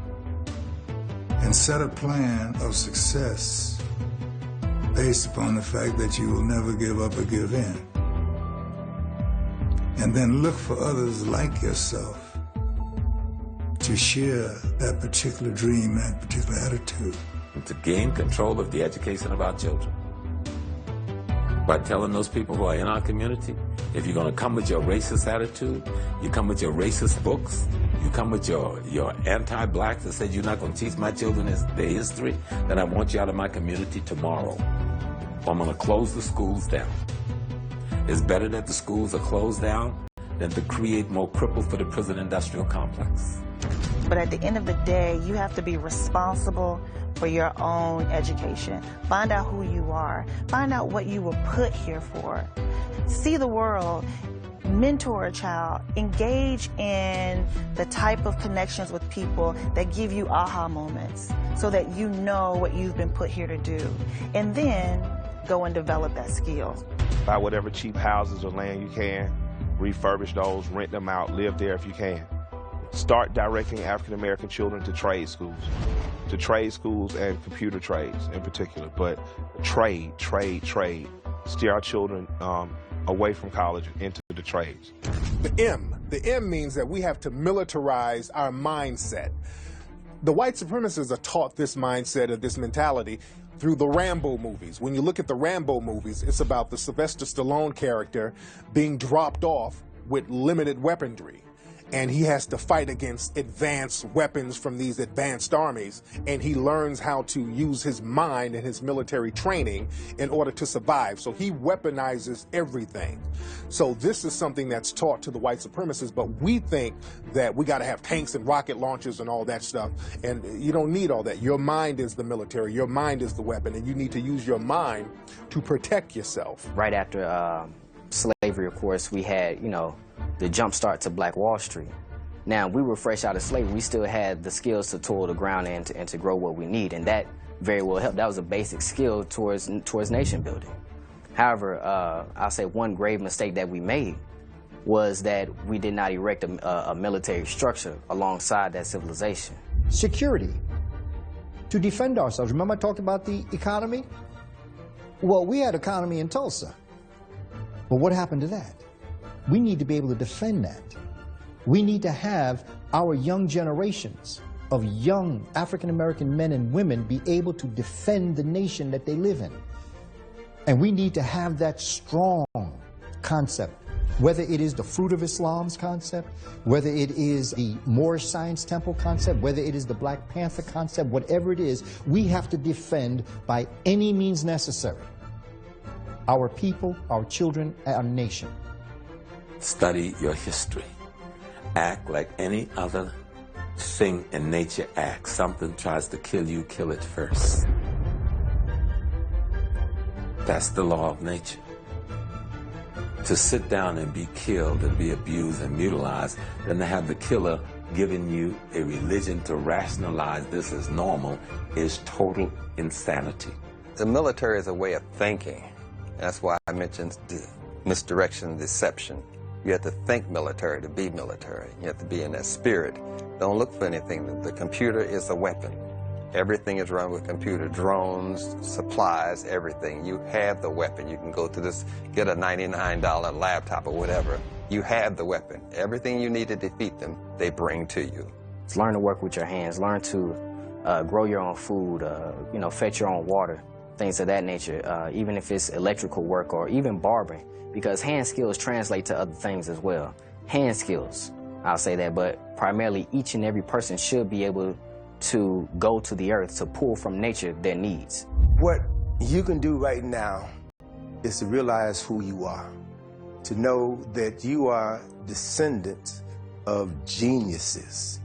And set a plan of success based upon the fact that you will never give up or give in. And then look for others like yourself to share that particular dream, that particular attitude. To gain control of the education of our children. By telling those people who are in our community, if you're going to come with your racist attitude, you come with your racist books, you come with your anti-black that says you're not going to teach my children their history, then I want you out of my community tomorrow. I'm going to close the schools down. It's better that the schools are closed down than to create more cripple for the prison industrial complex. But at the end of the day, you have to be responsible for your own education. Find out who you are. Find out what you were put here for. See the world. Mentor a child. Engage in the type of connections with people that give you aha moments so that you know what you've been put here to do. And then go and develop that skill. Buy whatever cheap houses or land you can. Refurbish those, rent them out, live there if you can. start directing African American children to trade schools and computer trades in particular, but trade. Steer our children away from college into the trades. The M means that we have to militarize our mindset. The white supremacists are taught this mindset or this mentality through the Rambo movies. When you look at the Rambo movies, it's about the Sylvester Stallone character being dropped off with limited weaponry. And he has to fight against advanced weapons from these advanced armies. And he learns how to use his mind and his military training in order to survive. So he weaponizes everything. So this is something that's taught to the white supremacists, but we think that we got to have tanks and rocket launchers and all that stuff. And you don't need all that. Your mind is the military. Your mind is the weapon. And you need to use your mind to protect yourself. Right after slavery, of course, we had, the jump start to Black Wall Street. Now, we were fresh out of slavery. We still had the skills to toil the ground and to grow what we need, and that very well helped. That was a basic skill towards nation building. However, I'll say one grave mistake that we made was that we did not erect a military structure alongside that civilization. Security, to defend ourselves. Remember I talked about the economy? Well, we had economy in Tulsa, but what happened to that? We need to be able to defend that. We need to have our young generations of young African-American men and women be able to defend the nation that they live in. And we need to have that strong concept, whether it is the Fruit of Islam's concept, whether it is the Moorish Science Temple concept, whether it is the Black Panther concept, whatever it is, we have to defend by any means necessary our people, our children, our nation. Study your history. Act like any other thing in nature acts. Something tries to kill you, kill it first. That's the law of nature. To sit down and be killed and be abused and mutilized, then to have the killer giving you a religion to rationalize this as normal is total insanity. The military is a way of thinking. That's why I mentioned misdirection and deception. You have to think military to be military. You have to be in that spirit. Don't look for anything. The computer is a weapon. Everything is run with computer, drones, supplies, everything. You have the weapon. You can go to this, get a $99 laptop or whatever. You have the weapon. Everything you need to defeat them, they bring to you. Learn to work with your hands. Learn to grow your own food, fetch your own water, things of that nature, even if it's electrical work or even barbering. Because hand skills translate to other things as well. Hand skills, I'll say that, but primarily each and every person should be able to go to the earth to pull from nature their needs. What you can do right now is to realize who you are, to know that you are descendants of geniuses,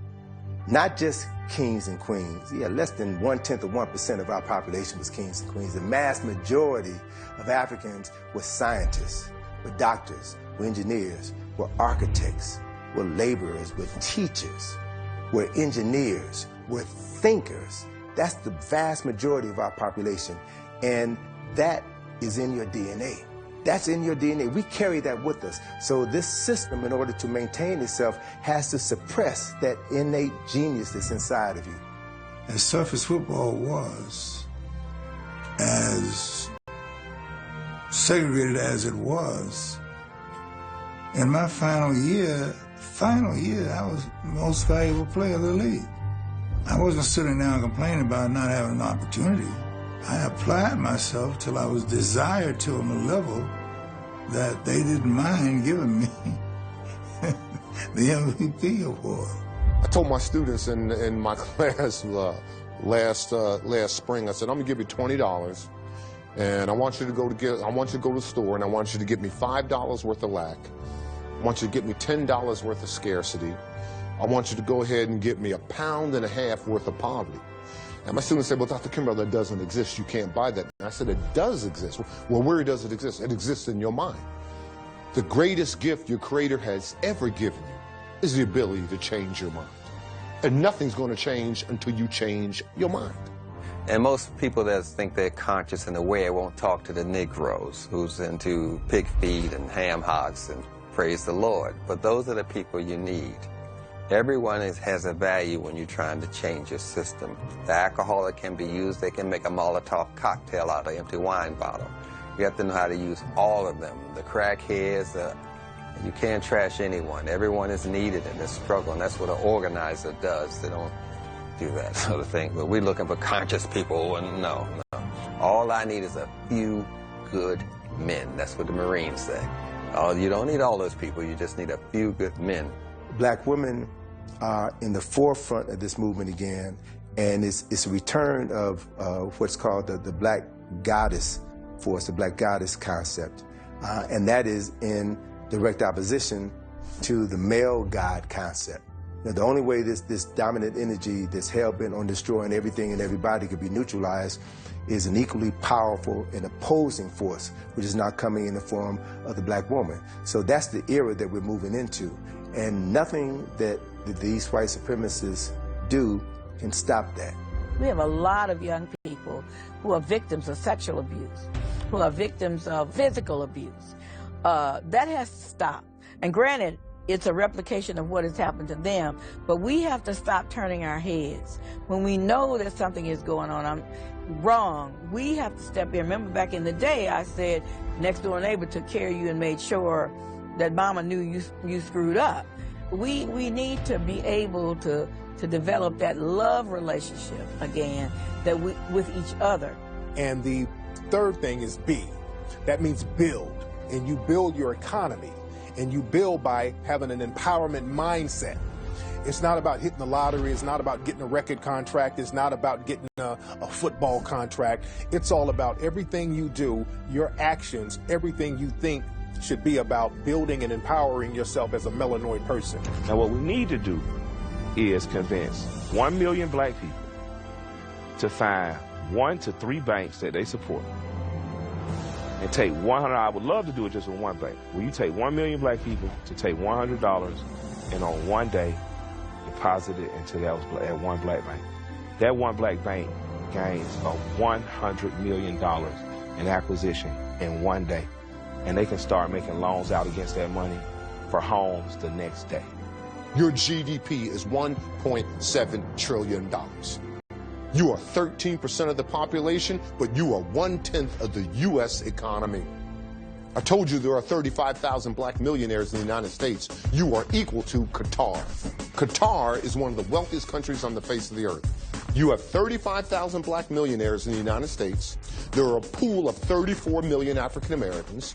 not just kings and queens. Yeah, less than 1/10 of 1% of our population was kings and queens. The mass majority of Africans were scientists, were doctors, were engineers, were architects, were laborers, were teachers, were engineers, were thinkers. That's the vast majority of our population. And that is in your DNA. That's in your DNA. We carry that with us. So this system, in order to maintain itself, has to suppress that innate genius that's inside of you. As surface football was, as segregated as it was, in my final year, I was the most valuable player of the league. I wasn't sitting down complaining about not having an opportunity. I applied myself till I was desired to on a level that they didn't mind giving me the MVP award. I told my students in my class last spring, I said, I'm gonna give you $20, and I want you to go to the store, and I want you to get me $5 worth of lack. I want you to get me $10 worth of scarcity. I want you to go ahead and get me £1.5 pounds worth of poverty. And my students say, well, Dr. Kimbrough, that doesn't exist. You can't buy that. And I said, it does exist. Well, where does it exist? It exists in your mind. The greatest gift your Creator has ever given you is the ability to change your mind. And nothing's going to change until you change your mind. And most people that think they're conscious and aware won't talk to the Negroes who's into pig feed and ham hocks and praise the Lord. But those are the people you need. Everyone has a value when you're trying to change your system. The alcoholic can be used. They can make a Molotov cocktail out of an empty wine bottle. You have to know how to use all of them. The crackheads, you can't trash anyone. Everyone is needed in this struggle, and that's what an organizer does. They don't do that sort of thing. But we're looking for conscious people, and no. All I need is a few good men. That's what the Marines say. You don't need all those people. You just need a few good men. Black women are in the forefront of this movement again, and it's a return of what's called the Black Goddess force, the Black Goddess concept, and that is in direct opposition to the male God concept. Now, the only way this dominant energy that's hell-bent on destroying everything and everybody could be neutralized is an equally powerful and opposing force, which is now coming in the form of the black woman. So that's the era that we're moving into. And nothing that these white supremacists do can stop that. We have a lot of young people who are victims of sexual abuse, who are victims of physical abuse. That has to stop. And granted, it's a replication of what has happened to them, but we have to stop turning our heads. When we know that something is going on wrong, we have to step in. Remember back in the day, I said, next door neighbor took care of you and made sure that mama knew you screwed up. We need to be able to develop that love relationship again with each other. And the third thing is B. That means build. And you build your economy. And you build by having an empowerment mindset. It's not about hitting the lottery. It's not about getting a record contract. It's not about getting a football contract. It's all about everything you do, your actions, everything you think should be about building and empowering yourself as a melanoid person. Now, what we need to do is convince 1 million black people to find 1 to 3 banks that they support. And take $100. I would love to do it just with one bank. Will you take 1 million black people to take $100 and on one day deposit it into that one black bank? That one black bank gains $100 million in acquisition in one day. And they can start making loans out against that money for homes the next day. Your GDP is $1.7 trillion. You are 13% of the population, but you are 1/10 of the U.S. economy. I told you there are 35,000 black millionaires in the United States. You are equal to Qatar. Qatar is one of the wealthiest countries on the face of the earth. You have 35,000 black millionaires in the United States. There are a pool of 34 million African Americans.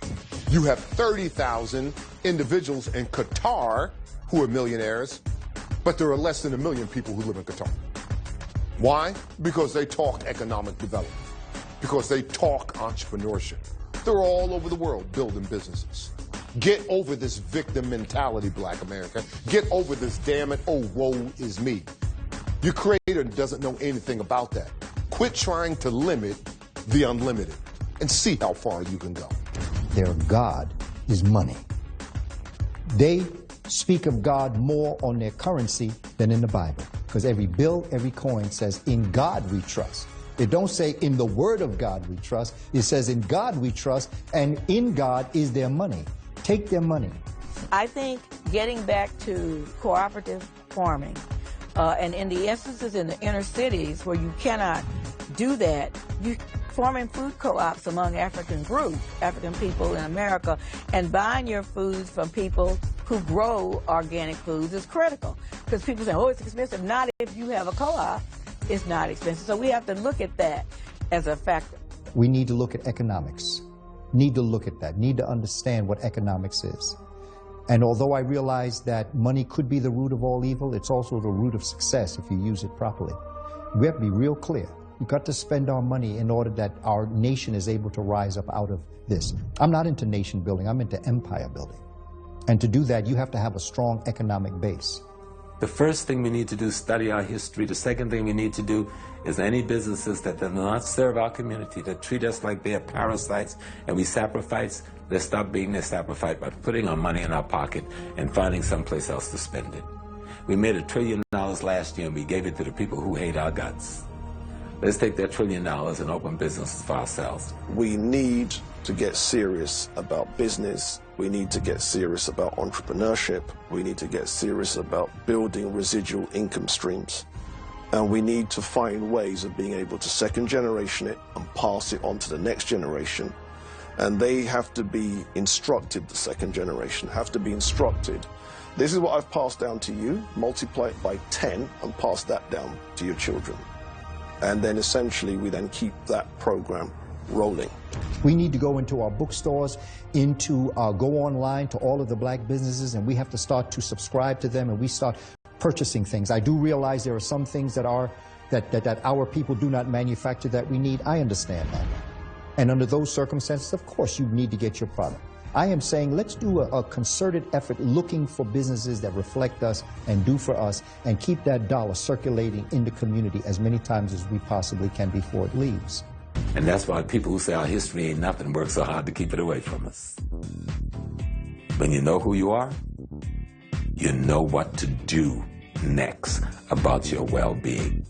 You have 30,000 individuals in Qatar who are millionaires, but there are less than 1 million people who live in Qatar. Why? Because they talk economic development. Because they talk entrepreneurship. They're all over the world building businesses. Get over this victim mentality, Black America. Get over this, damn it, oh, woe is me. Your creator doesn't know anything about that. Quit trying to limit the unlimited and see how far you can go. Their God is money. They speak of God more on their currency than in the Bible. Because every bill, every coin says, in God we trust. It don't say in the word of God we trust. It says in God we trust, and in God is their money. Take their money. I think getting back to cooperative farming, and in the instances in the inner cities where you cannot do that, you forming food co-ops among African groups, African people in America, and buying your foods from people who grow organic foods is critical. Because people say, oh, it's expensive. Not if you have a co-op. It's not expensive. So we have to look at that as a factor. We need to look at economics. Need to look at that. Need to understand what economics is. And although I realize that money could be the root of all evil, it's also the root of success if you use it properly. We have to be real clear. We've got to spend our money in order that our nation is able to rise up out of this. I'm not into nation building. I'm into empire building. And to do that, you have to have a strong economic base. The first thing we need to do is study our history. The second thing we need to do is any businesses that do not serve our community, that treat us like they are parasites and we sacrifice, let's stop being their sacrifice by putting our money in our pocket and finding someplace else to spend it. We made $1 trillion last year and we gave it to the people who hate our guts. Let's take that $1 trillion and open businesses for ourselves. We need to get serious about business We need to get serious about entrepreneurship. We need to get serious about building residual income streams. And we need to find ways of being able to second generation it and pass it on to the next generation. And they have to be instructed, the second generation have to be instructed. This is what I've passed down to you, multiply it by 10 and pass that down to your children. And then essentially we then keep that program rolling. We need to go into our bookstores, go online to all of the black businesses, and we have to start to subscribe to them, and we start purchasing things. I do realize there are some things that our people do not manufacture that we need. I understand that. And under those circumstances, of course, you need to get your product. I am saying let's do a concerted effort looking for businesses that reflect us and do for us, and keep that dollar circulating in the community as many times as we possibly can before it leaves. And that's why people who say our history ain't nothing work so hard to keep it away from us. When you know who you are, you know what to do next about your well-being.